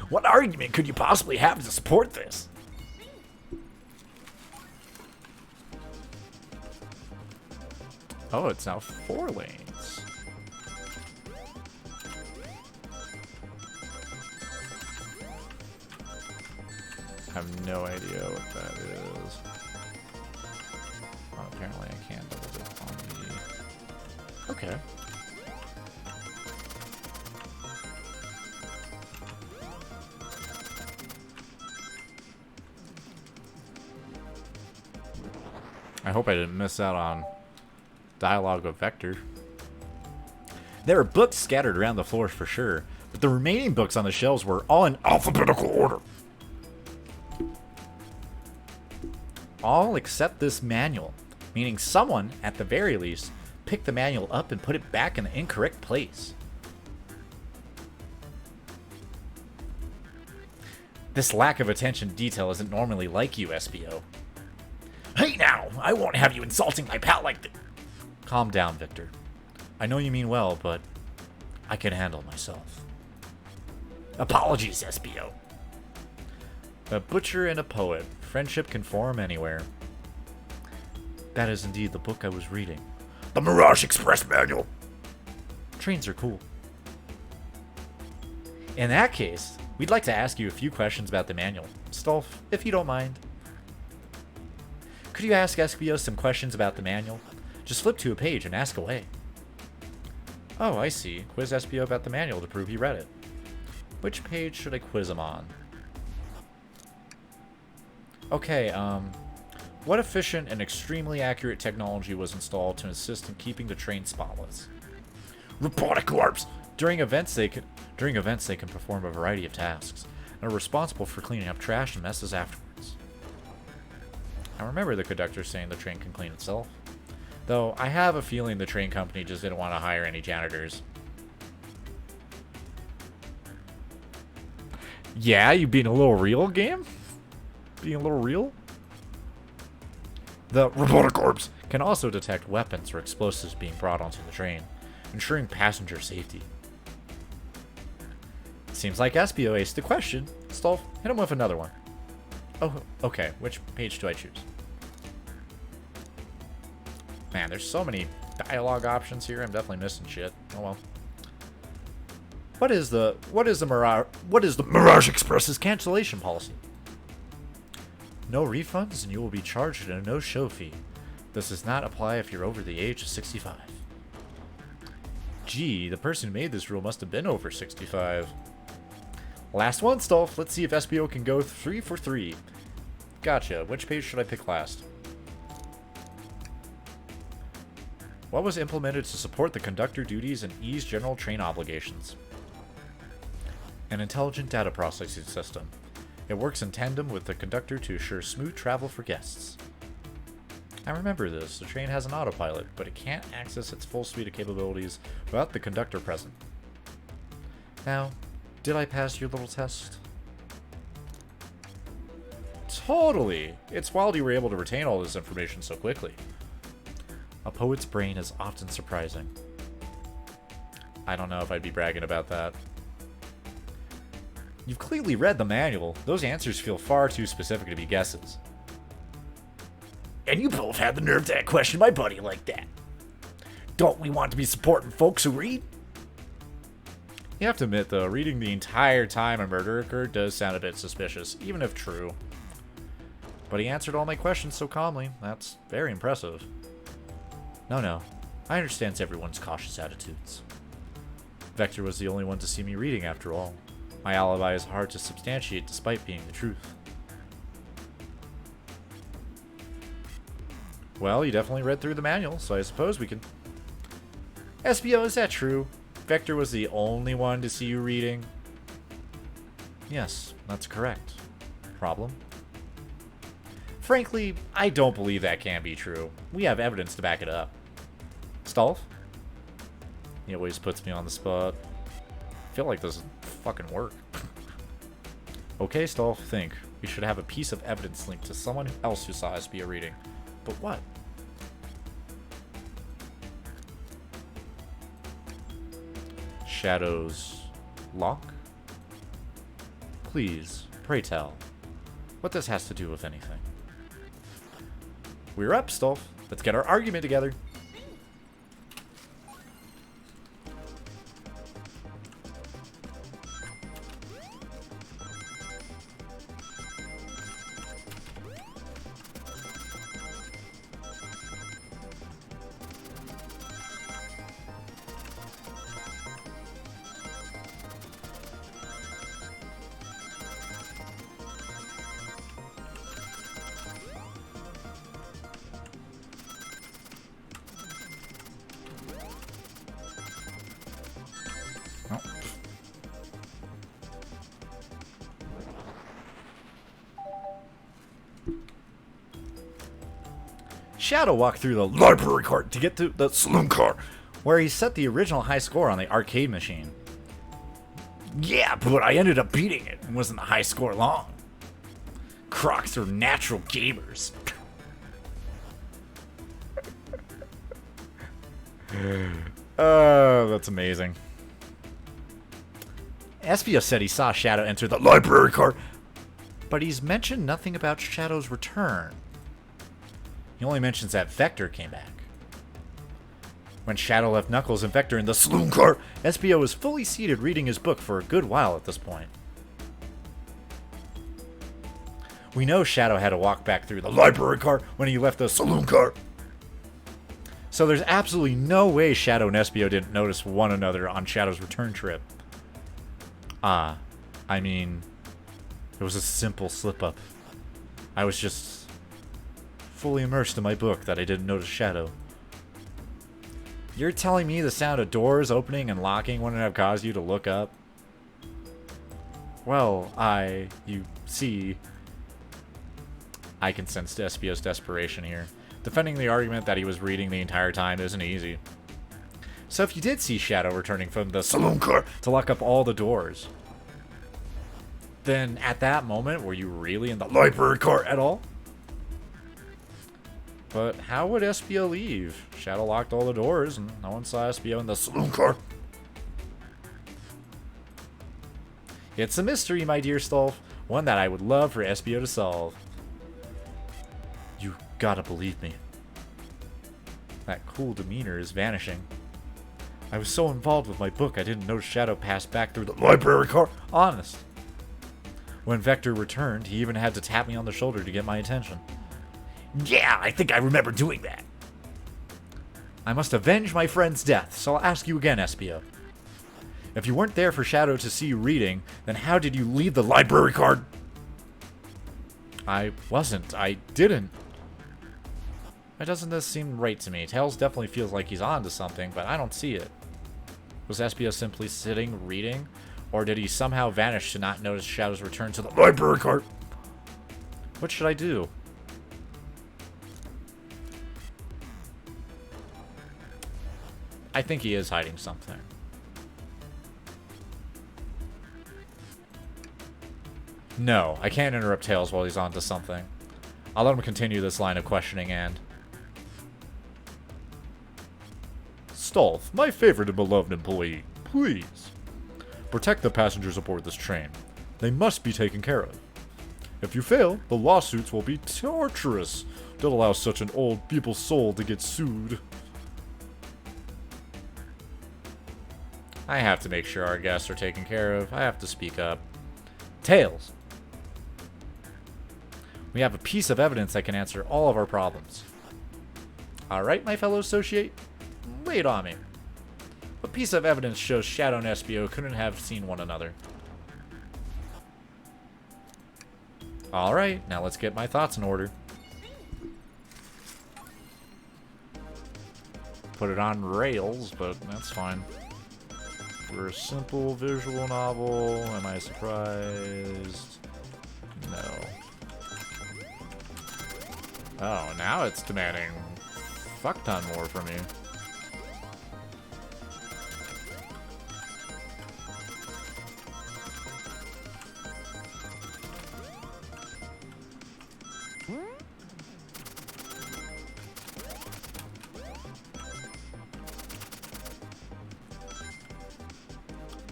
What argument could you possibly have to support this? Oh, it's now 4 lanes. I have no idea what that is. Oh, apparently I can't double dip on the... Okay. I hope I didn't miss out on dialogue with Vector. There are books scattered around the floor for sure, but the remaining books on the shelves were all in alphabetical order. All except this manual, meaning someone, at the very least, picked the manual up and put it back in the incorrect place. This lack of attention to detail isn't normally like you, Espio. Hey now, I won't have you insulting my pal like that. Calm down, Victor. I know you mean well, but I can handle myself. Apologies, Espio. A butcher and a poet. Friendship can form anywhere. That is indeed the book I was reading. The Mirage Express manual. Trains are cool. In that case, we'd like to ask you a few questions about the manual. Stolf, if you don't mind. Could you ask Espio some questions about the manual? Just flip to a page and ask away. Oh, I see. Quiz Espio about the manual to prove he read it. Which page should I quiz him on? Okay, what efficient and extremely accurate technology was installed to assist in keeping the train spotless? Robotic orbs. During events, they can perform a variety of tasks and are responsible for cleaning up trash and messes afterwards. I remember the conductor saying the train can clean itself. Though, I have a feeling the train company just didn't want to hire any janitors. Yeah, you being a little real, game? Being a little real? The robotic orbs can also detect weapons or explosives being brought onto the train, ensuring passenger safety. Seems like Espio aced the question. Stolf, hit him with another one. Oh, okay. Which page do I choose? Man, there's so many dialogue options here. I'm definitely missing shit. Oh well. What is the Mirage Express's cancellation policy? No refunds, and you will be charged a no-show fee. This does not apply if you're over the age of 65. Gee, the person who made this rule must have been over 65. Last one, Stolf. Let's see if SBO can go 3 for 3. Gotcha. Which page should I pick last? What was implemented to support the conductor duties and ease general train obligations? An intelligent data processing system. It works in tandem with the conductor to assure smooth travel for guests. I remember this. The train has an autopilot, but it can't access its full suite of capabilities without the conductor present. Now, did I pass your little test? Totally! It's wild you were able to retain all this information so quickly. A poet's brain is often surprising. I don't know if I'd be bragging about that. You've clearly read the manual. Those answers feel far too specific to be guesses. And you both had the nerve to question my buddy like that. Don't we want to be supporting folks who read? You have to admit, though, reading the entire time a murder occurred does sound a bit suspicious, even if true. But he answered all my questions so calmly. That's very impressive. No. I understand everyone's cautious attitudes. Vector was the only one to see me reading, after all. My alibi is hard to substantiate despite being the truth. Well, you definitely read through the manual, so I suppose we can... SBO, is that true? Vector was the only one to see you reading? Yes, that's correct. Problem? Frankly, I don't believe that can be true. We have evidence to back it up. Stolf? He always puts me on the spot. I feel like this is fucking work. Okay, Stolf, think. We should have a piece of evidence linked to someone else who saw SBO reading. But what? Shadow's lock? Please, pray tell, what this has to do with anything. We're up, Stolf. Let's get our argument together. Shadow walked through the library cart to get to the saloon car, where he set the original high score on the arcade machine. Yeah, but I ended up beating it. It wasn't a high score long. Crocs are natural gamers. That's amazing. Espio said he saw Shadow enter the library cart, but he's mentioned nothing about Shadow's return. He only mentions that Vector came back. When Shadow left Knuckles and Vector in the saloon car, Espio was fully seated reading his book for a good while at this point. We know Shadow had to walk back through the library car when he left the saloon car. So there's absolutely no way Shadow and Espio didn't notice one another on Shadow's return trip. I mean, it was a simple slip-up. I was just fully immersed in my book that I didn't notice Shadow. You're telling me the sound of doors opening and locking wouldn't have caused you to look up? Well, you see... I can sense Espio's desperation here. Defending the argument that he was reading the entire time isn't easy. So if you did see Shadow returning from the saloon car to lock up all the doors, then at that moment, were you really in the library car at all? But how would Espio leave? Shadow locked all the doors, and no one saw Espio in the saloon car. It's a mystery, my dear Stolf. One that I would love for Espio to solve. You gotta believe me. That cool demeanor is vanishing. I was so involved with my book, I didn't notice Shadow pass back through the library car. Honest. When Vector returned, he even had to tap me on the shoulder to get my attention. Yeah, I think I remember doing that. I must avenge my friend's death, so I'll ask you again, Espio. If you weren't there for Shadow to see you reading, then how did you leave the library card? I wasn't. I didn't. Why doesn't this seem right to me? Tails definitely feels like he's on to something, but I don't see it. Was Espio simply sitting, reading? Or did he somehow vanish to not notice Shadow's return to the library card? What should I do? I think he is hiding something. No, I can't interrupt Tails while he's on to something. I'll let him continue this line of questioning and... Stolf, my favorite and beloved employee, please. Protect the passengers aboard this train. They must be taken care of. If you fail, the lawsuits will be torturous. Don't allow such an old people's soul to get sued. I have to make sure our guests are taken care of. I have to speak up. Tails. We have a piece of evidence that can answer all of our problems. Alright, my fellow associate. Lay it on me. What piece of evidence shows Shadow and Espio couldn't have seen one another? Alright, now let's get my thoughts in order. Put it on rails, but that's fine. For a simple visual novel, am I surprised? No. Oh, now it's demanding fuck ton more from me.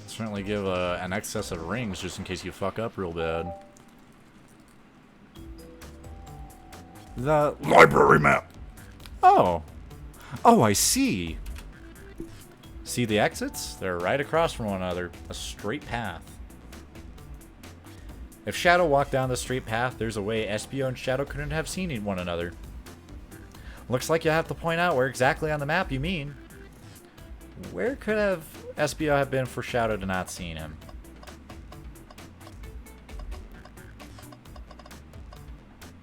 Certainly give an excess of rings just in case you fuck up real bad. The library map. Oh. Oh, I see. See the exits? They're right across from one another. A straight path. If Shadow walked down the straight path, there's a way Espio and Shadow couldn't have seen one another. Looks like you have to point out where exactly on the map you mean. Where could have Espio have been for Shadow to not seen him?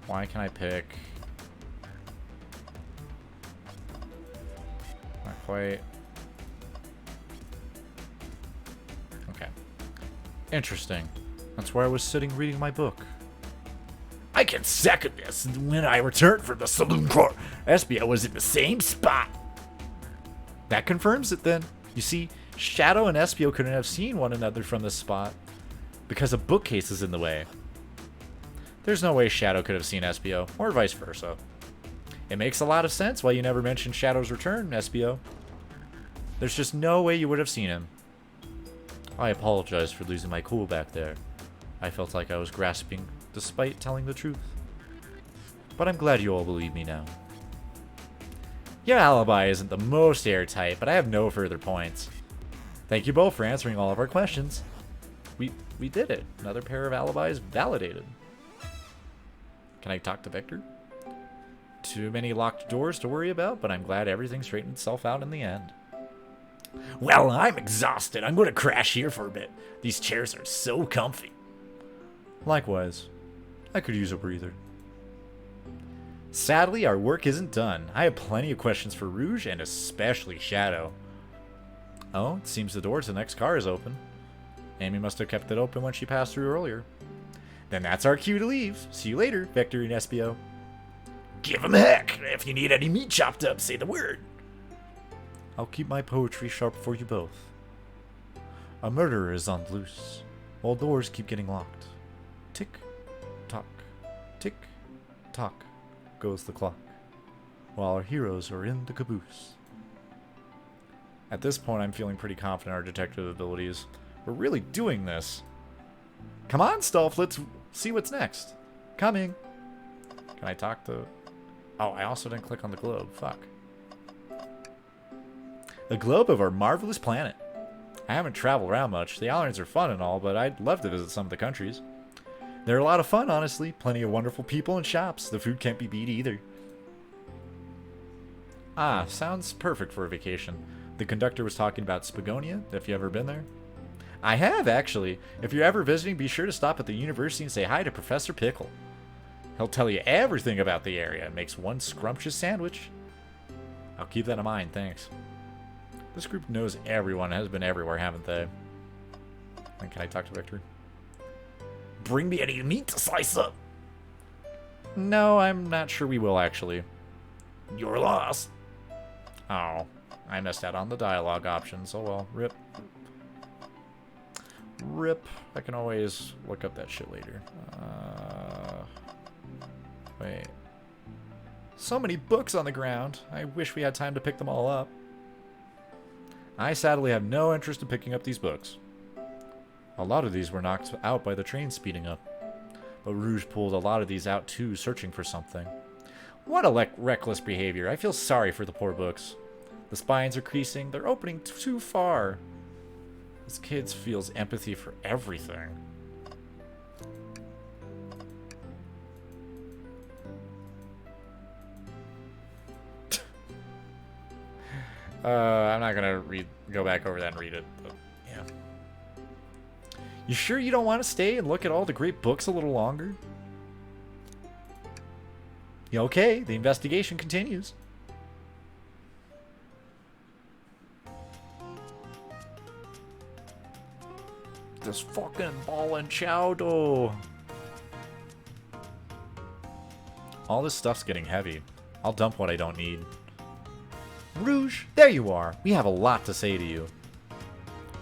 Why can I pick? Not quite. Okay. Interesting. That's where I was sitting reading my book. I can second this. When I returned from the saloon car, Espio was in the same spot. That confirms it then. You see, Shadow and Espio couldn't have seen one another from this spot because a bookcase is in the way. There's no way Shadow could have seen Espio, or vice versa. It makes a lot of sense why you never mentioned Shadow's return, Espio. There's just no way you would have seen him. I apologize for losing my cool back there. I felt like I was grasping despite telling the truth. But I'm glad you all believe me now. Your alibi isn't the most airtight, but I have no further points. Thank you both for answering all of our questions. We did it. Another pair of alibis validated. Can I talk to Victor? Too many locked doors to worry about, but I'm glad everything straightened itself out in the end. Well, I'm exhausted. I'm going to crash here for a bit. These chairs are so comfy. Likewise. I could use a breather. Sadly, our work isn't done. I have plenty of questions for Rouge and especially Shadow. Oh, it seems the door to the next car is open. Amy must have kept it open when she passed through earlier. Then that's our cue to leave. See you later, Vector and Espio. Give 'em heck. If you need any meat chopped up, say the word. I'll keep my poetry sharp for you both. A murderer is on the loose. All doors keep getting locked. Tick, tock, tick, tock goes the clock, while our heroes are in the caboose. At this point, I'm feeling pretty confident in our detective abilities. We're really doing this. Come on, Stolf, let's see what's next. Coming. Can I talk to... Oh, I also didn't click on the globe. Fuck. A globe of our marvelous planet. I haven't traveled around much. The islands are fun and all, but I'd love to visit some of the countries. They're a lot of fun, honestly. Plenty of wonderful people and shops. The food can't be beat either. Ah, sounds perfect for a vacation. The conductor was talking about Spagonia, if you've ever been there. I have, actually. If you're ever visiting, be sure to stop at the university and say hi to Professor Pickle. He'll tell you everything about the area and makes one scrumptious sandwich. I'll keep that in mind, thanks. This group knows everyone, has been everywhere, haven't they? And can I talk to Victor? Bring me any meat to slice up. No, I'm not sure we will, actually. Your loss. Oh, I missed out on the dialogue options. Oh well, rip. Rip. I can always look up that shit later. Wait. So many books on the ground. I wish we had time to pick them all up. I sadly have no interest in picking up these books. A lot of these were knocked out by the train speeding up. But Rouge pulled a lot of these out too, searching for something. What a reckless behavior. I feel sorry for the poor books. The spines are creasing. They're opening too far. This kid feels empathy for everything. I'm not gonna go back over that and read it, but yeah. You sure you don't want to stay and look at all the great books a little longer? Yeah, okay, the investigation continues. This fucking ball and chowdo. All this stuff's getting heavy. I'll dump what I don't need. Rouge, there you are. We have a lot to say to you.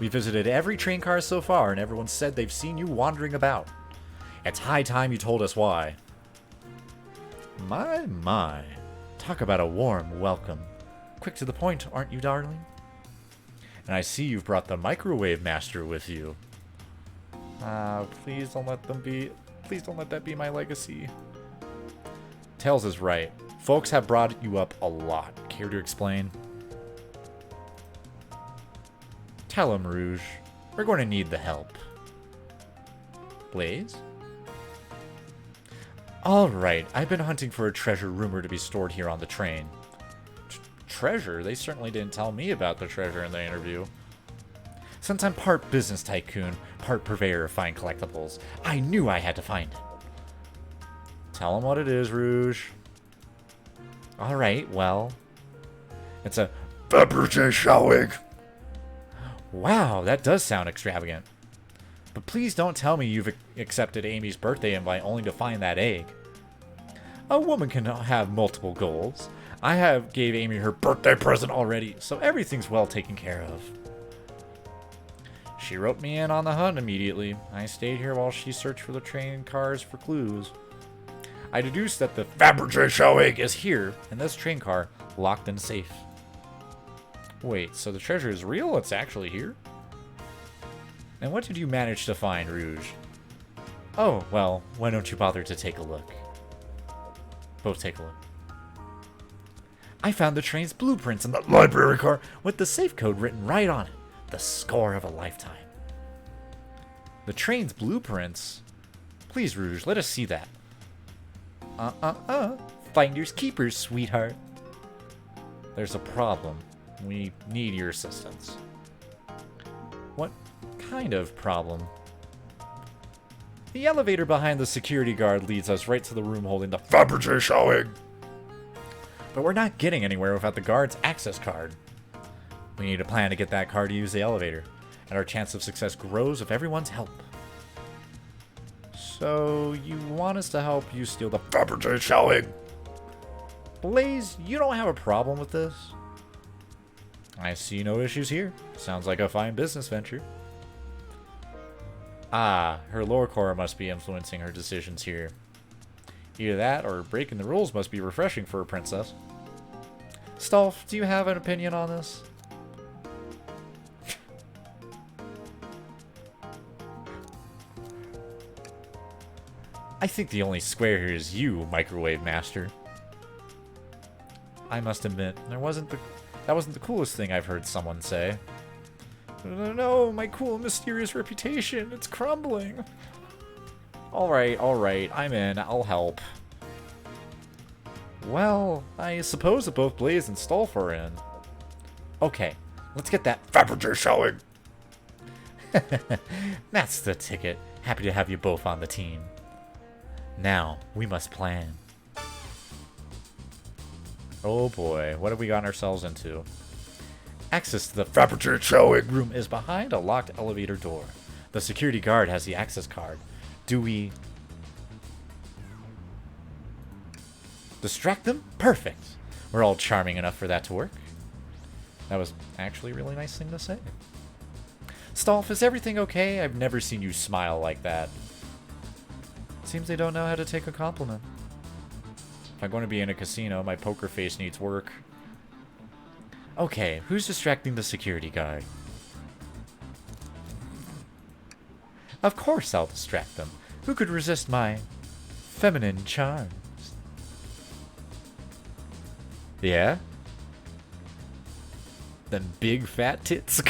We visited every train car so far, and everyone said they've seen you wandering about. It's high time you told us why. My. Talk about a warm welcome. Quick to the point, aren't you, darling? And I see you've brought the Microwave Master with you. Please don't let that be my legacy. Tails is right. Folks have brought you up a lot. Care to explain? Tell him, Rouge. We're going to need the help. Blaze? Alright, I've been hunting for a treasure rumored to be stored here on the train. Treasure? They certainly didn't tell me about the treasure in the interview. Since I'm part business tycoon, part purveyor of fine collectibles, I knew I had to find it. Tell him what it is, Rouge. Alright, well. It's a Fabergé showing. Wow, that does sound extravagant. But please don't tell me you've accepted Amy's birthday invite only to find that egg. A woman can have multiple goals. I gave Amy her birthday present already, so everything's well taken care of. She wrote me in on the hunt immediately. I stayed here while she searched for the train cars for clues. I deduced that the Fabergé showing is here, in this train car, locked and safe. Wait, so the treasure is real? It's actually here? And what did you manage to find, Rouge? Oh, well, why don't you bother to take a look? Both take a look. I found the train's blueprints in the library car with the safe code written right on it. The score of a lifetime. The train's blueprints? Please, Rouge, let us see that. Finders keepers, sweetheart. There's a problem. We need your assistance. What kind of problem? The elevator behind the security guard leads us right to the room holding the Fabergé showing. But we're not getting anywhere without the guard's access card. We need a plan to get that card to use the elevator, and our chance of success grows with everyone's help. So, you want us to help you steal the Fabergé showing? Blaze, you don't have a problem with this? I see no issues here. Sounds like a fine business venture. Ah, her lore core must be influencing her decisions here. Either that, or breaking the rules must be refreshing for a princess. Stolf, do you have an opinion on this? I think the only square here is you, Microwave Master. I must admit, That wasn't the coolest thing I've heard someone say. No, my cool, mysterious reputation, it's crumbling. Alright, I'm in, I'll help. Well, I suppose that both Blaze and Stolf are in. Okay, let's get that Fabergé showing. That's the ticket. Happy to have you both on the team. Now, we must plan. Oh boy, what have we gotten ourselves into? Access to the Fabergé showing room is behind a locked elevator door. The security guard has the access card. Do we distract them? Perfect. We're all charming enough for that to work. That was actually a really nice thing to say. Stolf, is everything okay? I've never seen you smile like that. Seems they don't know how to take a compliment. If I'm going to be in a casino, my poker face needs work. Okay, who's distracting the security guard? Of course I'll distract them. Who could resist my feminine charms? Yeah? Then big fat tits.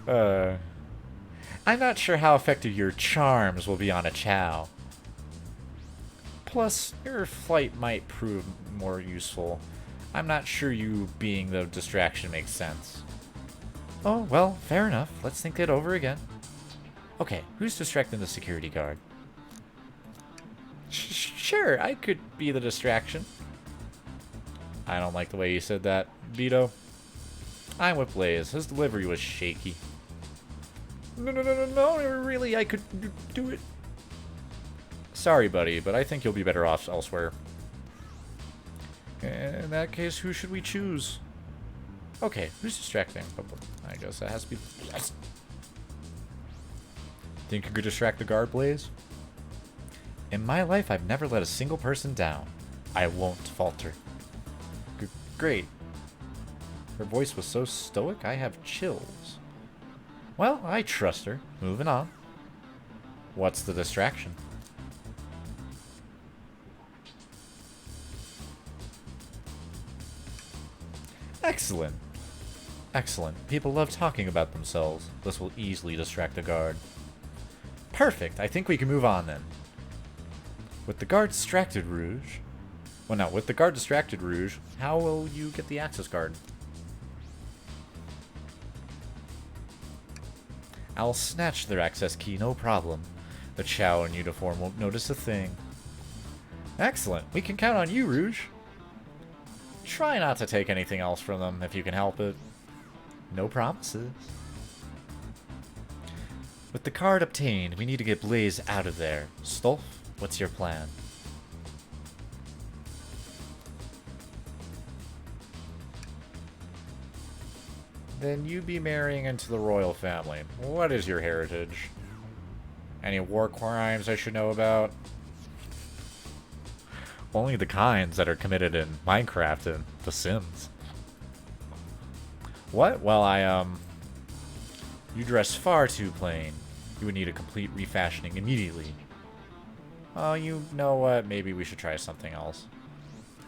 I'm not sure how effective your charms will be on a Chow. Plus, your flight might prove more useful. I'm not sure you being the distraction makes sense. Oh, well, fair enough. Let's think it over again. Okay, who's distracting the security guard? Sure, I could be the distraction. I don't like the way you said that, Vito. I'm with Blaze. His delivery was shaky. No, really, I could do it. Sorry, buddy, but I think you'll be better off elsewhere. In that case, who should we choose? Okay, who's distracting? I guess that has to be... Yes. Think you could distract the guard, Blaze? In my life, I've never let a single person down. I won't falter. Great. Her voice was so stoic, I have chills. Well, I trust her. Moving on. What's the distraction? Excellent. Excellent. People love talking about themselves. This will easily distract the guard. Perfect. I think we can move on then. With the guard distracted, Rouge... Well, no, with the guard distracted, Rouge, how will you get the access card? I'll snatch their access key, no problem. The Chow in uniform won't notice a thing. Excellent. We can count on you, Rouge. Try not to take anything else from them if you can help it. No promises. With the card obtained, we need to get Blaze out of there. Stolf, what's your plan? Then you be marrying into the royal family. What is your heritage? Any war crimes I should know about? Only the kinds that are committed in Minecraft and The Sims. What? Well, you dress far too plain. You would need a complete refashioning immediately. Oh, you know what? Maybe we should try something else.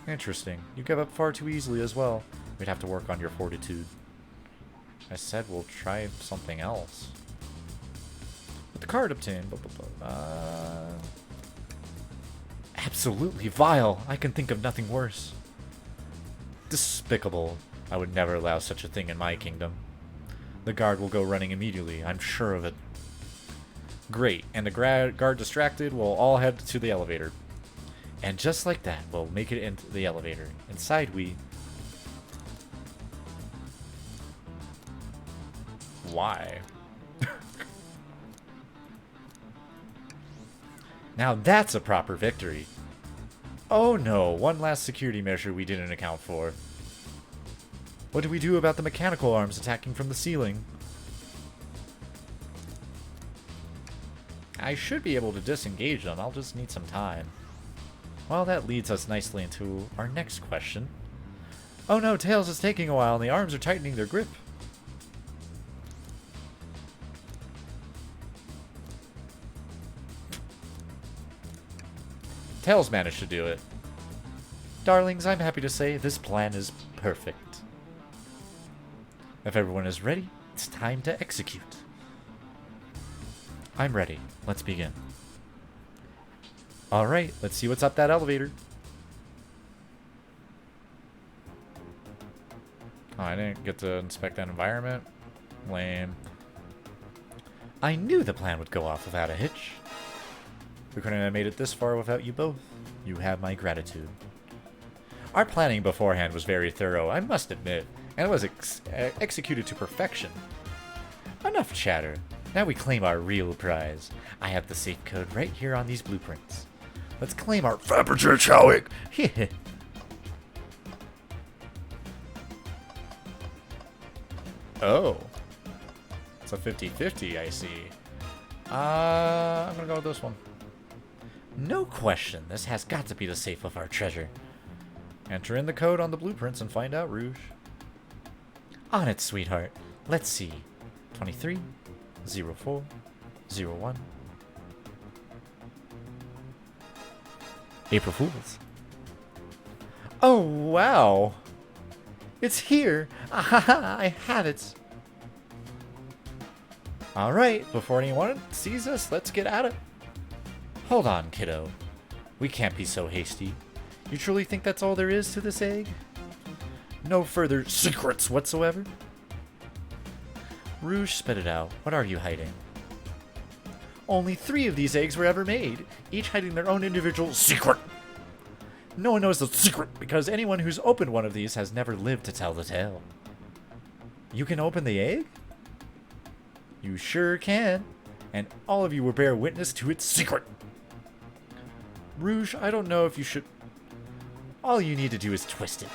Interesting. You give up far too easily as well. We'd have to work on your fortitude. I said we'll try something else. With the card obtained. Absolutely vile. I can think of nothing worse. Despicable. I would never allow such a thing in my kingdom. The guard will go running immediately. I'm sure of it. Great. And the guard distracted will all head to the elevator. And just like that, we'll make it into the elevator. Inside we... Why? Now that's a proper victory. Oh no, one last security measure we didn't account for. What do we do about the mechanical arms attacking from the ceiling? I should be able to disengage them, I'll just need some time. Well, that leads us nicely into our next question. Oh no, Tails is taking a while and the arms are tightening their grip. Tails managed to do it. Darlings, I'm happy to say this plan is perfect. If everyone is ready, it's time to execute. I'm ready. Let's begin. Alright, let's see what's up that elevator. Oh, I didn't get to inspect that environment. Lame. I knew the plan would go off without a hitch. We couldn't have made it this far without you both. You have my gratitude. Our planning beforehand was very thorough, I must admit, and it was executed to perfection. Enough chatter. Now we claim our real prize. I have the safe code right here on these blueprints. Let's claim our Fabergé, shall we? Oh. It's a 50-50, I see. I'm gonna go with this one. No question, this has got to be the safe of our treasure. Enter in the code on the blueprints and find out, Rouge. On it, sweetheart. Let's see. 23, 04, 01. April Fools. Oh, wow. It's here. Ahaha, I have it. Alright, before anyone sees us, let's get at it. Hold on, kiddo. We can't be so hasty. You truly think that's all there is to this egg? No further secrets whatsoever? Rouge, spit it out. What are you hiding? Only 3 of these eggs were ever made, each hiding their own individual secret. No one knows the secret because anyone who's opened one of these has never lived to tell the tale. You can open the egg? You sure can, and all of you will bear witness to its secret. Rouge, I don't know if you should... All you need to do is twist it.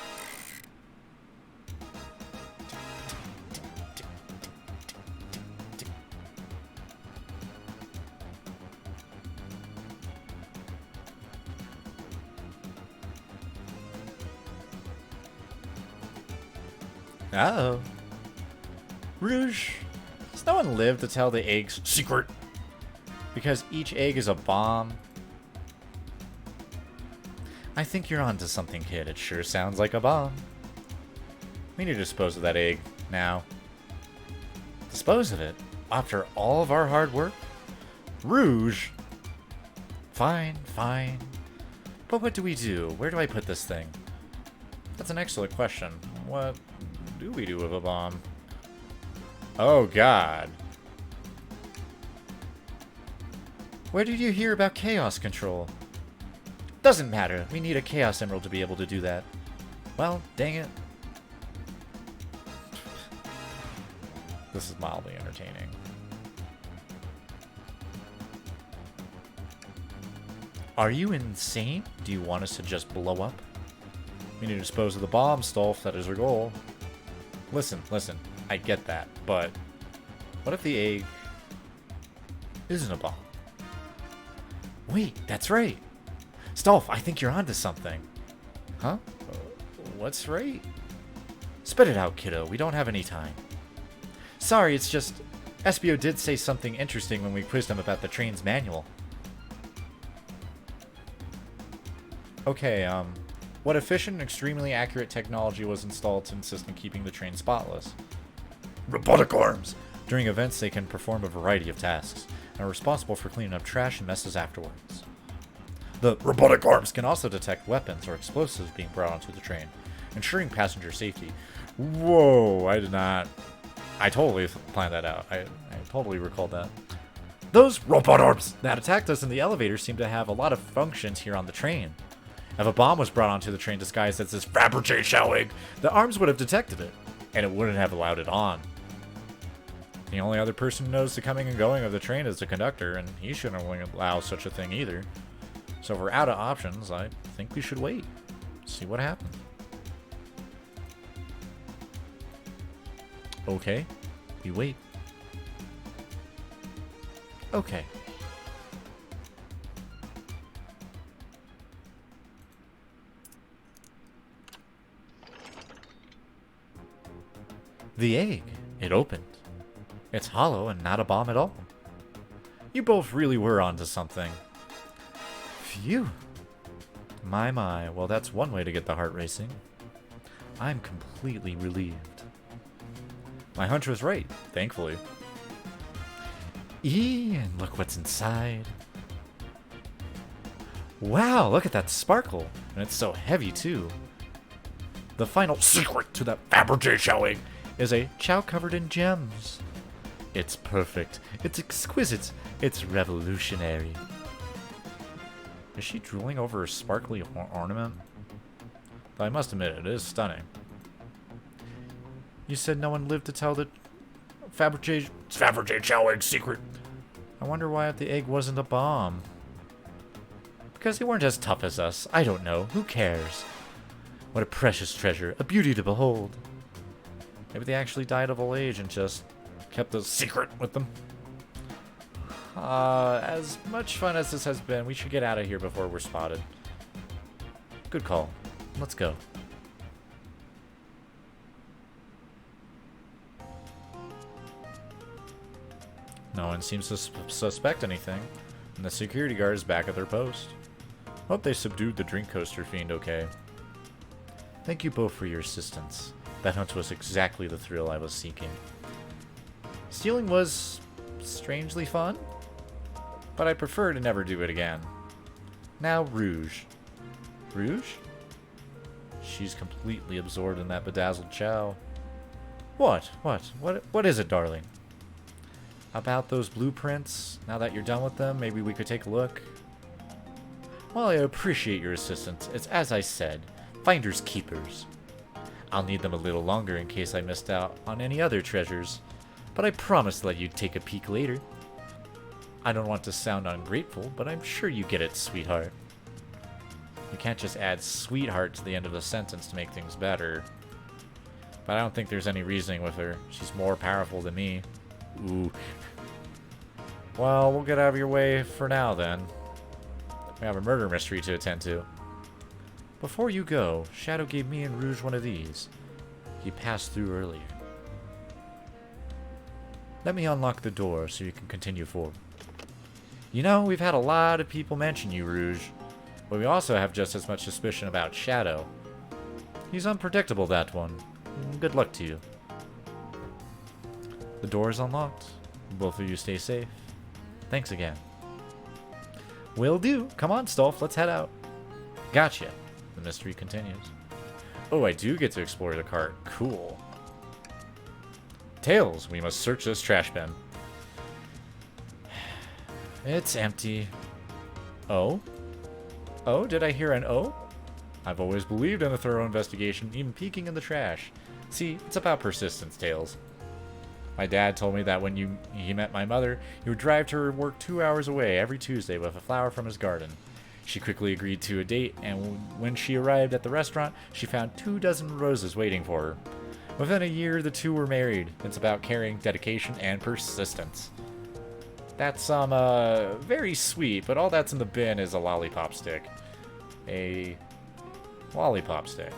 Uh-oh. Rouge, does no one live to tell the egg's secret? Because each egg is a bomb. I think you're onto something, kid. It sure sounds like a bomb. We need to dispose of that egg now. Dispose of it? After all of our hard work? Rouge! Fine, fine. But what do we do? Where do I put this thing? That's an excellent question. What do we do with a bomb? Oh, God. Where did you hear about chaos control? Doesn't matter. We need a Chaos Emerald to be able to do that. Well, dang it. This is mildly entertaining. Are you insane? Do you want us to just blow up? We need to dispose of the bomb, Stolf. That is our goal. Listen, listen. I get that, but what if the egg isn't a bomb? Wait, that's right. Stolf, I think you're onto something. Huh? What's right? Spit it out, kiddo. We don't have any time. Sorry, it's just... Espio did say something interesting when we quizzed him about the train's manual. Okay, what efficient and extremely accurate technology was installed to insist on keeping the train spotless? Robotic arms! During events, they can perform a variety of tasks, and are responsible for cleaning up trash and messes afterwards. The robotic arms can also detect weapons or explosives being brought onto the train, ensuring passenger safety. Whoa, I did not... I totally planned that out. I totally recalled that. Those robot arms that attacked us in the elevator seem to have a lot of functions here on the train. If a bomb was brought onto the train disguised as this Fabergé shell egg, the arms would have detected it, and it wouldn't have allowed it on. The only other person who knows the coming and going of the train is the conductor, and he shouldn't allow such a thing either. So if we're out of options, I think we should wait. See what happens. Okay, we wait. Okay. The egg. It opened. It's hollow and not a bomb at all. You both really were onto something. Phew. My. Well, that's one way to get the heart racing. I'm completely relieved. My hunch was right, thankfully. And look what's inside. Wow, look at that sparkle. And it's so heavy, too. The final secret to that Fabergé showing is a chow covered in gems. It's perfect. It's exquisite. It's revolutionary. Is she drooling over a sparkly ornament? Though I must admit, it is stunning. You said no one lived to tell the Fabergé showing secret. I wonder why the egg wasn't a bomb. Because they weren't as tough as us. I don't know. Who cares? What a precious treasure. A beauty to behold. Maybe they actually died of old age and just kept the secret with them. As much fun as this has been, we should get out of here before we're spotted. Good call. Let's go. No one seems to suspect anything, and the security guard is back at their post. Hope they subdued the drink coaster fiend okay. Thank you both for your assistance. That hunt was exactly the thrill I was seeking. Stealing was strangely fun, but I prefer to never do it again. Now Rouge. Rouge? She's completely absorbed in that bedazzled chow. What is it, darling? About those blueprints? Now that you're done with them, maybe we could take a look? Well, I appreciate your assistance. It's as I said, finders keepers. I'll need them a little longer in case I missed out on any other treasures, but I promise to let you take a peek later. I don't want to sound ungrateful, but I'm sure you get it, sweetheart. You can't just add sweetheart to the end of the sentence to make things better. But I don't think there's any reasoning with her. She's more powerful than me. Ooh. Well, we'll get out of your way for now, then. We have a murder mystery to attend to. Before you go, Shadow gave me and Rouge one of these. He passed through earlier. Let me unlock the door so you can continue forward. You know, we've had a lot of people mention you, Rouge. But we also have just as much suspicion about Shadow. He's unpredictable, that one. Good luck to you. The door is unlocked. Both of you stay safe. Thanks again. Will do. Come on, Stolf. Let's head out. Gotcha. The mystery continues. Oh, I do get to explore the cart. Cool. Tails, we must search this trash bin. It's empty. Oh? Oh, did I hear an oh? I've always believed in a thorough investigation, even peeking in the trash. See, it's about persistence, Tails. My dad told me that when he met my mother, he would drive to her work 2 hours away every Tuesday with a flower from his garden. She quickly agreed to a date, and when she arrived at the restaurant, she found 24 roses waiting for her. Within a year, the two were married. It's about caring, dedication, and persistence. That's, very sweet, but all that's in the bin is a lollipop stick. A lollipop stick.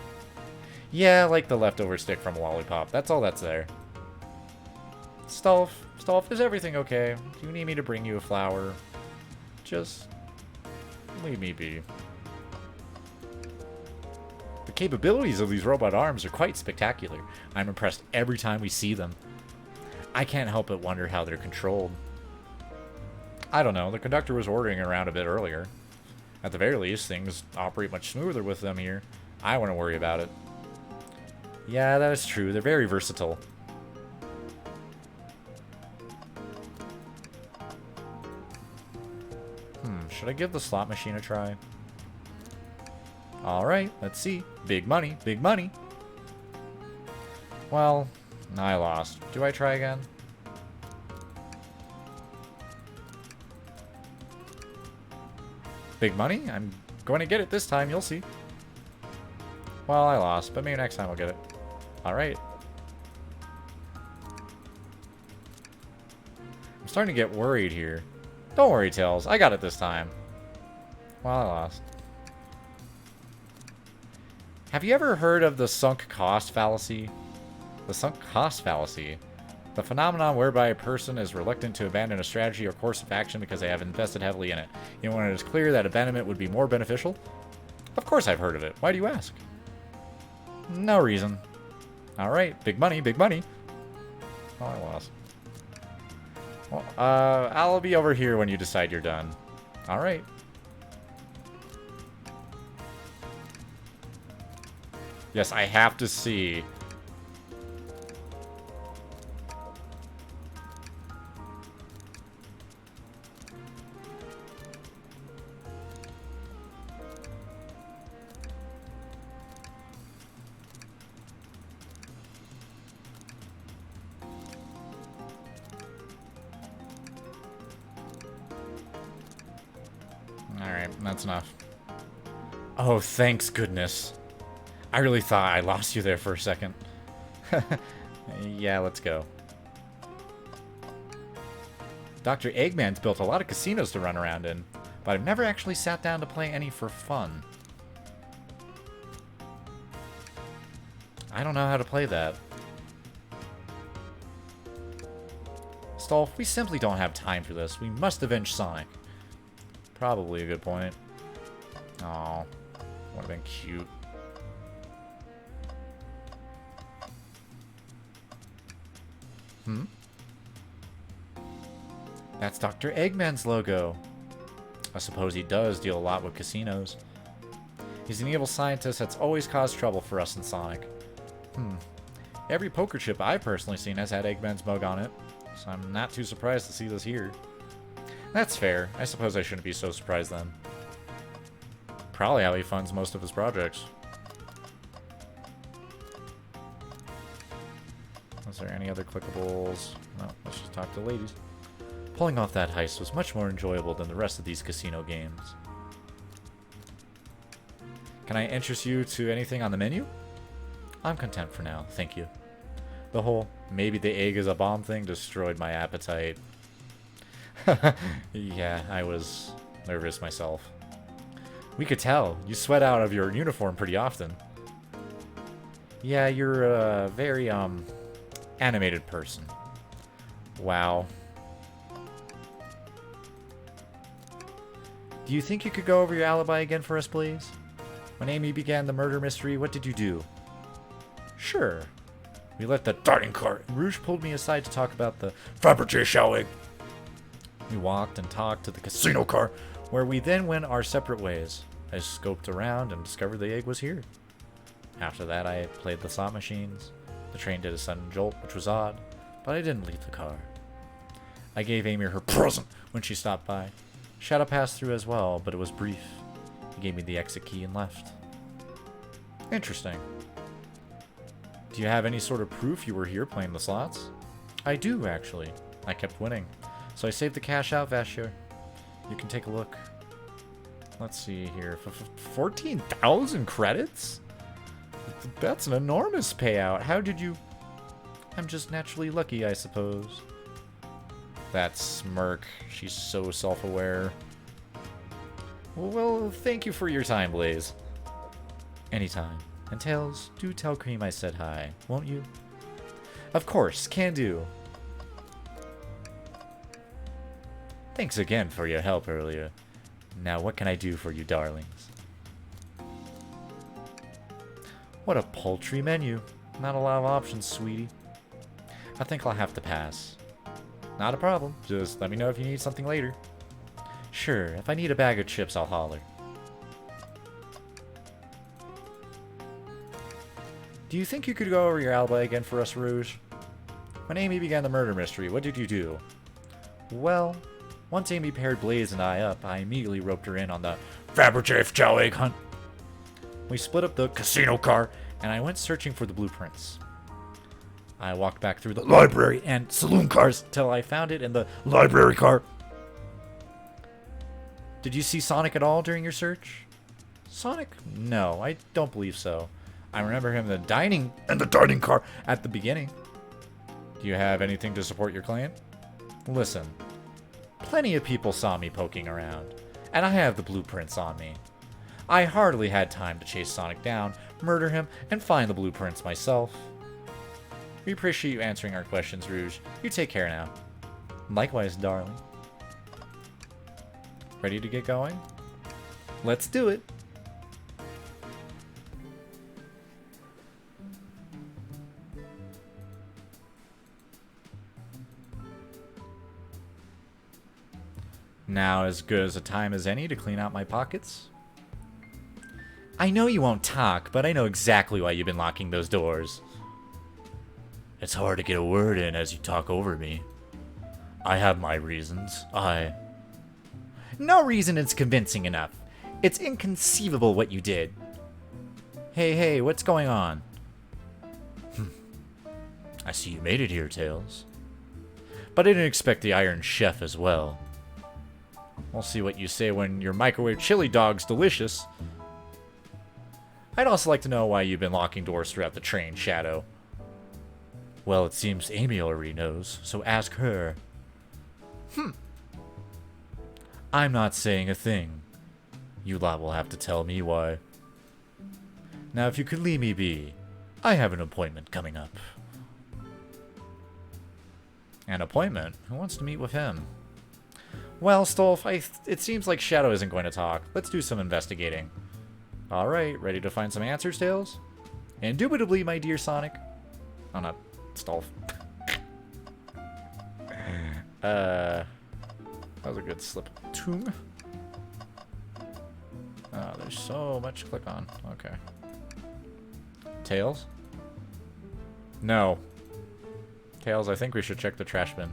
Yeah, like the leftover stick from a lollipop. That's all that's there. Stolf, is everything okay? Do you need me to bring you a flower? Just leave me be. The capabilities of these robot arms are quite spectacular. I'm impressed every time we see them. I can't help but wonder how they're controlled. I don't know, the conductor was ordering around a bit earlier. At the very least, things operate much smoother with them here. I wouldn't worry about it. Yeah, that is true. They're very versatile. Should I give the slot machine a try? Alright, let's see. Big money, big money. Well, I lost. Do I try again? Big money? I'm going to get it this time, you'll see. Well, I lost, but maybe next time I'll get it. Alright. I'm starting to get worried here. Don't worry, Tails. I got it this time. Well, I lost. Have you ever heard of the sunk cost fallacy? The sunk cost fallacy. The phenomenon whereby a person is reluctant to abandon a strategy or course of action because they have invested heavily in it, even when it is clear that abandonment would be more beneficial. Of course I've heard of it. Why do you ask? No reason. Alright, big money, big money. Oh, I lost. Well, I'll be over here when you decide you're done. Alright. Yes, I have to see. Alright, that's enough. Oh, thanks goodness. I really thought I lost you there for a second. Yeah, let's go. Dr. Eggman's built a lot of casinos to run around in, but I've never actually sat down to play any for fun. I don't know how to play that. Stolf, we simply don't have time for this. We must avenge Sonic. Probably a good point. Aw, would have been cute. That's Dr. Eggman's logo. I suppose he does deal a lot with casinos. He's an evil scientist that's always caused trouble for us in Sonic. Every poker chip I've personally seen has had Eggman's mug on it, so I'm not too surprised to see this here. That's fair. I suppose I shouldn't be so surprised then. Probably how he funds most of his projects. Is there any other clickables? No, let's just talk to the ladies. Pulling off that heist was much more enjoyable than the rest of these casino games. Can I interest you to anything on the menu? I'm content for now, thank you. The whole maybe the egg is a bomb thing destroyed my appetite. Yeah, I was nervous myself. We could tell. You sweat out of your uniform pretty often. Yeah, you're a very, animated person. Wow. Do you think you could go over your alibi again for us, please? When Amy began the murder mystery, what did you do? Sure. We left the darting cart, and Rouge pulled me aside to talk about the Fabergé shall we? We walked and talked to the casino car, where we then went our separate ways. I scoped around and discovered the egg was here. After that, I played the slot machines. The train did a sudden jolt, which was odd, but I didn't leave the car. I gave Amy her present when she stopped by. Shadow passed through as well, but it was brief. He gave me the exit key and left. Interesting. Do you have any sort of proof you were here playing the slots? I do, actually. I kept winning. So I saved the cash out, Vasher. You can take a look. Let's see here. 14,000 credits? That's an enormous payout. How did you... I'm just naturally lucky, I suppose. That smirk. She's so self-aware. Well, thank you for your time, Blaze. Anytime. And Tails, do tell Cream I said hi, won't you? Of course, can do. Thanks again for your help earlier. Now what can I do for you, darlings? What a paltry menu. Not a lot of options, sweetie. I think I'll have to pass. Not a problem. Just let me know if you need something later. Sure, if I need a bag of chips, I'll holler. Do you think you could go over your alibi again for us, Rouge? When Amy began the murder mystery, what did you do? Well, once Amy paired Blaze and I up, I immediately roped her in on the Fabergé chow egg hunt. We split up the casino car, and I went searching for the blueprints. I walked back through the library and saloon cars till I found it in the library car. Did you see Sonic at all during your search? Sonic? No, I don't believe so. I remember him in the dining car at the beginning. Do you have anything to support your claim? Listen, plenty of people saw me poking around, and I have the blueprints on me. I hardly had time to chase Sonic down, murder him, and find the blueprints myself. We appreciate you answering our questions, Rouge. You take care now. Likewise, darling. Ready to get going? Let's do it. Now as good as a time as any to clean out my pockets. I know you won't talk, but I know exactly why you've been locking those doors. It's hard to get a word in as you talk over me. I have my reasons. No reason is convincing enough. It's inconceivable what you did. Hey, what's going on? I see you made it here, Tails. But I didn't expect the Iron Chef as well. We'll see what you say when your microwave chili dog's delicious. I'd also like to know why you've been locking doors throughout the train, Shadow. Well, it seems Amy already knows, so ask her. I'm not saying a thing. You lot will have to tell me why. Now, if you could leave me be, I have an appointment coming up. An appointment? Who wants to meet with him? Well, Stolf, it seems like Shadow isn't going to talk. Let's do some investigating. Alright, ready to find some answers, Tails? Indubitably, my dear Sonic. Oh, not Stolf. That was a good slip of tongue. Oh, there's so much to click on. Okay. Tails? No. Tails, I think we should check the trash bin.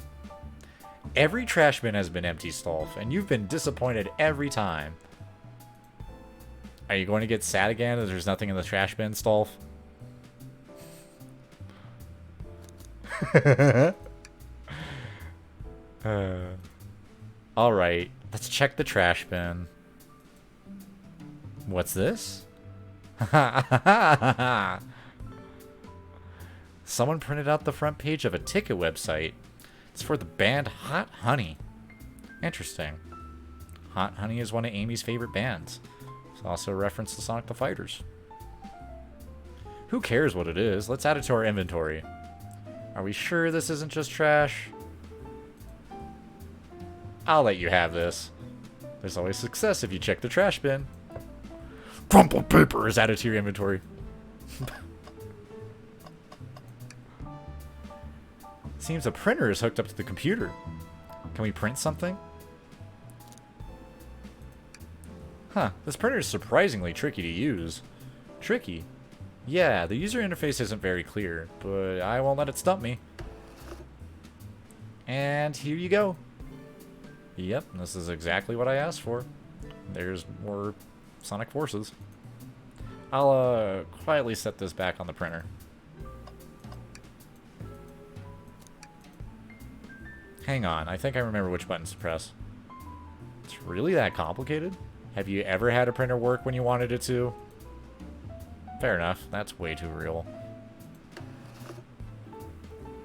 Every trash bin has been empty, Stolf, and you've been disappointed every time. Are you going to get sad again as there's nothing in the trash bin, Stolf? Alright, let's check the trash bin. What's this? Someone printed out the front page of a ticket website. It's for the band Hot Honey. Interesting. Hot Honey is one of Amy's favorite bands. It's also a reference to Sonic the Fighters. Who cares what it is? Let's add it to our inventory. Are we sure this isn't just trash? I'll let you have this. There's always success if you check the trash bin. Crumpled paper is added to your inventory. Seems a printer is hooked up to the computer. Can we print something? Huh, this printer is surprisingly tricky to use. Tricky? Yeah, the user interface isn't very clear, but I won't let it stump me. And here you go. Yep, this is exactly what I asked for. There's more Sonic Forces. I'll quietly set this back on the printer. Hang on, I think I remember which buttons to press. It's really that complicated? Have you ever had a printer work when you wanted it to? Fair enough, that's way too real.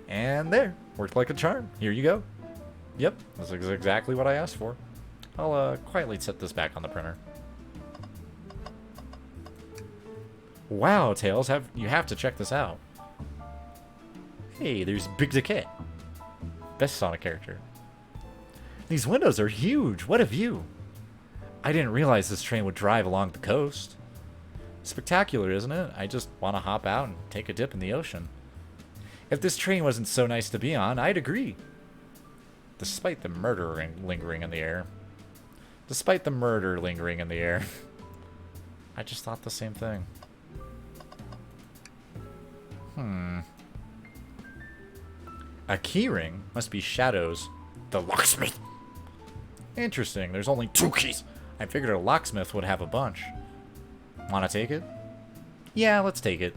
And there, worked like a charm. Here you go. Yep, this is exactly what I asked for. I'll quietly set this back on the printer. Wow, Tails, you have to check this out. Hey, there's Big Zaquette. Best Sonic character. These windows are huge. What a view. I didn't realize this train would drive along the coast. Spectacular, isn't it? I just want to hop out and take a dip in the ocean. If this train wasn't so nice to be on, I'd agree. Despite the murder lingering in the air. Despite the murder lingering in the air. I just thought the same thing. A keyring must be Shadow's. The locksmith. Interesting, there's only 2 keys. I figured a locksmith would have a bunch. Wanna take it? Yeah, let's take it.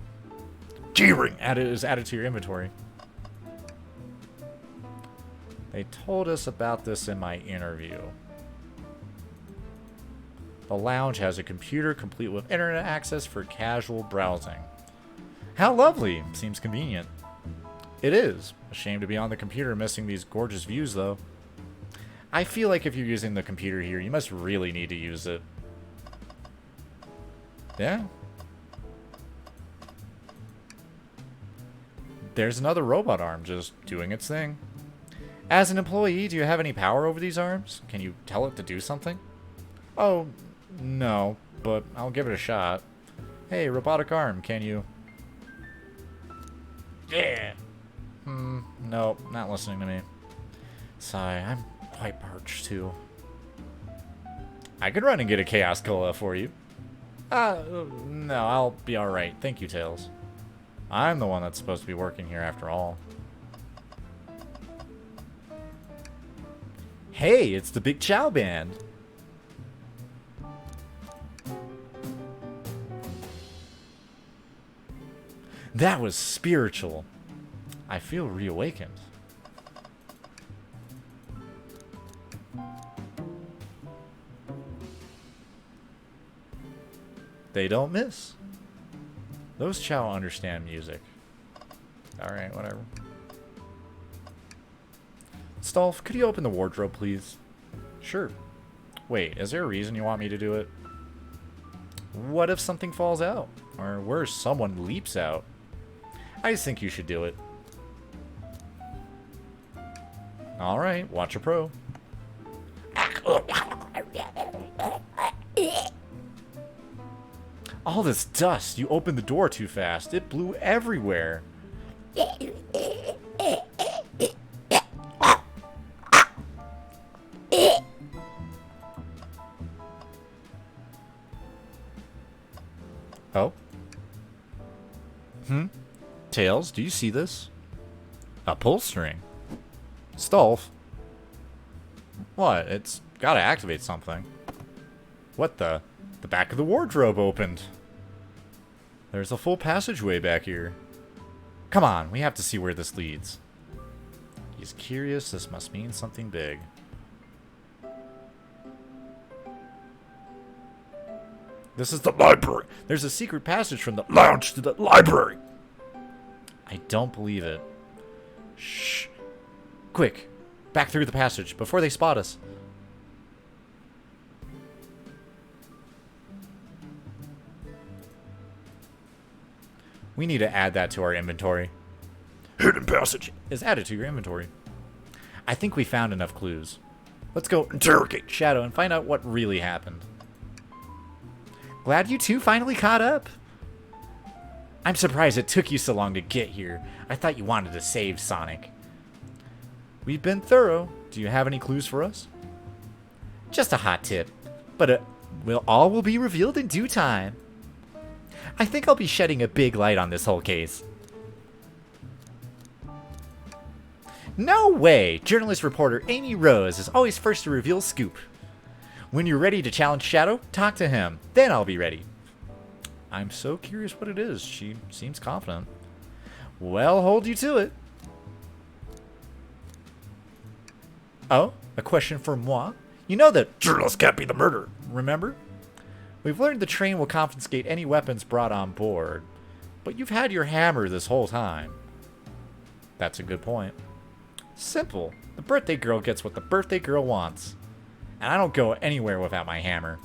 Keyring is added to your inventory. They told us about this in my interview. The lounge has a computer complete with internet access for casual browsing. How lovely! Seems convenient. It is. A shame to be on the computer missing these gorgeous views, though. I feel like if you're using the computer here, you must really need to use it. Yeah. There's another robot arm just doing its thing. As an employee, do you have any power over these arms? Can you tell it to do something? Oh, no, but I'll give it a shot. Hey, robotic arm, can you... Yeah! Nope, not listening to me. Sigh, I'm quite parched, too. I could run and get a Chaos Cola for you. No, I'll be alright. Thank you, Tails. I'm the one that's supposed to be working here after all. Hey, it's the Big Chow Band. That was spiritual. I feel reawakened. They don't miss. Those Chow understand music. Alright, whatever. Stolf, could you open the wardrobe, please? Sure. Wait, is there a reason you want me to do it? What if something falls out? Or worse, someone leaps out? I just think you should do it. Alright, watch a pro. All this dust. You opened the door too fast. It blew everywhere. Oh? Tails, do you see this? A pull string. Stolf? What? It's gotta activate something. What the? The back of the wardrobe opened. There's a full passageway back here. Come on, we have to see where this leads. He's curious. This must mean something big. This is the library. There's a secret passage from the lounge to the library. I don't believe it. Shh. Quick. Back through the passage before they spot us. We need to add that to our inventory. Hidden passage is added to your inventory. I think we found enough clues. Let's go interrogate Shadow and find out what really happened. Glad you two finally caught up. I'm surprised it took you so long to get here. I thought you wanted to save Sonic. We've been thorough. Do you have any clues for us? Just a hot tip, but all will be revealed in due time. I think I'll be shedding a big light on this whole case. No way! Journalist reporter Amy Rose is always first to reveal scoop. When you're ready to challenge Shadow, talk to him. Then I'll be ready. I'm so curious what it is. She seems confident. Well, hold you to it. Oh, a question for moi? You know that journalists can't be the murderer, remember? We've learned the train will confiscate any weapons brought on board. But you've had your hammer this whole time. That's a good point. Simple. The birthday girl gets what the birthday girl wants. And I don't go anywhere without my hammer.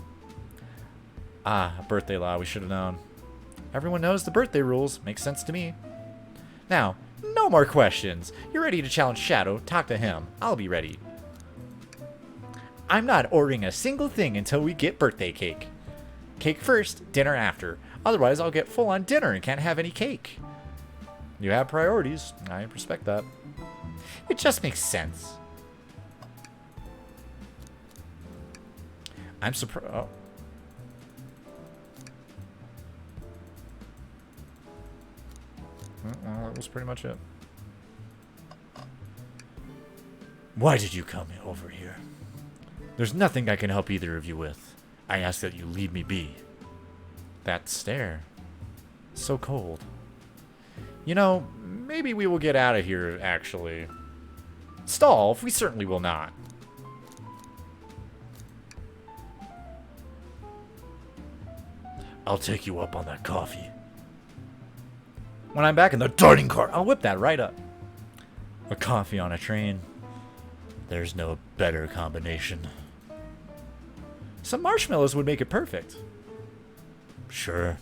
Ah, a birthday law, we should have known. Everyone knows the birthday rules. Makes sense to me. Now, no more questions. You're ready to challenge Shadow. Talk to him. I'll be ready. I'm not ordering a single thing until we get birthday cake. Cake first, dinner after. Otherwise, I'll get full-on dinner and can't have any cake. You have priorities. I respect that. It just makes sense. I'm surprised. Oh. Well, that was pretty much it. Why did you come over here? There's nothing I can help either of you with. I ask that you leave me be. That stare. So cold. You know, maybe we will get out of here, actually. Stolf, we certainly will not. I'll take you up on that coffee. When I'm back in the dining car, I'll whip that right up. A coffee on a train. There's no better combination. Some marshmallows would make it perfect. Sure.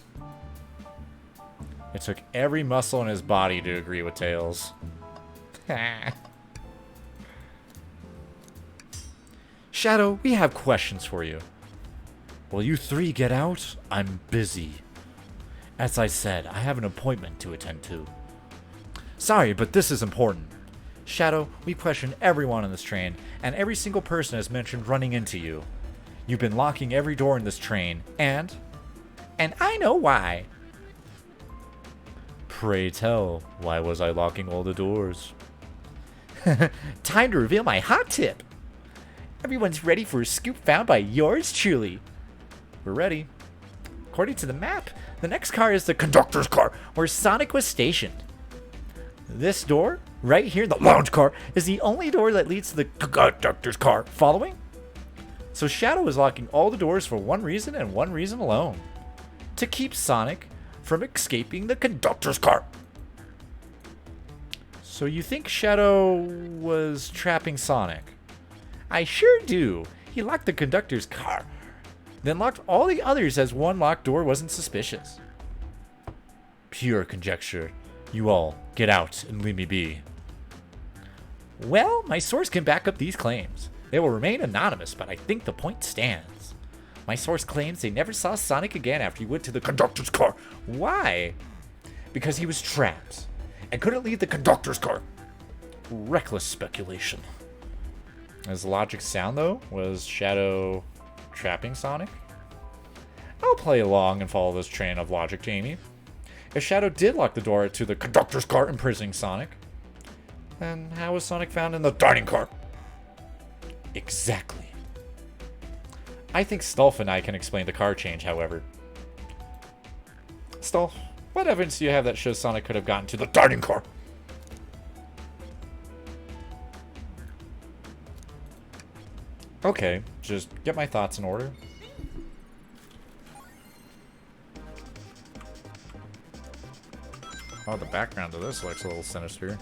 It took every muscle in his body to agree with Tails. Shadow, we have questions for you. Will you three get out? I'm busy. As I said, I have an appointment to attend to. Sorry, but this is important. Shadow, we questioned everyone on this train, and every single person has mentioned running into you. You've been locking every door in this train, and I know why. Pray tell, why was I locking all the doors? Time to reveal my hot tip. Everyone's ready for a scoop found by yours truly. We're ready. According to the map, the next car is the conductor's car, where Sonic was stationed. This door, right here, the lounge car, is the only door that leads to the conductor's car. Following? So Shadow is locking all the doors for one reason and one reason alone. To keep Sonic from escaping the conductor's car. So you think Shadow was trapping Sonic? I sure do. He locked the conductor's car, then locked all the others as one locked door wasn't suspicious. Pure conjecture. You all, get out and leave me be. Well, my source can back up these claims. They will remain anonymous, but I think the point stands. My source claims they never saw Sonic again after he went to the conductor's car. Why? Because he was trapped and couldn't leave the conductor's car. Reckless speculation. As logic sound, though, was Shadow trapping Sonic? I'll play along and follow this train of logic, Jamie. If Shadow did lock the door to the conductor's car, imprisoning Sonic, then how was Sonic found in the dining car? Exactly. I think Stolf and I can explain the car change, however. Stolf, what evidence do you have that shows Sonic could have gotten to the dining car? Okay, just get my thoughts in order. Oh, the background of this looks a little sinister.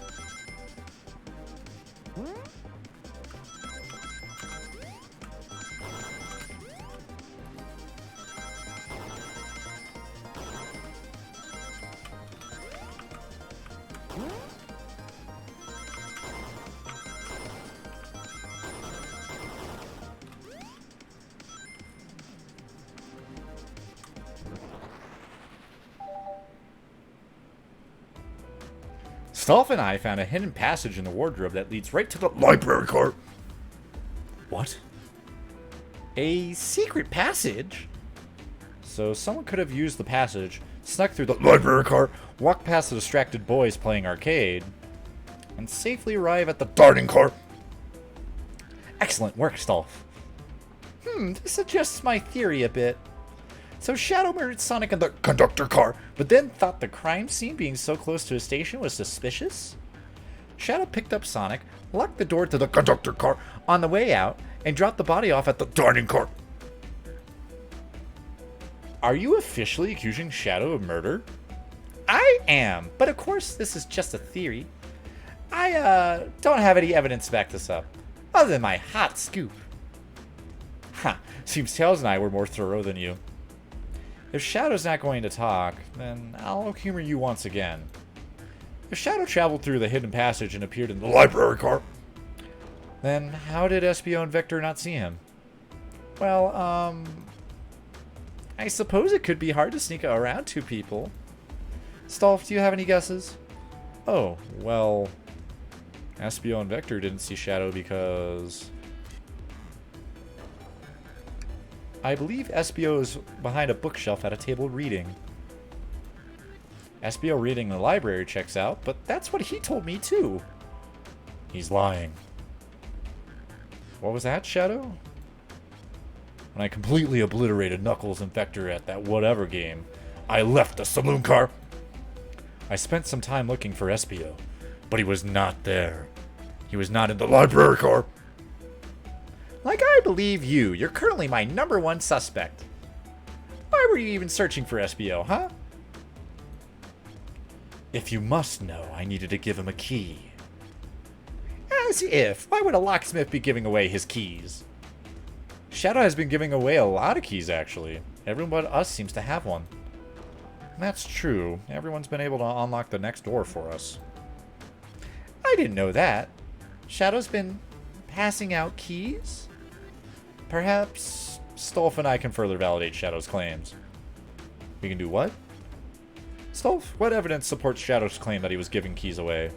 Stolf and I found a hidden passage in the wardrobe that leads right to the library car. What? A secret passage? So someone could have used the passage, snuck through the library car, walked past the distracted boys playing arcade, and safely arrive at the dining car. Excellent work, Stolf. This adjusts my theory a bit. So Shadow murdered Sonic in the conductor car, but then thought the crime scene being so close to a station was suspicious? Shadow picked up Sonic, locked the door to the conductor car on the way out, and dropped the body off at the dining car. Are you officially accusing Shadow of murder? I am, but of course this is just a theory. I don't have any evidence to back this up, other than my hot scoop. Seems Tails and I were more thorough than you. If Shadow's not going to talk, then I'll humor you once again. If Shadow traveled through the hidden passage and appeared in the library car, then how did Espio and Vector not see him? Well, I suppose it could be hard to sneak around two people. Stolf, do you have any guesses? Oh, well, Espio and Vector didn't see Shadow because I believe Espio is behind a bookshelf at a table reading. Espio reading in the library checks out, but that's what he told me too. He's lying. What was that, Shadow? When I completely obliterated Knuckles and Vector at that whatever game, I left the saloon car. I spent some time looking for Espio, but he was not there. He was not in the library car. Like I believe you. You're currently my #1 suspect. Why were you even searching for Espio, huh? If you must know, I needed to give him a key. As if. Why would a locksmith be giving away his keys? Shadow has been giving away a lot of keys, actually. Everyone but us seems to have one. That's true. Everyone's been able to unlock the next door for us. I didn't know that. Shadow's been passing out keys? Perhaps Stolf and I can further validate Shadow's claims. We can do what? Stolf, what evidence supports Shadow's claim that he was giving keys away?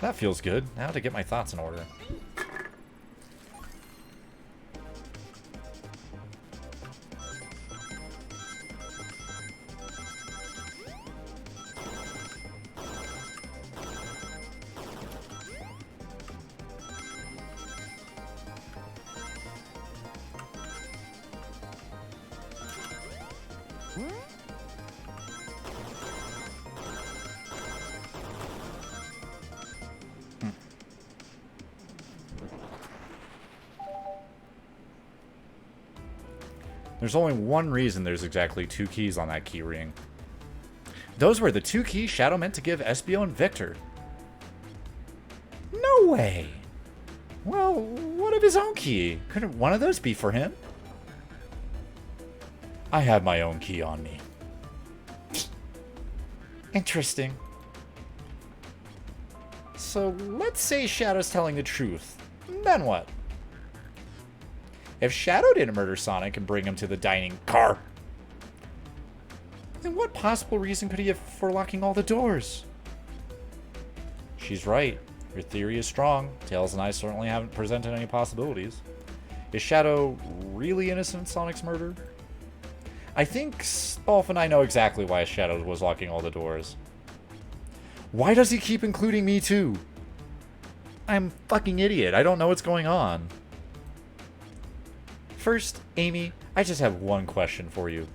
That feels good. Now to get my thoughts in order. There's only one reason there's exactly 2 keys on that key ring. Those were the 2 keys Shadow meant to give Espio and Victor. No way! Well, what of his own key? Couldn't one of those be for him? I have my own key on me. Interesting. So let's say Shadow's telling the truth. Then what? If Shadow didn't murder Sonic and bring him to the dining car, then what possible reason could he have for locking all the doors? She's right. Your theory is strong. Tails and I certainly haven't presented any possibilities. Is Shadow really innocent in Sonic's murder? I think Spolf and I know exactly why Shadow was locking all the doors. Why does he keep including me too? I'm a fucking idiot. I don't know what's going on. First, Amy, I just have one question for you.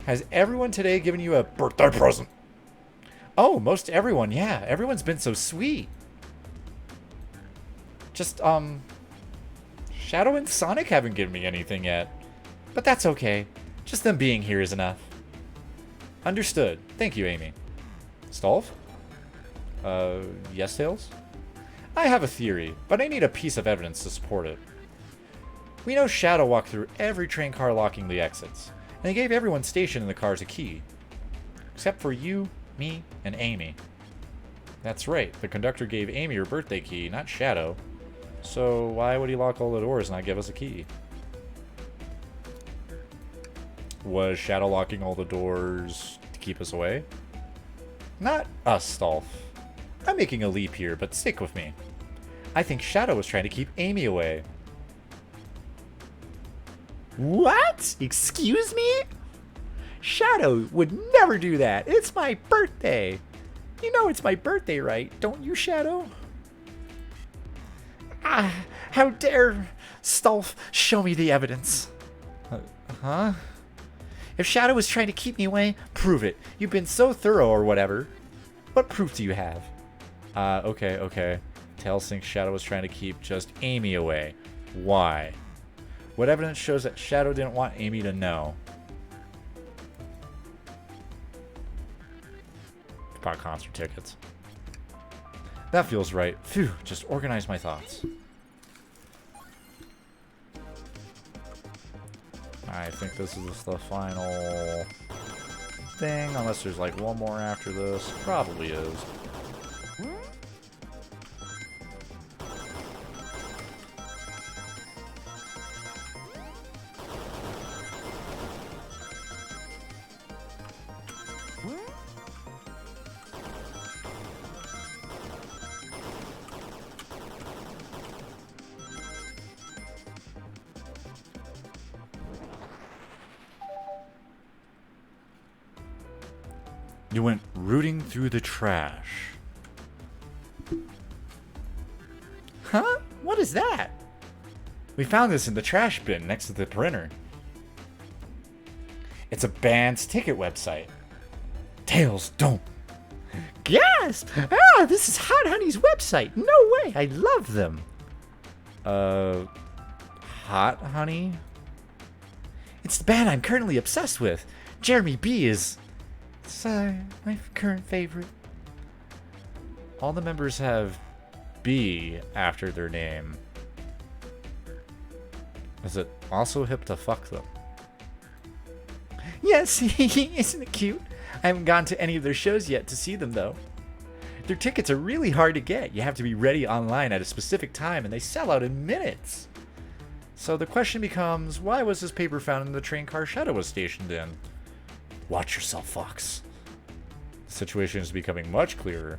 Has everyone today given you a birthday present? Oh, most everyone, yeah. Everyone's been so sweet. Just, Shadow and Sonic haven't given me anything yet. But that's okay. Just them being here is enough. Understood. Thank you, Amy. Stolf? Yes, Tails? I have a theory, but I need a piece of evidence to support it. We know Shadow walked through every train car locking the exits, and he gave everyone stationed in the cars a key. Except for you, me, and Amy. That's right, the conductor gave Amy her birthday key, not Shadow. So why would he lock all the doors and not give us a key? Was Shadow locking all the doors to keep us away? Not us, Stolf. I'm making a leap here, but stick with me. I think Shadow was trying to keep Amy away. What? Excuse me? Shadow would never do that. It's my birthday. You know it's my birthday, right? Don't you, Shadow? Ah, how dare Stolf show me the evidence? Huh? If Shadow was trying to keep me away, prove it. You've been so thorough or whatever. What proof do you have? Okay. Tails thinks Shadow was trying to keep just Amy away. Why? What evidence shows that Shadow didn't want Amy to know? Bought concert tickets. That feels right. Phew, just organize my thoughts. I think this is the final thing, unless there's like one more after this. Probably is. You went rooting through the trash. Huh? What is that? We found this in the trash bin next to the printer. It's a band's ticket website. Tails, don't. Gasp! Ah, this is Hot Honey's website. No way. I love them. Hot Honey? It's the band I'm currently obsessed with. Jeremy B is... my current favorite. All the members have B after their name. Is it also hip to fuck them? Yes, isn't it cute? I haven't gone to any of their shows yet to see them, though. Their tickets are really hard to get. You have to be ready online at a specific time, and they sell out in minutes. So the question becomes, why was this paper found in the train car Shadow was stationed in? Watch yourself, Fox. The situation is becoming much clearer.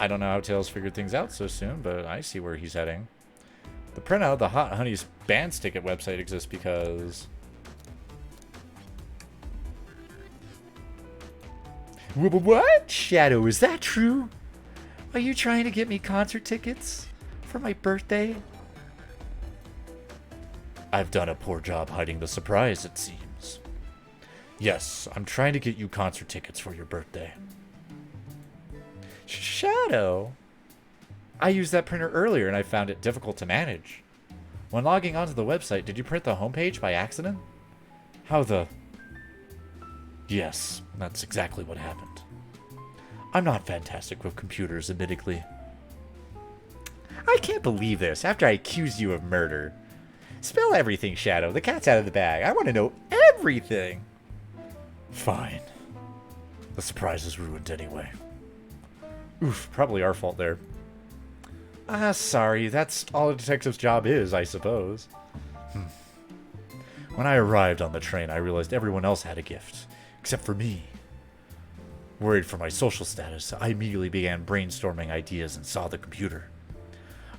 I don't know how Tails figured things out so soon, but I see where he's heading. The printout of the Hot Honey's Bands Ticket website exists because... What? Shadow, is that true? Are you trying to get me concert tickets for my birthday? I've done a poor job hiding the surprise, it seems. Yes, I'm trying to get you concert tickets for your birthday. Shadow? I used that printer earlier and I found it difficult to manage. When logging onto the website, did you print the homepage by accident? How the... Yes, that's exactly what happened. I'm not fantastic with computers, admittedly. I can't believe this after I accused you of murder. Spill everything, Shadow. The cat's out of the bag. I want to know everything. Fine. The surprise is ruined anyway. Oof, probably our fault there. Sorry, that's all a detective's job is, I suppose. When I arrived on the train, I realized everyone else had a gift, except for me. Worried for my social status, I immediately began brainstorming ideas and saw the computer.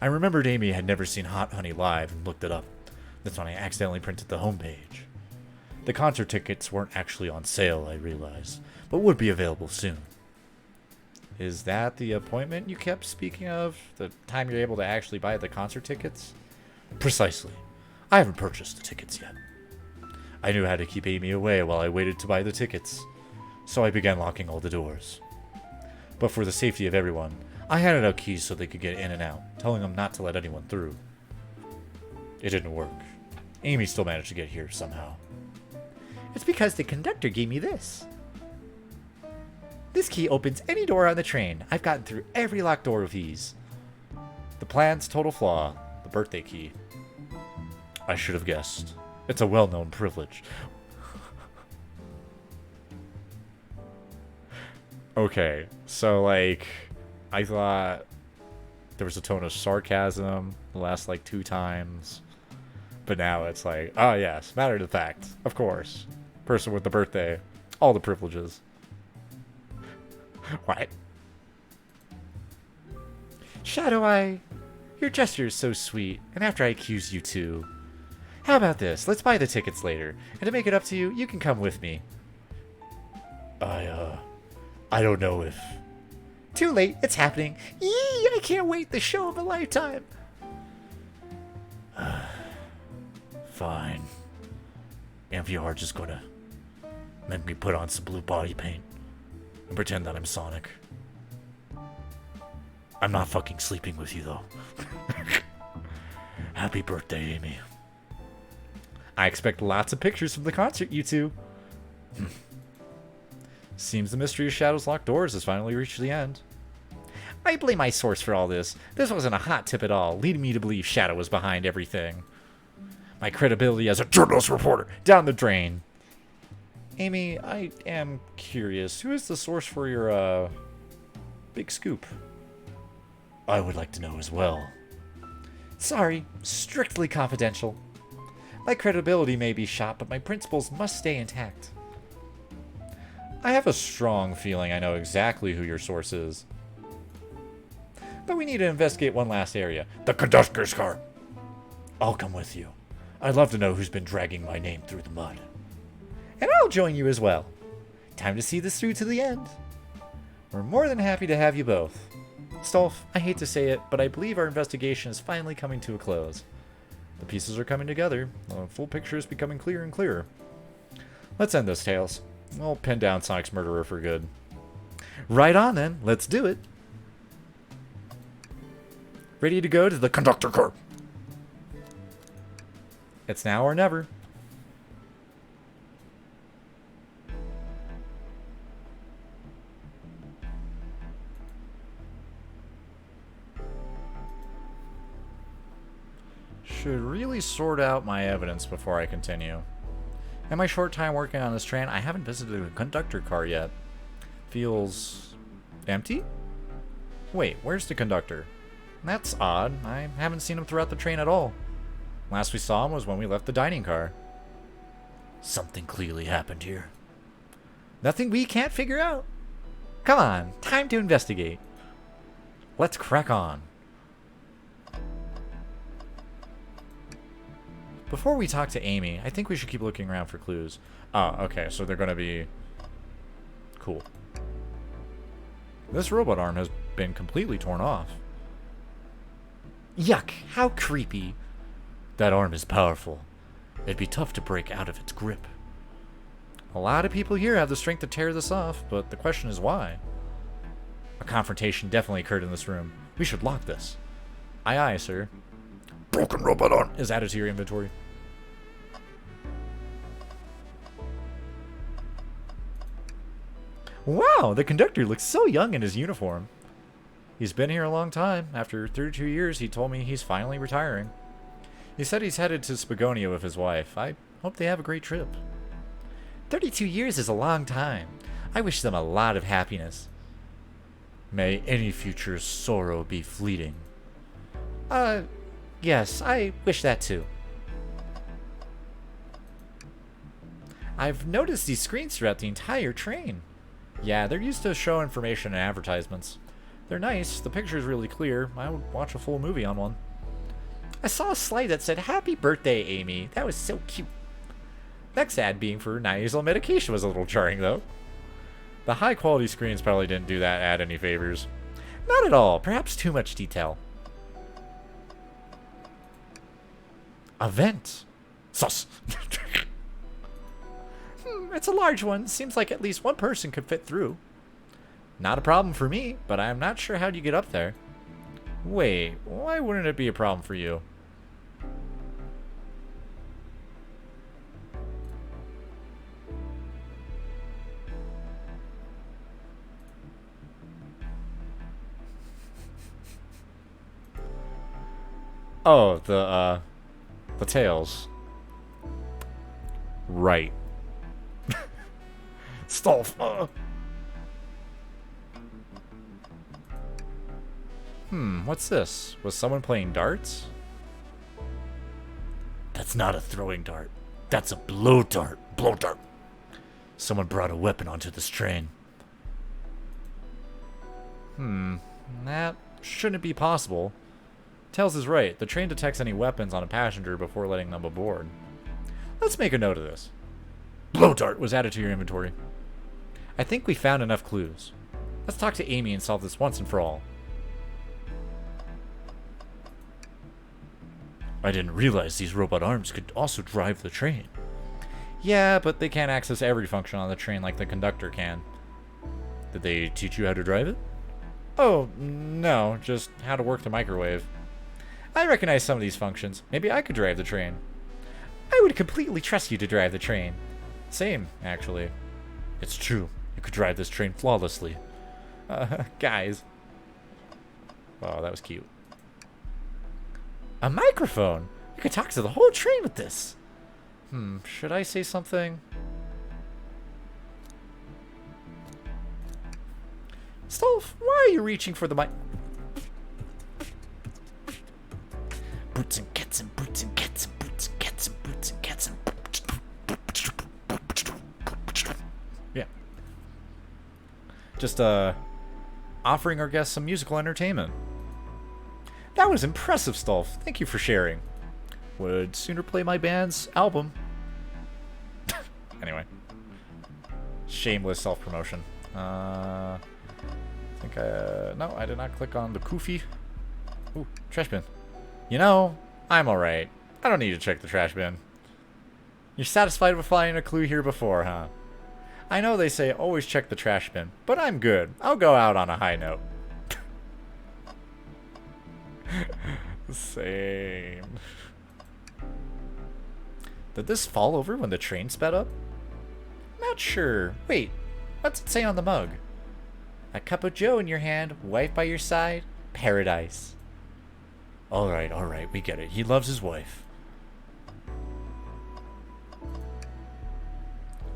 I remembered Amy had never seen Hot Honey live and looked it up. That's when I accidentally printed the homepage. The concert tickets weren't actually on sale, I realized, but would be available soon. Is that the appointment you kept speaking of? The time you're able to actually buy the concert tickets? Precisely. I haven't purchased the tickets yet. I knew how to keep Amy away while I waited to buy the tickets, so I began locking all the doors. But for the safety of everyone, I handed out keys so they could get in and out, telling them not to let anyone through. It didn't work. Amy still managed to get here somehow. It's because the conductor gave me this. This key opens any door on the train. I've gotten through every locked door with ease. The plan's total flaw, the birthday key. I should have guessed. It's a well-known privilege. Okay, so like, I thought there was a tone of sarcasm the last like 2 times. But now it's like, oh yes, matter of fact, of course. Person with the birthday, all the privileges. What? Shadow Eye, your gesture is so sweet, and after I accused you too. How about this? Let's buy the tickets later, and to make it up to you, you can come with me. I don't know if... Too late, it's happening. Yee, I can't wait, the show of a lifetime. Fine. MVR just gonna make me put on some blue body paint and pretend that I'm Sonic. I'm not fucking sleeping with you, though. Happy birthday, Amy. I expect lots of pictures from the concert, you two. Seems the mystery of Shadow's locked doors has finally reached the end. I blame my source for all this. This wasn't a hot tip at all, leading me to believe Shadow was behind everything. My credibility as a journalist reporter down the drain. Amy, I am curious. Who is the source for your, big scoop? I would like to know as well. Sorry, strictly confidential. My credibility may be shot, but my principles must stay intact. I have a strong feeling I know exactly who your source is. But we need to investigate one last area. The conductor's car. I'll come with you. I'd love to know who's been dragging my name through the mud. And I'll join you as well. Time to see this through to the end. We're more than happy to have you both. Stolf, I hate to say it, but I believe our investigation is finally coming to a close. The pieces are coming together. The full picture is becoming clearer and clearer. Let's end this, Tails. We'll pin down Sonic's murderer for good. Right on then, let's do it. Ready to go to the conductor car. It's now or never. Should really sort out my evidence before I continue. In my short time working on this train, I haven't visited a conductor car yet. Feels empty? Wait, where's the conductor? That's odd. I haven't seen him throughout the train at all. Last we saw him was when we left the dining car. Something clearly happened here. Nothing we can't figure out. Come on, time to investigate. Let's crack on. Before we talk to Amy, I think we should keep looking around for clues. Oh, okay, so they're gonna be... Cool. This robot arm has been completely torn off. Yuck, how creepy. That arm is powerful. It'd be tough to break out of its grip. A lot of people here have the strength to tear this off, but the question is why? A confrontation definitely occurred in this room. We should lock this. Aye, aye, sir. Broken robot arm. Is added to your inventory. Wow, the conductor looks so young in his uniform. He's been here a long time. After 32 years, he told me he's finally retiring. He said he's headed to Spagonia with his wife. I hope they have a great trip. 32 years is a long time. I wish them a lot of happiness. May any future sorrow be fleeting. Yes, I wish that too. I've noticed these screens throughout the entire train. Yeah, they're used to show information and advertisements. They're nice, the picture's really clear. I would watch a full movie on one. I saw a slide that said, "Happy birthday, Amy." That was so cute. Next ad being for nasal medication was a little jarring, though. The high-quality screens probably didn't do that ad any favors. Not at all. Perhaps too much detail. A vent. Sus. It's a large one. Seems like at least one person could fit through. Not a problem for me, but I'm not sure how'd you get up there. Wait, why wouldn't it be a problem for you? Oh, the tails. Right. Stolf. What's this? Was someone playing darts? That's not a throwing dart. That's a blow dart. Blow dart. Someone brought a weapon onto this train. That shouldn't be possible. Tails is right. The train detects any weapons on a passenger before letting them aboard. Let's make a note of this. Blow dart Was added to your inventory. I think we found enough clues. Let's talk to Amy and solve this once and for all. I didn't realize these robot arms could also drive the train. Yeah, but they can't access every function on the train like the conductor can. Did they teach you how to drive it? Oh, no, just how to work the microwave. I recognize some of these functions. Maybe I could drive the train. I would completely trust you to drive the train. Same, actually. It's true. You could drive this train flawlessly. Guys. Oh, that was cute. A microphone! You could talk to the whole train with this. Should I say something? Stolf, why are you reaching for the mic? Boots and cats and boots and cats and boots and cats and boots and cats and... Yeah. Just, offering our guests some musical entertainment. That was impressive, Stolf. Thank you for sharing. Would sooner play my band's album. Anyway. Shameless self-promotion. I think no, I did not click on the Koofy. Ooh, trash bin. You know, I'm alright. I don't need to check the trash bin. You're satisfied with finding a clue here before, huh? I know they say always check the trash bin, but I'm good. I'll go out on a high note. Same. Did this fall over when the train sped up? Not sure. Wait, what's it say on the mug? A cup of joe in your hand, wife by your side, paradise. Alright, we get it. He loves his wife.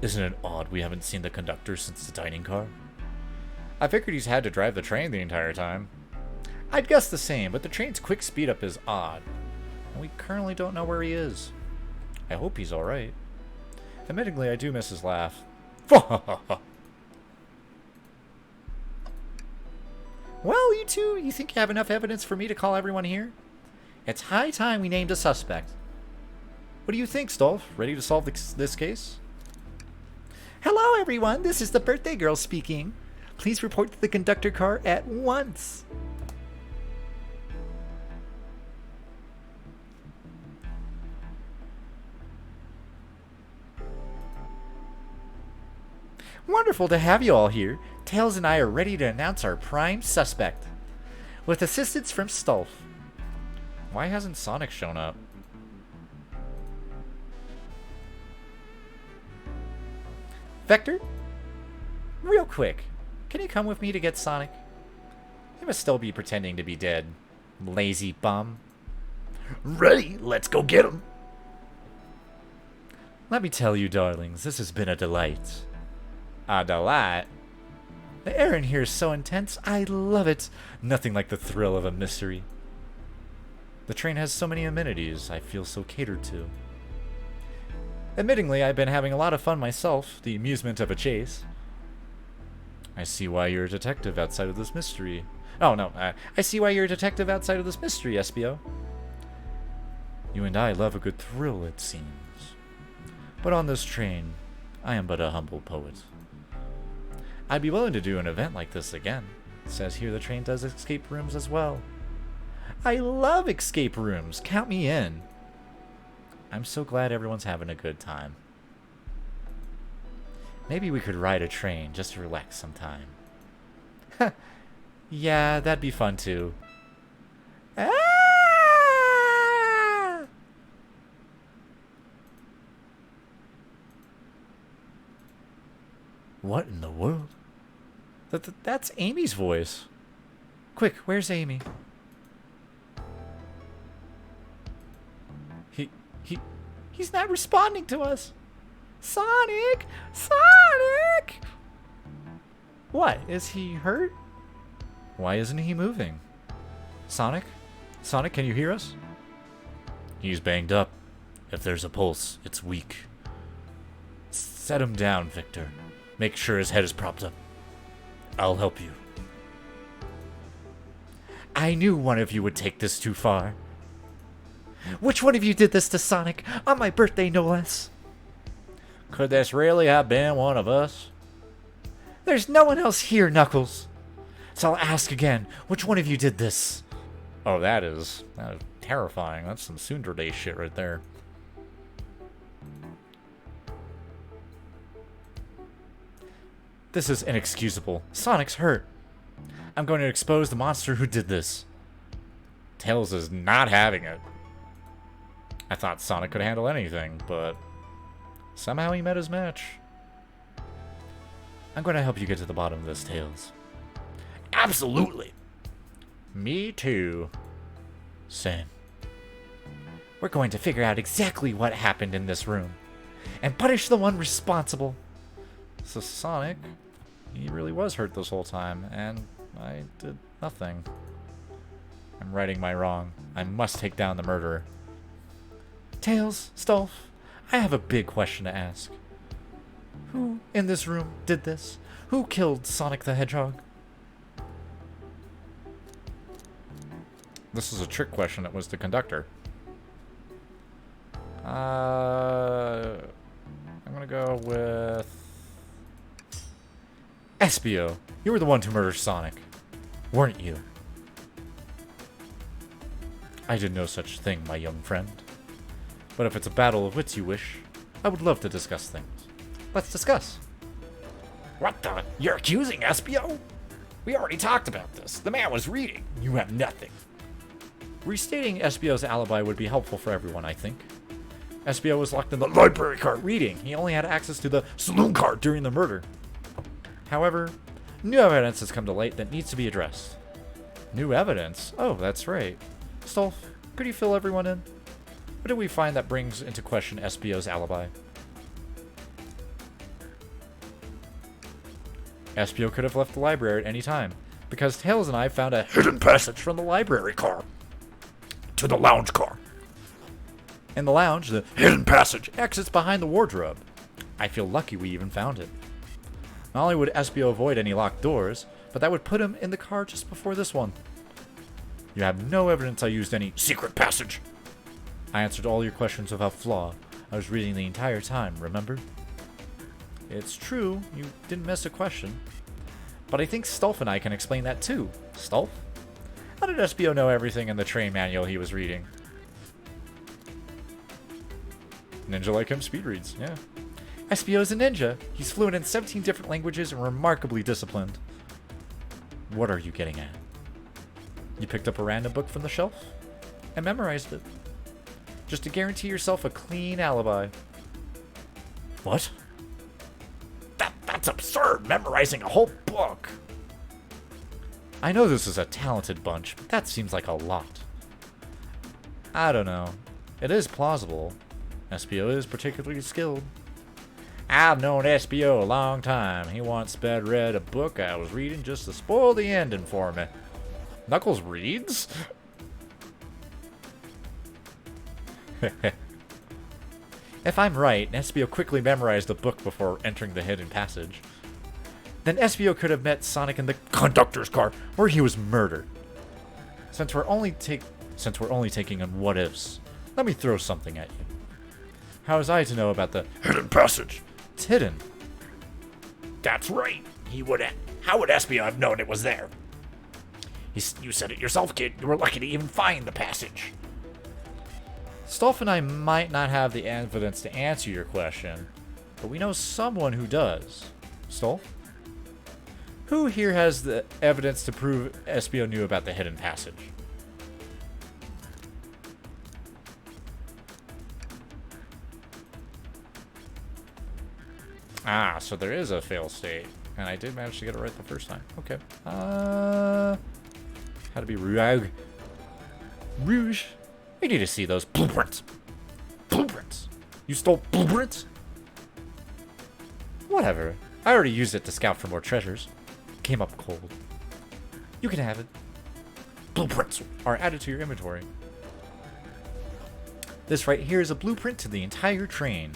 Isn't it odd we haven't seen the conductor since the dining car? I figured he's had to drive the train the entire time. I'd guess the same, but the train's quick speed up is odd. And we currently don't know where he is. I hope he's alright. Admittingly, I do miss his laugh. Well, you two, you think you have enough evidence for me to call everyone here? It's high time we named a suspect. What do you think, Stolf? Ready to solve this case? Hello, everyone. This is the birthday girl speaking. Please report to the conductor car at once. Wonderful to have you all here. Tails and I are ready to announce our prime suspect. With assistance from Stolf. Why hasn't Sonic shown up? Vector? Real quick, can you come with me to get Sonic? He must still be pretending to be dead. Lazy bum. Ready, let's go get him. Let me tell you, darlings, this has been a delight. A delight? The air in here is so intense, I love it. Nothing like the thrill of a mystery. The train has so many amenities, I feel so catered to. Admittingly, I've been having a lot of fun myself, the amusement of a chase. I see why you're a detective outside of this mystery. Oh, no, I see why you're a detective outside of this mystery, Espio. You and I love a good thrill, it seems. But on this train, I am but a humble poet. I'd be willing to do an event like this again. It says here the train does escape rooms as well. I love escape rooms. Count me in. I'm so glad everyone's having a good time. Maybe we could ride a train just to relax sometime. Yeah, that'd be fun too. Ah! What in the world? That's Amy's voice. Quick, where's Amy? He's not responding to us. Sonic! Sonic! What? Is he hurt? Why isn't he moving? Sonic? Sonic, can you hear us? He's banged up. If there's a pulse, it's weak. Set him down, Victor. Make sure his head is propped up. I'll help you. I knew one of you would take this too far. Which one of you did this to Sonic? On my birthday, no less. Could this really have been one of us? There's no one else here, Knuckles. So I'll ask again, which one of you did this? Oh, that is terrifying. That's some Tsundere shit right there. This is inexcusable. Sonic's hurt. I'm going to expose the monster who did this. Tails is not having it. I thought Sonic could handle anything, but somehow he met his match. I'm going to help you get to the bottom of this, Tails. Absolutely. Me too. Same. We're going to figure out exactly what happened in this room and punish the one responsible. So Sonic, he really was hurt this whole time, and I did nothing. I'm righting my wrong. I must take down the murderer. Tails, Stolf, I have a big question to ask. Who in this room did this? Who killed Sonic the Hedgehog? This is a trick question. It was the conductor. I'm gonna go with Espio. You were the one to murder Sonic, weren't you? I did no such thing, my young friend. But if it's a battle of wits you wish, I would love to discuss things. Let's discuss. What the? You're accusing Espio? We already talked about this. The man was reading. You have nothing. Restating Espio's alibi would be helpful for everyone, I think. Espio was locked in the library car reading. He only had access to the saloon car during the murder. However, new evidence has come to light that needs to be addressed. New evidence? Oh, that's right. Stolf, could you fill everyone in? What did we find that brings into question Espio's alibi? Espio could have left the library at any time, because Tails and I found a hidden passage from the library car To the lounge car. In the lounge, the hidden passage exits behind the wardrobe. I feel lucky we even found it. Not only would Espio avoid any locked doors, but that would put him in the car just before this one. You have no evidence I used any secret passage. I answered all your questions without flaw. I was reading the entire time, remember? It's true, you didn't miss a question. But I think Stolf and I can explain that too. Stolf? How did SBO know everything in the train manual he was reading? Ninja like him speed reads, yeah. SBO is a ninja. He's fluent in 17 different languages and remarkably disciplined. What are you getting at? You picked up a random book from the shelf and memorized it. Just to guarantee yourself a clean alibi. What? That's absurd, memorizing a whole book. I know this is a talented bunch, but that seems like a lot. I don't know. It is plausible. SBO is particularly skilled. I've known SBO a long time. He once sped read a book I was reading just to spoil the ending for me. Knuckles reads? If I'm right, SBO quickly memorized the book before entering the hidden passage, then SBO could have met Sonic in the conductor's car where he was murdered. Since we're only taking on what ifs, let me throw something at you. How was I to know about the Hidden passage. It's hidden. That's right. How would SBO have known it was there? You said it yourself, kid. You were lucky to even find the passage. Stolf and I might not have the evidence to answer your question, but we know someone who does. Stolf? Who here has the evidence to prove SBO knew about the hidden passage? Ah, so there is a fail state, and I did manage to get it right the first time. Okay. Had to be Rouge. Rouge. I need to see those blueprints. Blueprints. You stole blueprints? Whatever. I already used it to scout for more treasures. Came up cold. You can have it. Blueprints are added to your inventory. This right here is a blueprint to the entire train.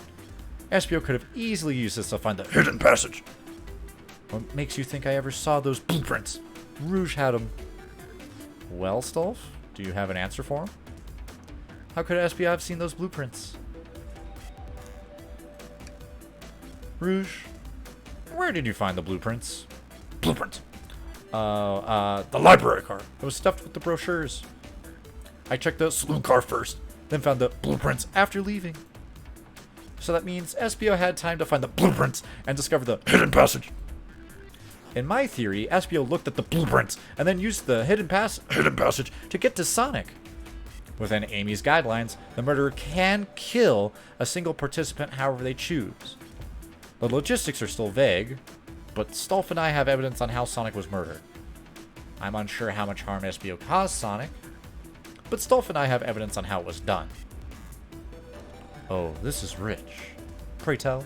SBO could have easily used this to find the hidden passage. What makes you think I ever saw those blueprints? Rouge had them. Well, Stolf, do you have an answer for him? How could SBO have seen those blueprints? Rouge, where did you find the blueprints? Blueprint. The library car. It was stuffed with the brochures. I checked the saloon car first, then found the blueprints after leaving. So that means SBO had time to find the blueprints and discover the hidden passage. In my theory, SBO looked at the blueprints and then used the hidden passage to get to Sonic. Within Amy's guidelines, the murderer can kill a single participant however they choose. The logistics are still vague, but Stolf and I have evidence on how Sonic was murdered. I'm unsure how much harm SBO caused Sonic, but Stolf and I have evidence on how it was done. Oh, this is rich. Pray tell.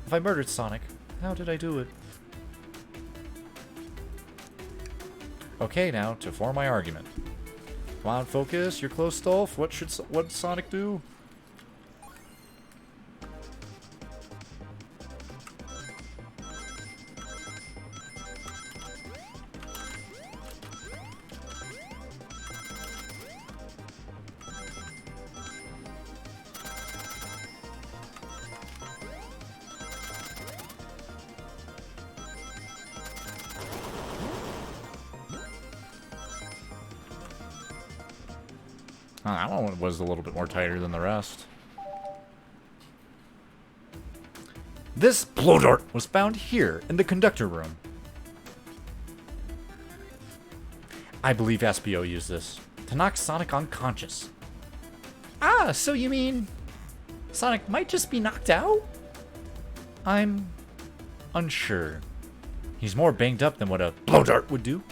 If I murdered Sonic, how did I do it? Okay, now, to form my argument. Come on, focus. You're close, Stolf. What did Sonic do? That one was a little bit more tighter than the rest. This blow dart was found here in the conductor room. I believe SBO used this to knock Sonic unconscious. Ah, so you mean Sonic might just be knocked out? I'm unsure. He's more banged up than what a blow dart would do.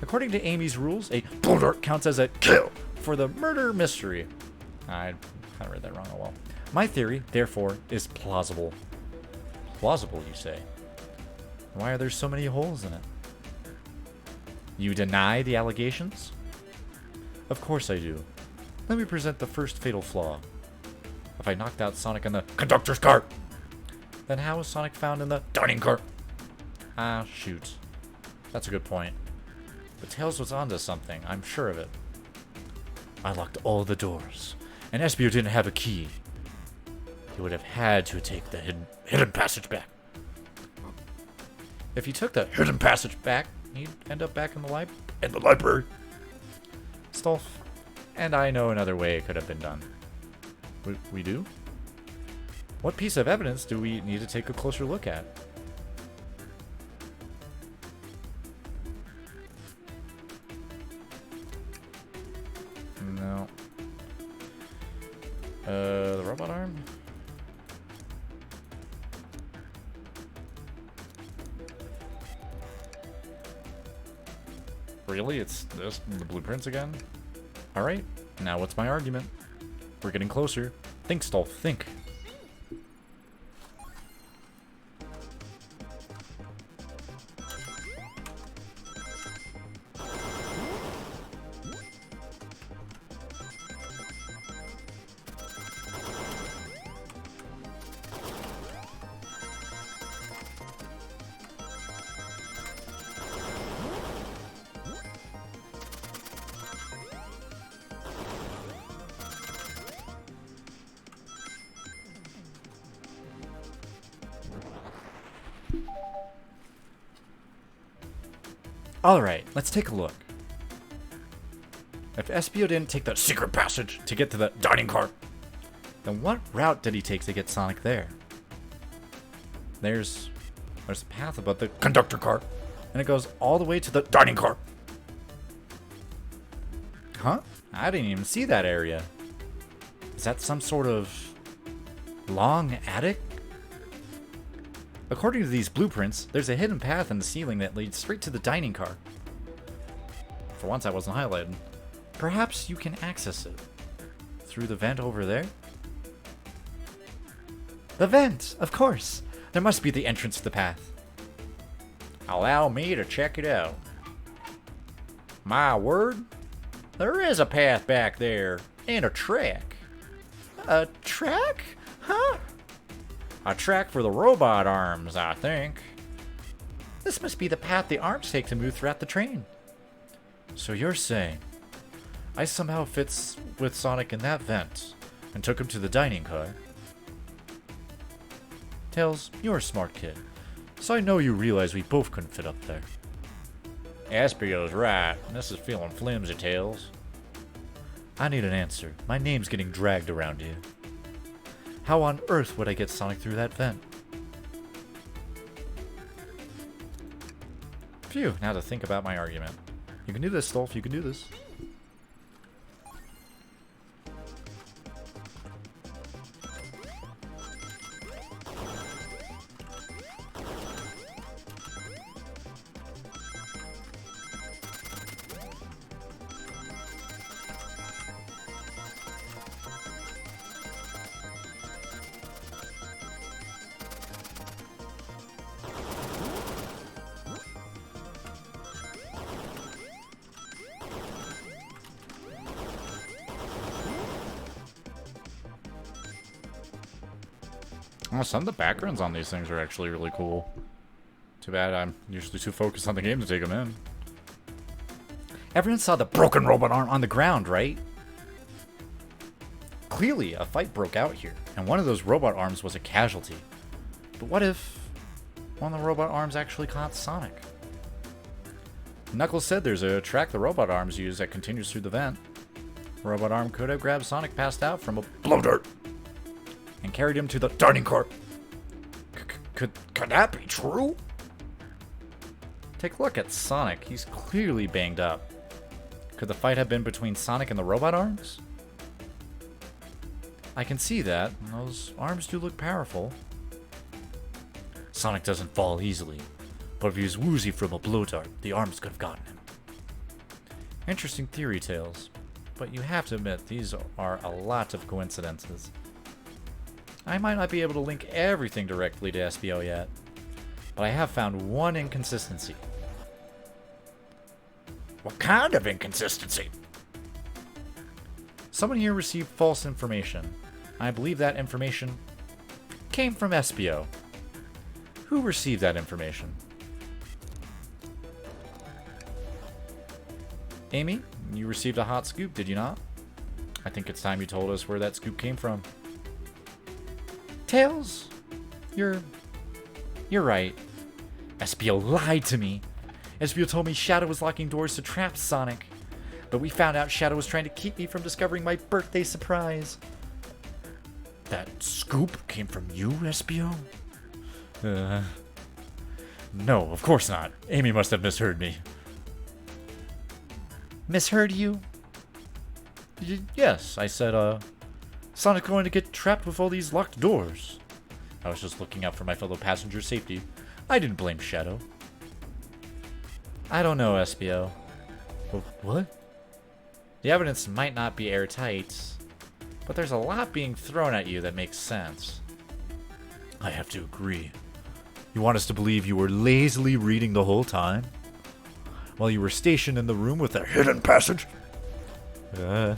According to Amy's rules, a blow dart counts as a kill for the murder mystery. I kind of read that wrong. Oh well. My theory, therefore, is plausible. Plausible, you say? Why are there so many holes in it? You deny the allegations? Of course I do. Let me present the first fatal flaw. If I knocked out Sonic in the conductor's car, then how was Sonic found in the dining car? Ah, shoot. That's a good point. But Tails was onto something, I'm sure of it. I locked all the doors, and Espio didn't have a key. He would have had to take the hidden passage back. If he took the hidden passage back, he'd end up back in the library. Stolf, and I know another way it could have been done. We do? What piece of evidence do we need to take a closer look at? No. The robot arm? Really? It's this, the blueprints again? Alright, now what's my argument? We're getting closer. Think, Stolf, think. Alright, let's take a look. If Espio didn't take the secret passage to get to the dining car, then what route did he take to get Sonic there? There's a path above the conductor car, and it goes all the way to the dining car. Huh? I didn't even see that area. Is that some sort of long attic? According to these blueprints, there's a hidden path in the ceiling that leads straight to the dining car. For once, that wasn't highlighted. Perhaps you can access it through the vent over there? The vent, of course. There must be the entrance to the path. Allow me to check it out. My word, there is a path back there, and a track. A track? Huh? A track for the robot arms, I think. This must be the path the arms take to move throughout the train. So you're saying I somehow fits with Sonic in that vent and took him to the dining car? Tails, you're a smart kid, so I know you realize we both couldn't fit up there. Espio's right. This is feeling flimsy, Tails. I need an answer. My name's getting dragged around here. How on earth would I get Sonic through that vent? Phew, now to think about my argument. You can do this, Stolf, you can do this. Oh, some of the backgrounds on these things are actually really cool. Too bad I'm usually too focused on the game to take them in. Everyone saw the broken robot arm on the ground, right? Clearly, a fight broke out here, and one of those robot arms was a casualty. But what if one of the robot arms actually caught Sonic? Knuckles said there's a track the robot arms use that continues through the vent. The robot arm could have grabbed Sonic passed out from a blow dart and carried him to the dining car. Could that be true? Take a look at Sonic. He's clearly banged up. Could the fight have been between Sonic and the robot arms? I can see that. Those arms do look powerful. Sonic doesn't fall easily, but if he was woozy from a blow dart, the arms could have gotten him. Interesting theory, Tails. But you have to admit, these are a lot of coincidences. I might not be able to link everything directly to Espio yet, but I have found one inconsistency. What kind of inconsistency? Someone here received false information. I believe that information came from Espio. Who received that information? Amy, you received a hot scoop, did you not? I think it's time you told us where that scoop came from. Tails, you're right. Espio lied to me. Espio told me Shadow was locking doors to trap Sonic. But we found out Shadow was trying to keep me from discovering my birthday surprise. That scoop came from you, Espio? No, of course not. Amy must have misheard me. Misheard you? Yes, I said, Sonic going to get trapped with all these locked doors. I was just looking out for my fellow passenger's safety. I didn't blame Shadow. I don't know, Espio. What? The evidence might not be airtight, but there's a lot being thrown at you that makes sense. I have to agree. You want us to believe you were lazily reading the whole time? While you were stationed in the room with a hidden passage? And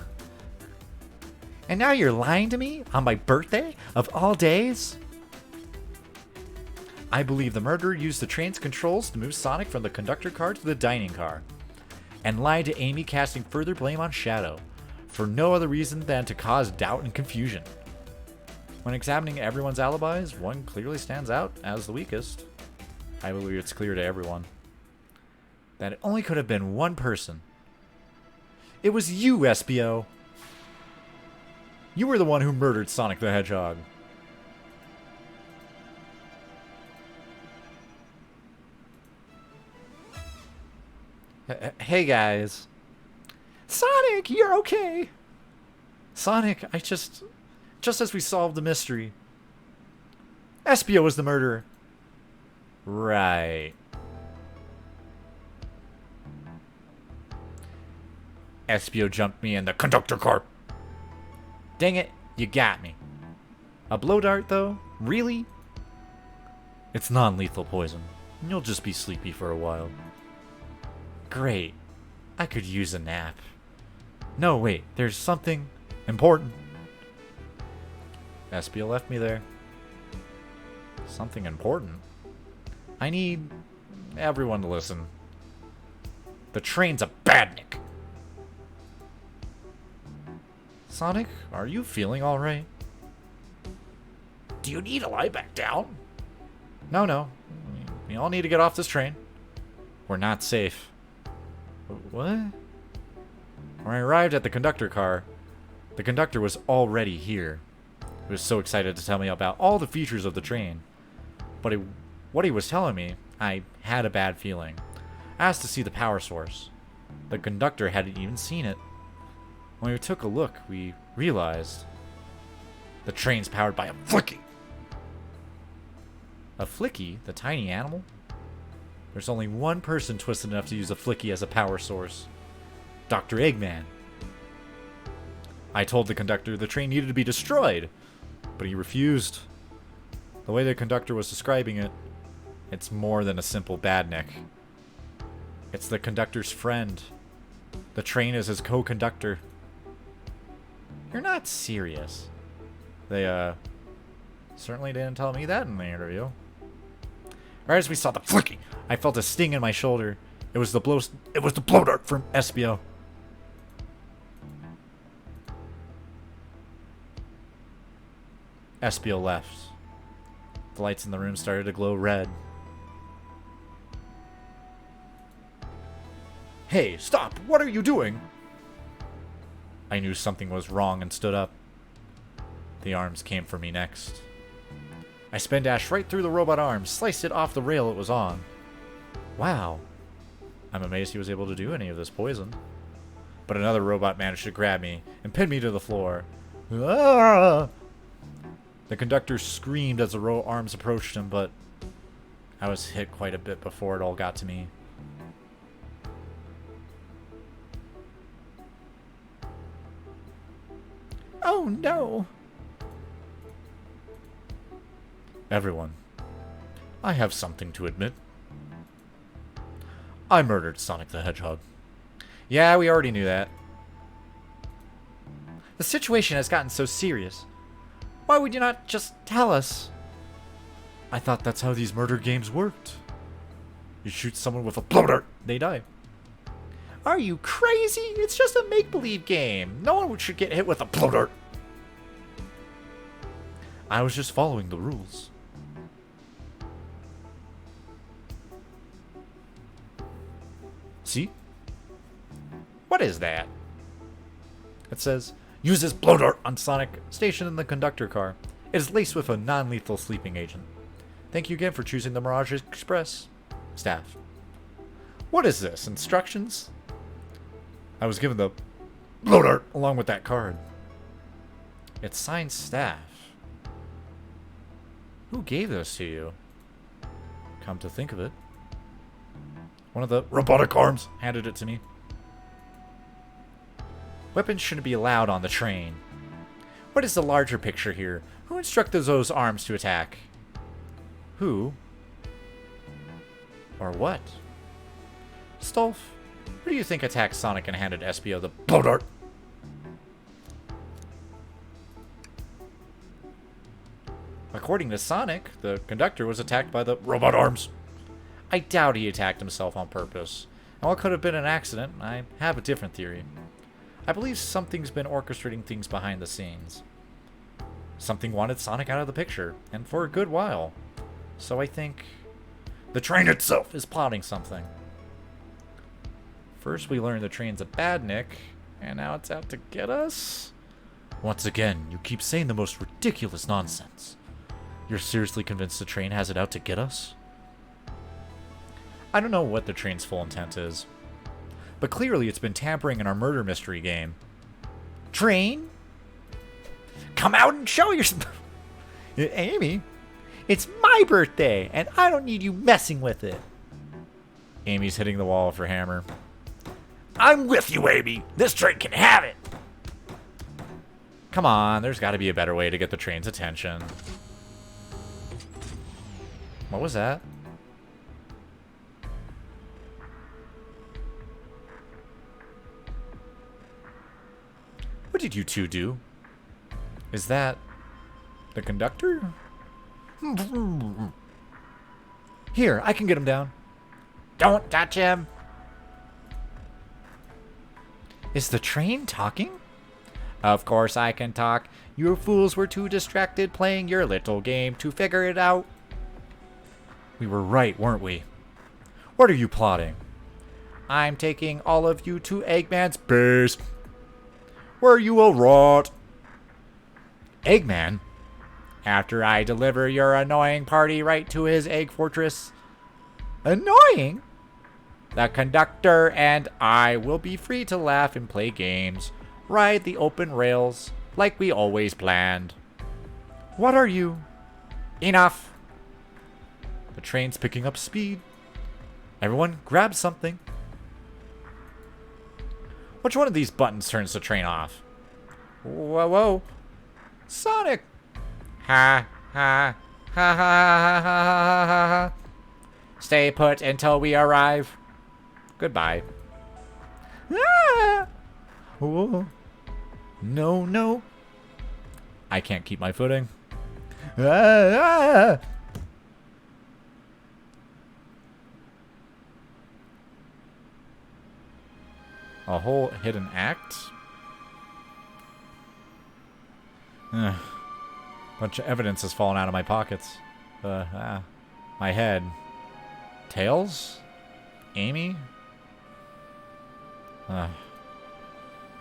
now you're lying to me on my birthday of all days? I believe the murderer used the train's controls to move Sonic from the conductor car to the dining car, and lied to Amy, casting further blame on Shadow, for no other reason than to cause doubt and confusion. When examining everyone's alibis, one clearly stands out as the weakest. I believe it's clear to everyone that it only could have been one person. It was you, Espio. You were the one who murdered Sonic the Hedgehog. Hey guys. Sonic, you're okay. Sonic, just as we solved the mystery, Espio was the murderer. Right. Espio jumped me in the conductor car. Dang it, you got me. A blow dart, though? Really? It's non-lethal poison. You'll just be sleepy for a while. Great. I could use a nap. No, wait, there's something important. Espio left me there. Something important? I need everyone to listen. The train's a badnik. Sonic, are you feeling alright? Do you need to lie back down? No. We all need to get off this train. We're not safe. What? When I arrived at the conductor car, the conductor was already here. He was so excited to tell me about all the features of the train. But what he was telling me, I had a bad feeling. I asked to see the power source. The conductor hadn't even seen it. When we took a look, we realized the train's powered by a Flicky. A Flicky? The tiny animal? There's only one person twisted enough to use a Flicky as a power source. Dr. Eggman. I told the conductor the train needed to be destroyed, but he refused. The way the conductor was describing it, it's more than a simple badnik. It's the conductor's friend. The train is his co-conductor. You're not serious. They, certainly didn't tell me that in the interview. Right as we saw the Flicky, I felt a sting in my shoulder. It was the blow dart from Espio. Espio left. The lights in the room started to glow red. Hey, stop! What are you doing? I knew something was wrong and stood up. The arms came for me next. I spin dashed right through the robot arms, sliced it off the rail it was on. Wow. I'm amazed he was able to do any of this poison. But another robot managed to grab me and pin me to the floor. Ah! The conductor screamed as the arms approached him, but I was hit quite a bit before it all got to me. Oh no! Everyone, I have something to admit. I murdered Sonic the Hedgehog. Yeah, we already knew that. The situation has gotten so serious. Why would you not just tell us? I thought that's how these murder games worked. You shoot someone with a blow dart, they die. Are you crazy? It's just a make-believe game. No one should get hit with a blow dart. I was just following the rules. See? What is that? It says, use this blow dart on Sonic stationed in the conductor car. It is laced with a non-lethal sleeping agent. Thank you again for choosing the Mirage Express. Staff. What is this? Instructions? I was given the blow dart along with that card. It's signed staff. Who gave this to you? Come to think of it. One of the robotic arms handed it to me. Weapons shouldn't be allowed on the train. What is the larger picture here? Who instructed those arms to attack? Who? Or what? Stolf, who do you think attacked Sonic and handed Espio the blow dart? According to Sonic, the conductor was attacked by the robot arms. I doubt he attacked himself on purpose. And while it could have been an accident, I have a different theory. I believe something's been orchestrating things behind the scenes. Something wanted Sonic out of the picture, and for a good while. So I think the train itself is plotting something. First we learned the train's a badnik, and now it's out to get us? Once again, you keep saying the most ridiculous nonsense. You're seriously convinced the train has it out to get us? I don't know what the train's full intent is, but clearly it's been tampering in our murder mystery game. Train? Come out and show yourself! Amy, it's my birthday, and I don't need you messing with it. Amy's hitting the wall with her hammer. I'm with you, Amy. This train can have it. Come on, there's got to be a better way to get the train's attention. What was that? What did you two do? Is that the conductor? Here, I can get him down. Don't touch him. Is the train talking? Of course I can talk. You fools were too distracted playing your little game to figure it out. We were right, weren't we? What are you plotting? I'm taking all of you to Eggman's base, where you will rot. Eggman? After I deliver your annoying party right to his egg fortress. Annoying? The conductor and I will be free to laugh and play games, ride the open rails like we always planned. What are you? Enough. The train's picking up speed. Everyone grab something. Which one of these buttons turns the train off? Whoa, whoa. Sonic! Ha, ha, ha, ha, ha, ha, ha, ha, ha. Stay put until we arrive. Goodbye. Ah! Whoa. No, no. I can't keep my footing. Ah, ah. A whole hidden act? Bunch of evidence has fallen out of my pockets. My head. Tails? Amy?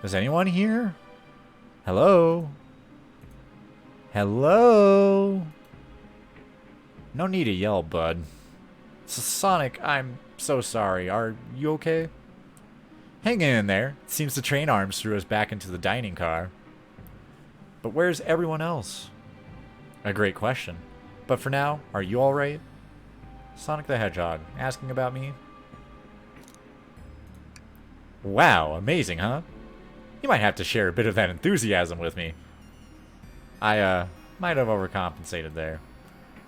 Is anyone here? Hello? Hello? No need to yell, bud. Sonic, I'm so sorry. Are you okay? Hang in there. It seems the train arms threw us back into the dining car. But where's everyone else? A great question. But for now, are you alright? Sonic the Hedgehog, asking about me? Wow, amazing, huh? You might have to share a bit of that enthusiasm with me. I, might have overcompensated there.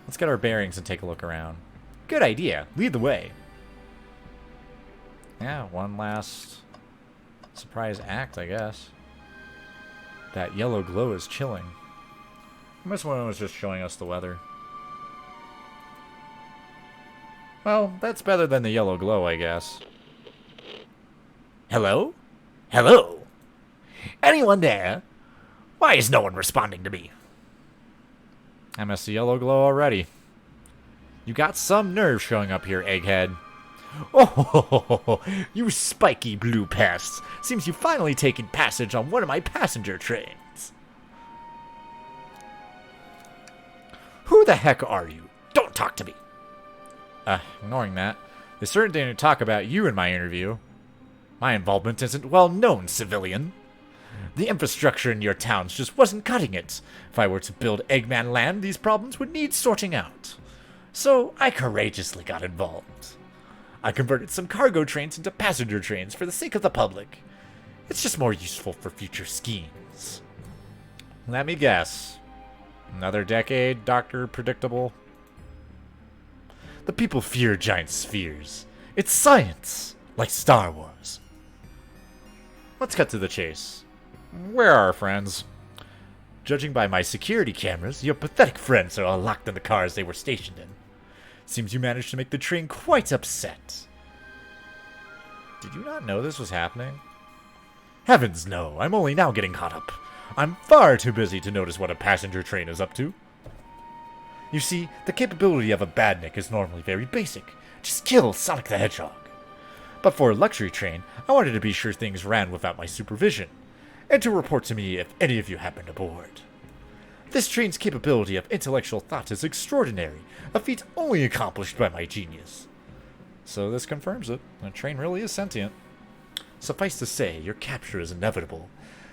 Let's get our bearings and take a look around. Good idea. Lead the way. Yeah, one last surprise act, I guess. That yellow glow is chilling. This one was just showing us the weather. Well, that's better than the yellow glow, I guess. Hello? Hello? Anyone there? Why is no one responding to me? I miss the yellow glow already. You got some nerve showing up here, egghead. Oh, you spiky blue pests. Seems you've finally taken passage on one of my passenger trains. Who the heck are you? Don't talk to me. Ignoring that, they certainly didn't talk about you in my interview. My involvement isn't well known, civilian. The infrastructure in your towns just wasn't cutting it. If I were to build Eggman Land, these problems would need sorting out. So I courageously got involved. I converted some cargo trains into passenger trains for the sake of the public. It's just more useful for future schemes. Let me guess. Another decade, Dr. Predictable? The people fear giant spheres. It's science, like Star Wars. Let's cut to the chase. Where are our friends? Judging by my security cameras, your pathetic friends are all locked in the cars they were stationed in. Seems you managed to make the train quite upset. Did you not know this was happening? Heavens no, I'm only now getting caught up. I'm far too busy to notice what a passenger train is up to. You see, the capability of a badnik is normally very basic. Just kill Sonic the Hedgehog. But for a luxury train, I wanted to be sure things ran without my supervision, and to report to me if any of you happened aboard. This train's capability of intellectual thought is extraordinary, a feat only accomplished by my genius. So this confirms it. The train really is sentient. Suffice to say, your capture is inevitable.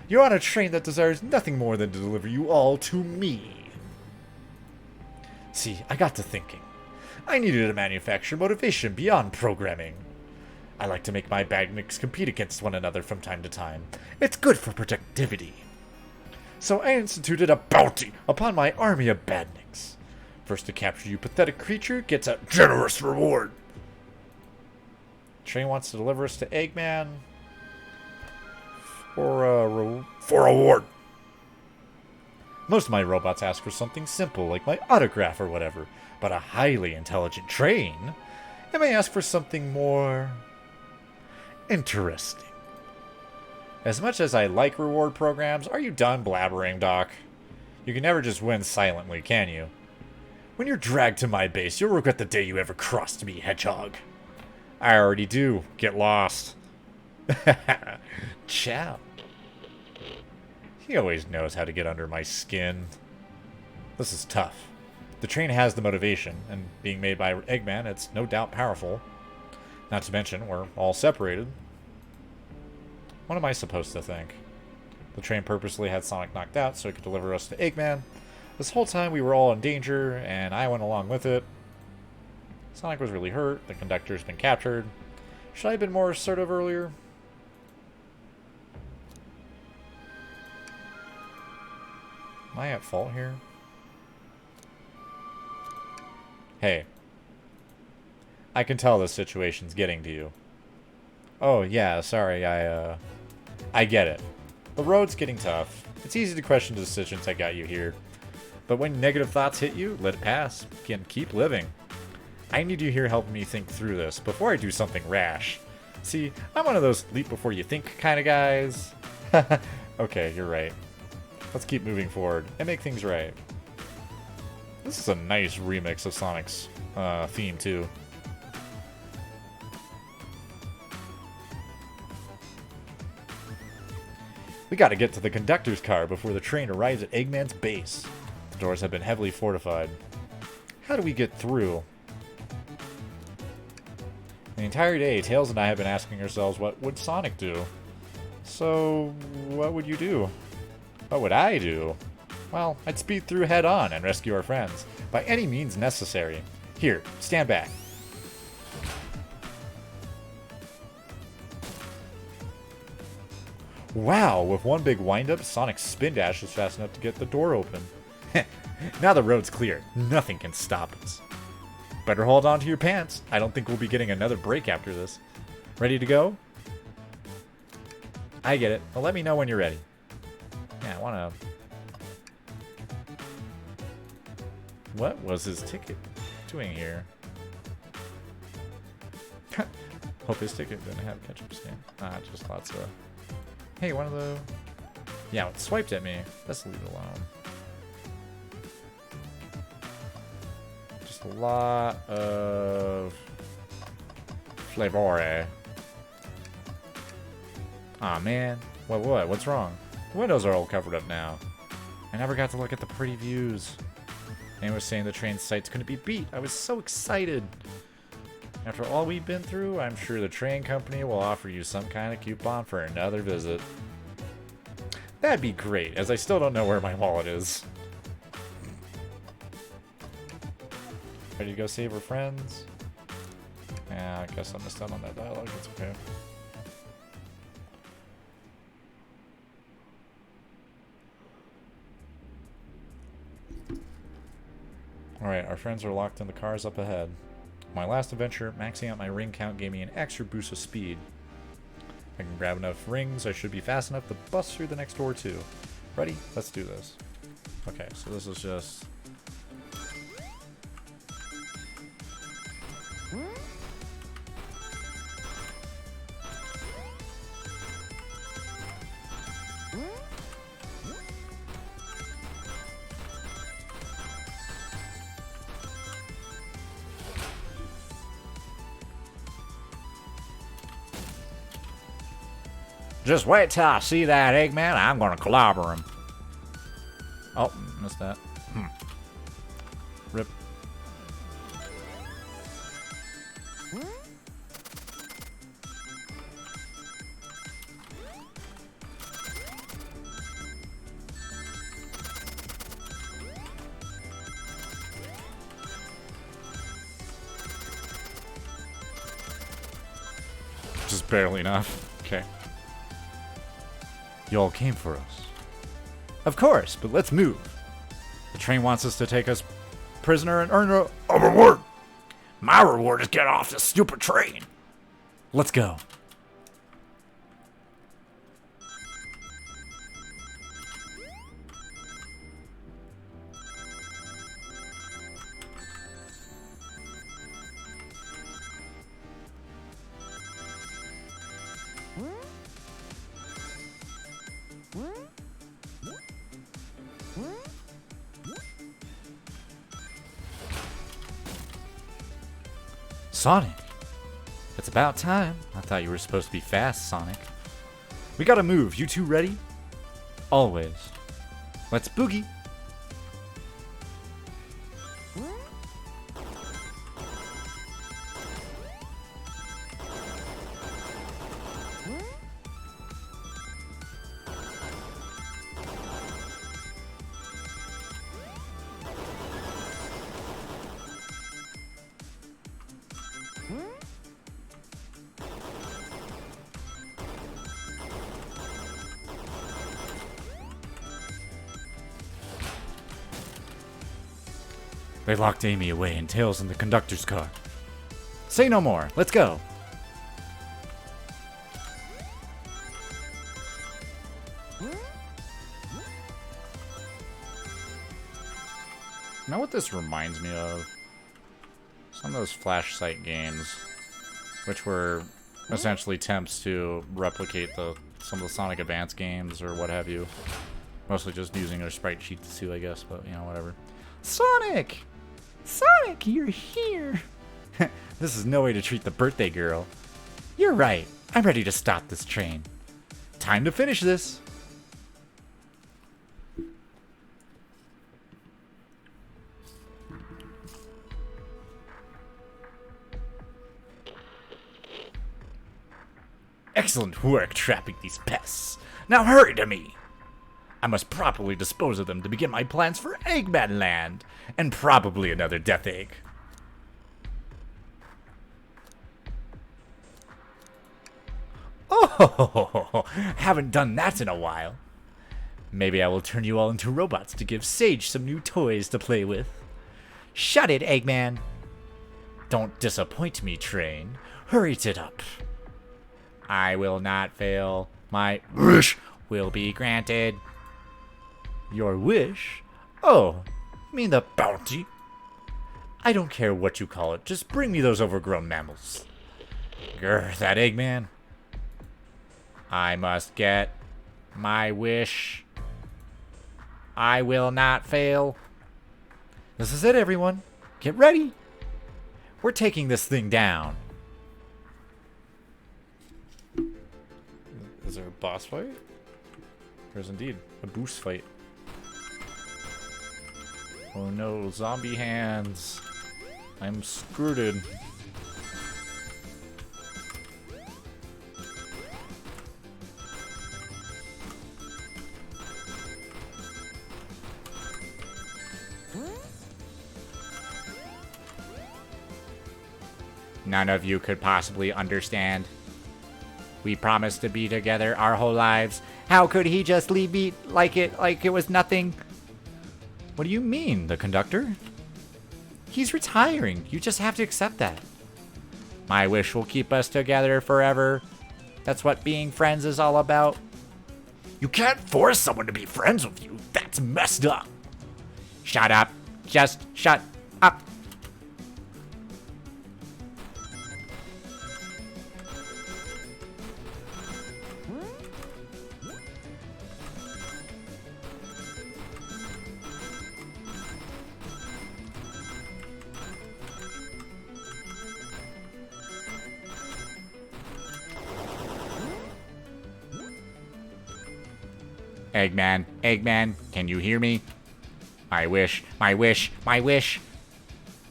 You're on a train that desires nothing more than to deliver you all to me. See, I got to thinking. I needed to manufacture motivation beyond programming. I like to make my badniks compete against one another from time to time. It's good for productivity. So I instituted a bounty upon my army of badniks. First to capture you pathetic creature gets a generous reward. Train wants to deliver us to Eggman for reward. Most of my robots ask for something simple like my autograph or whatever, but a highly intelligent train, it may ask for something more interesting. As much as I like reward programs, are you done blabbering, Doc? You can never just win silently, can you? When you're dragged to my base, you'll regret the day you ever crossed me, Hedgehog. I already do. Get lost. Ciao. He always knows how to get under my skin. This is tough. The train has the motivation, and being made by Eggman, it's no doubt powerful. Not to mention, we're all separated. What am I supposed to think? The train purposely had Sonic knocked out so it could deliver us to Eggman. This whole time we were all in danger, and I went along with it. Sonic was really hurt. The conductor's been captured. Should I have been more assertive earlier? Am I at fault here? Hey. I can tell this situation's getting to you. Oh, yeah, sorry, I get it. The road's getting tough. It's easy to question the decisions that got you here. But when negative thoughts hit you, let it pass. You can keep living. I need you here helping me think through this before I do something rash. See, I'm one of those leap before you think kind of guys. Okay, you're right. Let's keep moving forward and make things right. This is a nice remix of Sonic's theme, too. We gotta get to the conductor's car before the train arrives at Eggman's base. The doors have been heavily fortified. How do we get through? The entire day, Tails and I have been asking ourselves, what would Sonic do? So, what would you do? What would I do? Well, I'd speed through head on and rescue our friends, by any means necessary. Here, stand back. Wow, with one big windup, Sonic's spin dash is fast enough to get the door open. Now the road's clear. Nothing can stop us. Better hold on to your pants. I don't think we'll be getting another break after this. Ready to go? I get it. Well, let me know when you're ready. Yeah, I wanna... What was his ticket doing here? Hope this ticket didn't have ketchup stain. Nah, just lots of... Hey, one of the... Yeah, it swiped at me. Let's leave it alone. Just a lot of... Flavore. Aw, man. What? What's wrong? The windows are all covered up now. I never got to look at the pretty views. And was saying the train sites couldn't be beat. I was so excited. After all we've been through, I'm sure the train company will offer you some kind of coupon for another visit. That'd be great, as I still don't know where my wallet is. Ready to go save her friends? Yeah, I guess I missed out on that dialogue. That's okay. Alright, our friends are locked in the cars up ahead. My last adventure, maxing out my ring count gave me an extra boost of speed. If I can grab enough rings, I should be fast enough to bust through the next door too. Ready? Let's do this. Okay, so this is just... Just wait till I see that Eggman. I'm gonna clobber him. Oh, missed that. Rip. Just barely enough. Okay. You all came for us. Of course, but let's move. The train wants us to take us prisoner and earn a reward. My reward is get off this stupid train. Let's go. Sonic. It's about time. I thought you were supposed to be fast, Sonic. We gotta move. You two ready? Always. Let's boogie. They locked Amy away and Tails in the conductor's car. Say no more. Let's go. You know what this reminds me of? Some of those Flash Site games, which were essentially attempts to replicate some of the Sonic Advance games or what have you. Mostly just using their sprite sheets too, I guess, but you know, whatever. Sonic! Sonic, you're here! This is no way to treat the birthday girl. You're right. I'm ready to stop this train. Time to finish this. Excellent work trapping these pests. Now hurry to me. I must properly dispose of them to begin my plans for Eggman Land, and probably another Death Egg. Oh, haven't done that in a while. Maybe I will turn you all into robots to give Sage some new toys to play with. Shut it, Eggman. Don't disappoint me, train. Hurry it up. I will not fail. My wish will be granted. Your wish? Oh, you mean the bounty? I don't care what you call it, just bring me those overgrown mammals. Grr, that Eggman. I must get my wish. I will not fail. This is it, everyone. Get ready. We're taking this thing down. Is there a boss fight? There's indeed a boost fight. Oh no, zombie hands. I'm screwed. None of you could possibly understand. We promised to be together our whole lives. How could he just leave me like it was nothing? What do you mean, the conductor? He's retiring. You just have to accept that. My wish will keep us together forever. That's what being friends is all about. You can't force someone to be friends with you. That's messed up. Shut up. Just shut up. Eggman, Eggman, can you hear me? My wish, my wish, my wish.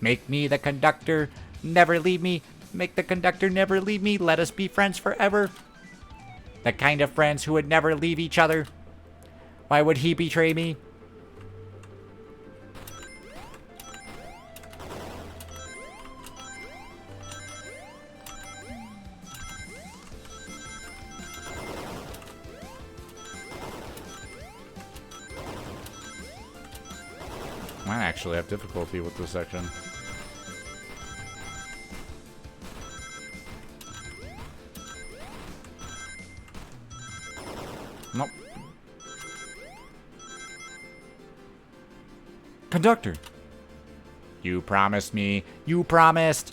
Make me the conductor. Never leave me. Make the conductor never leave me. Let us be friends forever. The kind of friends who would never leave each other. Why would he betray me? I actually have difficulty with this section. Nope. Conductor! You promised me. You promised.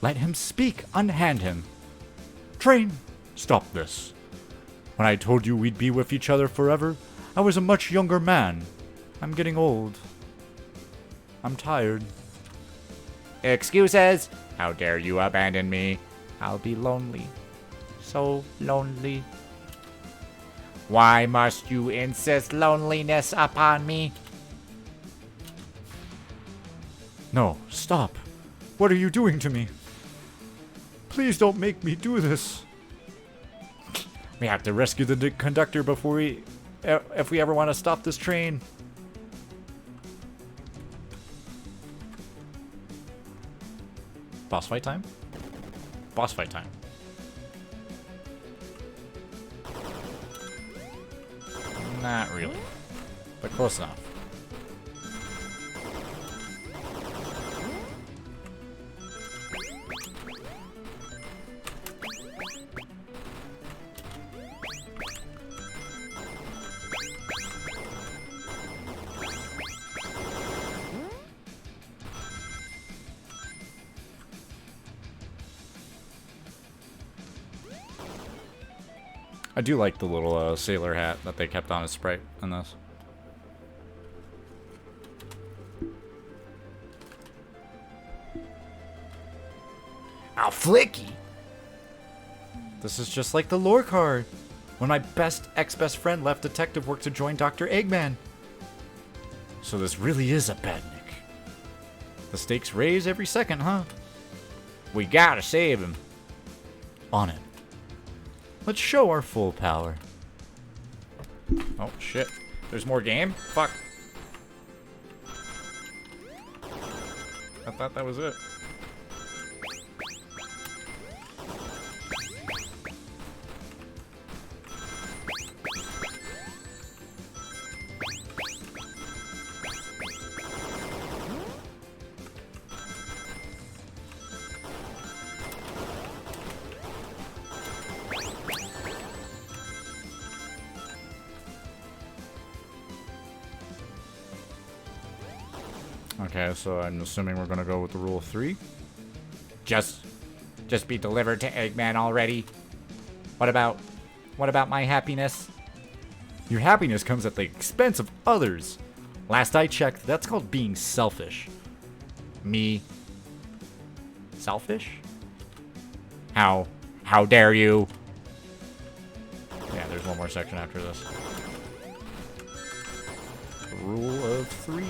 Let him speak. Unhand him. Train! Stop this. When I told you we'd be with each other forever, I was a much younger man. I'm getting old. I'm tired. Excuses! How dare you abandon me? I'll be lonely. So lonely. Why must you insist loneliness upon me? No, stop. What are you doing to me? Please don't make me do this. We have to rescue the conductor before if we ever want to stop this train. Boss fight time? Boss fight time. Not really, but close enough. I do like the little sailor hat that they kept on his sprite in this. How flicky. This is just like the lore card. When my ex-best friend left detective work to join Dr. Eggman. So this really is a badnik. The stakes raise every second, huh? We gotta save him. On it. Let's show our full power. Oh, shit. There's more game? Fuck. I thought that was it. Okay, so I'm assuming we're gonna go with the rule of 3. Just just be delivered to Eggman already? What about my happiness? Your happiness comes at the expense of others. Last I checked, that's called being selfish. Me? Selfish? How dare you? Yeah, there's one more section after this. Rule of 3.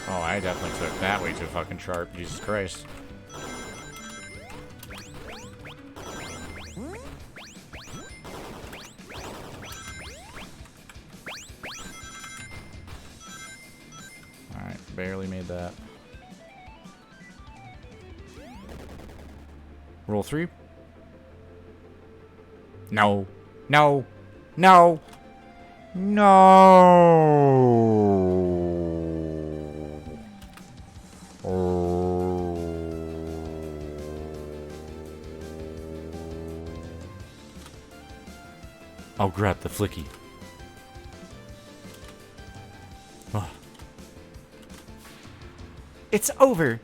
Oh, I definitely took that way too fucking sharp. Jesus Christ. Alright, barely made that. Rule 3. No. No. No. No. I'll grab the flicky. Oh. It's over.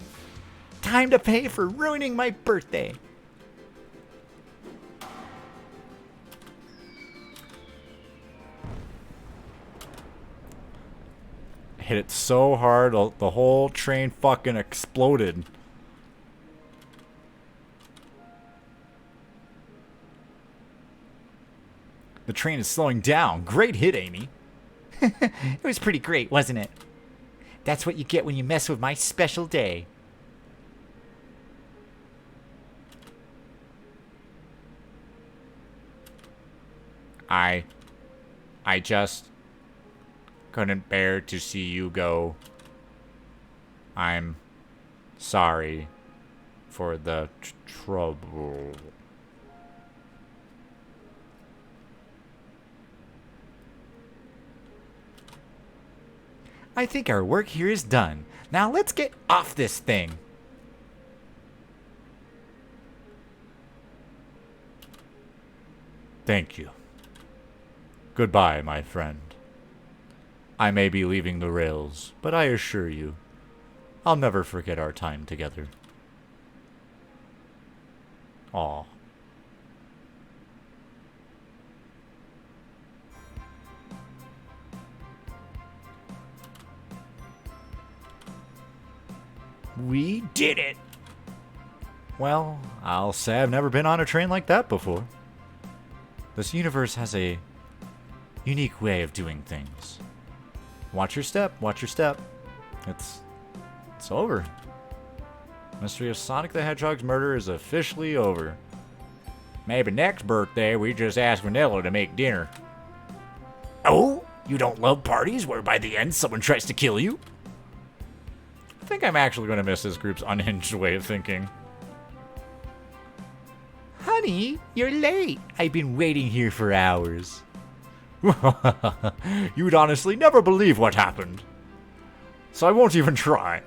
Time to pay for ruining my birthday. Hit it so hard, the whole train fucking exploded. The train is slowing down. Great hit, Amy. It was pretty great, wasn't it? That's what you get when you mess with my special day. I just couldn't bear to see you go. I'm sorry for the trouble. I think our work here is done. Now let's get off this thing. Thank you. Goodbye, my friend. I may be leaving the rails, but I assure you, I'll never forget our time together. Aw. We did it! Well, I'll say I've never been on a train like that before. This universe has a unique way of doing things. Watch your step, watch your step. It's over. Mystery of Sonic the Hedgehog's murder is officially over. Maybe next birthday we just ask Vanilla to make dinner. Oh, you don't love parties where by the end someone tries to kill you? I think I'm actually going to miss this group's unhinged way of thinking. Honey, you're late. I've been waiting here for hours. You'd honestly never believe what happened. So I won't even try.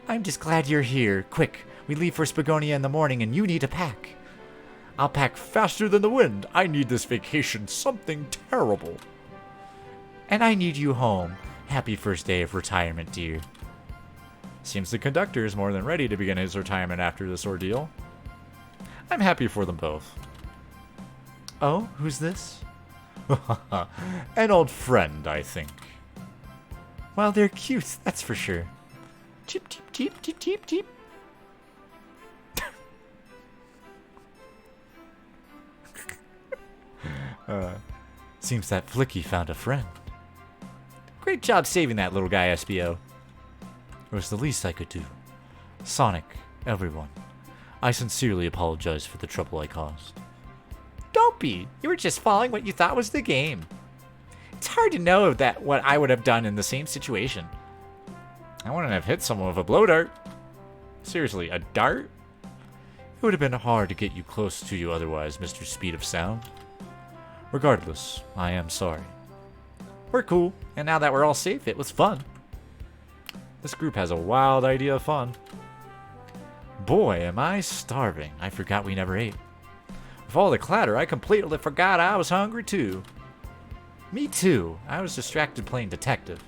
I'm just glad you're here. Quick, we leave for Spagonia in the morning and you need to pack. I'll pack faster than the wind. I need this vacation something terrible. And I need you home. Happy first day of retirement, dear. Seems the conductor is more than ready to begin his retirement after this ordeal. I'm happy for them both. Oh, who's this? An old friend, I think. Well, they're cute, that's for sure. Cheep, cheep, cheep, cheep, cheep, cheep. Seems that Flicky found a friend. Great job saving that little guy, SBO. It was the least I could do. Sonic, everyone, I sincerely apologize for the trouble I caused. Don't be. You were just following what you thought was the game. It's hard to know that what I would have done in the same situation. I wouldn't have hit someone with a blow dart. Seriously, a dart? It would have been hard to get you close to you otherwise, Mr. Speed of Sound. Regardless, I am sorry. We're cool, and now that we're all safe, it was fun. This group has a wild idea of fun. Boy, am I starving. I forgot we never ate. With all the clatter, I completely forgot I was hungry too. Me too. I was distracted playing detective.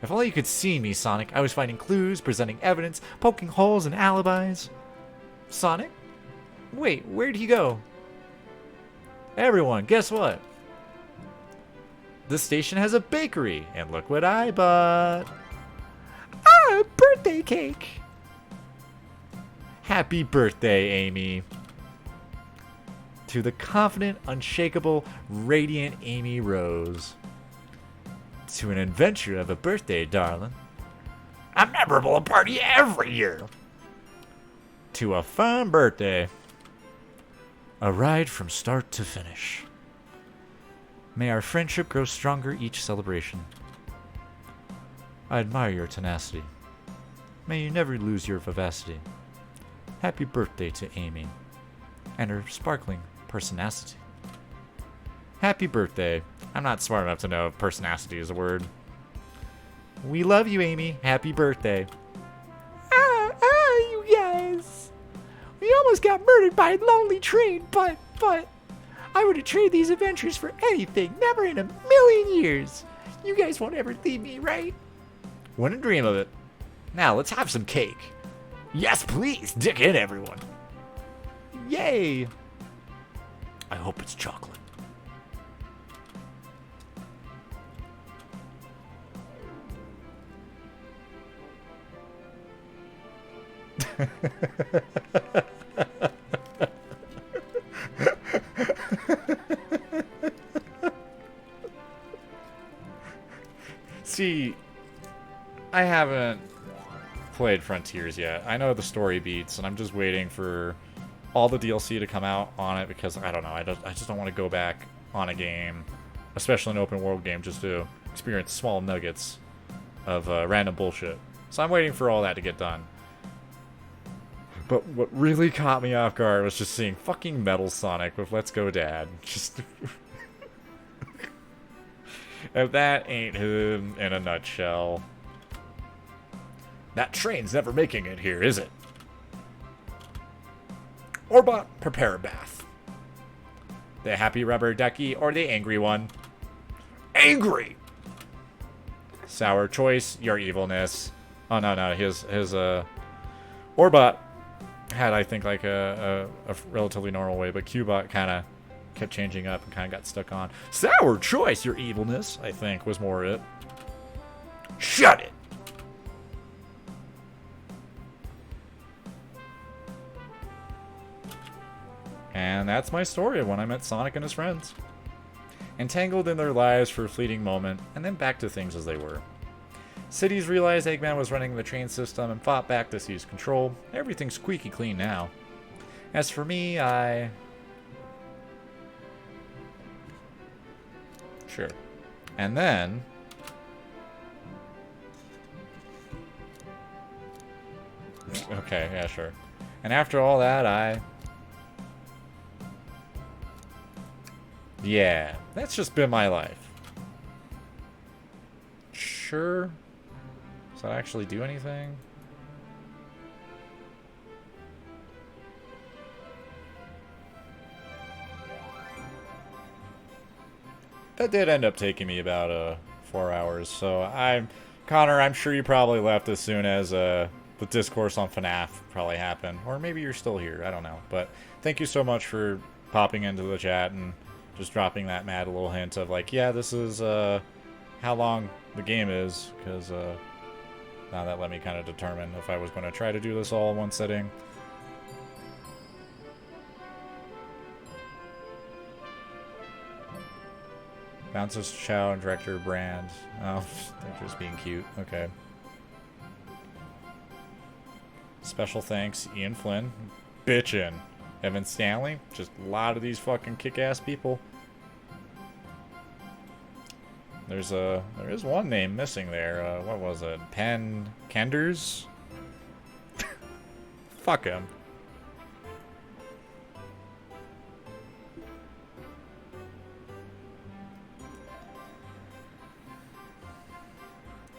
If only you could see me, Sonic. I was finding clues, presenting evidence, poking holes in alibis. Sonic? Wait, where'd he go? Everyone, guess what? This station has a bakery, and look what I bought. Ah, birthday cake. Happy birthday, Amy. To the confident, unshakable, radiant Amy Rose. To an adventure of a birthday, darling. A memorable party every year. To a fun birthday. A ride from start to finish. May our friendship grow stronger each celebration. I admire your tenacity. May you never lose your vivacity. Happy birthday to Amy and her sparkling personacity. Happy birthday. I'm not smart enough to know if personacity is a word. We love you, Amy. Happy birthday. You guys. We almost got murdered by a lonely train, but I would have traded these adventures for anything. Never in a million years. You guys won't ever leave me, right? Wouldn't dream of it. Now, let's have some cake. Yes, please. Dick in, everyone. Yay. I hope it's chocolate. See, I haven't played Frontiers yet. I know the story beats, and I'm just waiting for all the DLC to come out on it because I don't know. I just don't want to go back on a game, especially an open world game, just to experience small nuggets of random bullshit. So I'm waiting for all that to get done. But what really caught me off guard was just seeing fucking Metal Sonic with Let's Go Dad. Just if that ain't him in a nutshell. That train's never making it here, is it? Orbot, prepare a bath. The happy rubber ducky or the angry one? Angry! Sour choice, your evilness. Oh, no, his Orbot had, I think, like a relatively normal way, but Cubot kind of kept changing up and kind of got stuck on. Sour choice, your evilness, I think, was more it. Shut it! And that's my story of when I met Sonic and his friends. Entangled in their lives for a fleeting moment, and then back to things as they were. Cities realized Eggman was running the train system and fought back to seize control. Everything's squeaky clean now. As for me, Sure. And then... Okay, yeah, sure. And after all that, Yeah, that's just been my life. Sure. Does that actually do anything? That did end up taking me about 4 hours, so Connor, I'm sure you probably left as soon as the discourse on FNAF probably happened. Or maybe you're still here, I don't know. But thank you so much for popping into the chat and just dropping that mad little hint of like, yeah, this is how long the game is, because now that let me kind of determine if I was going to try to do this all in one sitting. Bounces Chow and director Brand. Oh, they're just being cute. Okay. Special thanks, Ian Flynn. Bitchin'. Evan Stanley. Just a lot of these fucking kick-ass people. There is one name missing there. What was it? Penn Kenders? Fuck him.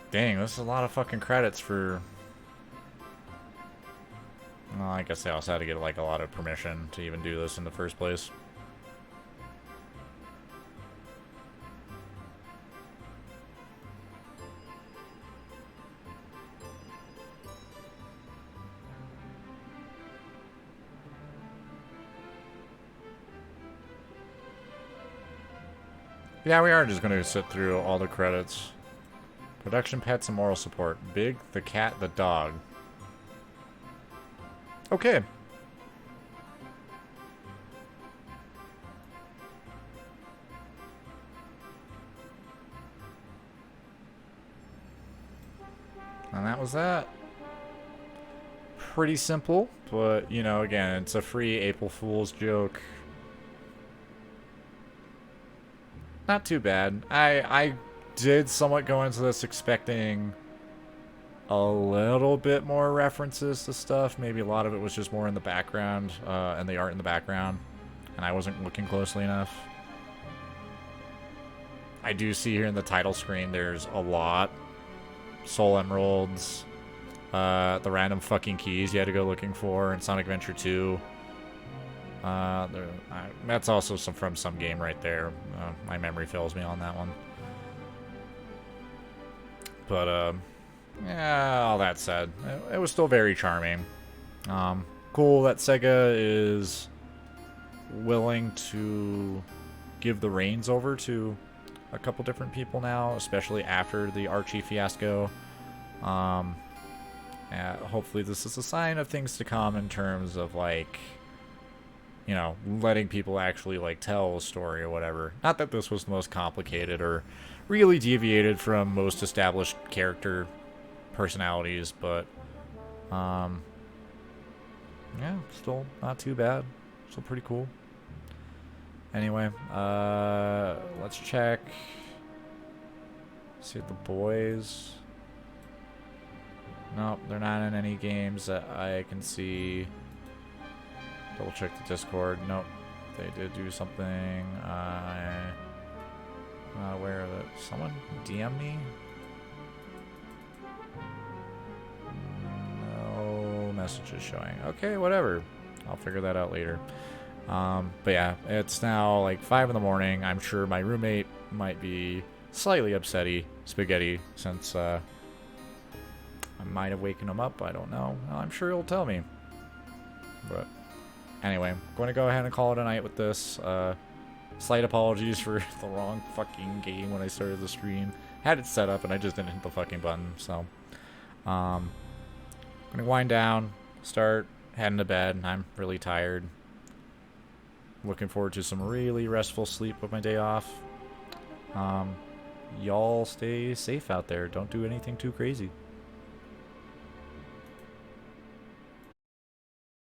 Dang, this is a lot of fucking credits for... Well, I guess they also had to get like a lot of permission to even do this in the first place. Yeah, we are just going to sit through all the credits. Production, pets, and moral support. Big, the cat, the dog. Okay. And that was that. Pretty simple, but, you know, again, it's a free April Fool's joke. Not too bad. I did somewhat go into this expecting a little bit more references to stuff. Maybe a lot of it was just more in the background, and the art in the background, and I wasn't looking closely enough. I do see here in the title screen there's a lot. Soul Emeralds, the random fucking keys you had to go looking for in Sonic Adventure 2. That's also from some game right there. My memory fails me on that one. But, yeah, all that said, it was still very charming. Cool that Sega is willing to give the reins over to a couple different people now, especially after the Archie fiasco. Hopefully this is a sign of things to come in terms of, like, you know, letting people actually, like, tell a story or whatever. Not that this was the most complicated or really deviated from most established character personalities, but, yeah, still not too bad. Still pretty cool. Anyway, let's check. See the boys. Nope, they're not in any games that I can see. Double check the Discord. Nope. They did do something. I'm not aware of it. Someone DM me? No messages showing. Okay, whatever. I'll figure that out later. But yeah, it's now like 5 in the morning. I'm sure my roommate might be slightly upsetty, spaghetti, since I might have waken him up. I don't know. I'm sure he'll tell me. But anyway, I'm going to go ahead and call it a night with this. Slight apologies for the wrong fucking game when I started the stream. Had it set up and I just didn't hit the fucking button. So, I'm going to wind down, start heading to bed. I'm really tired. Looking forward to some really restful sleep with my day off. Y'all stay safe out there. Don't do anything too crazy.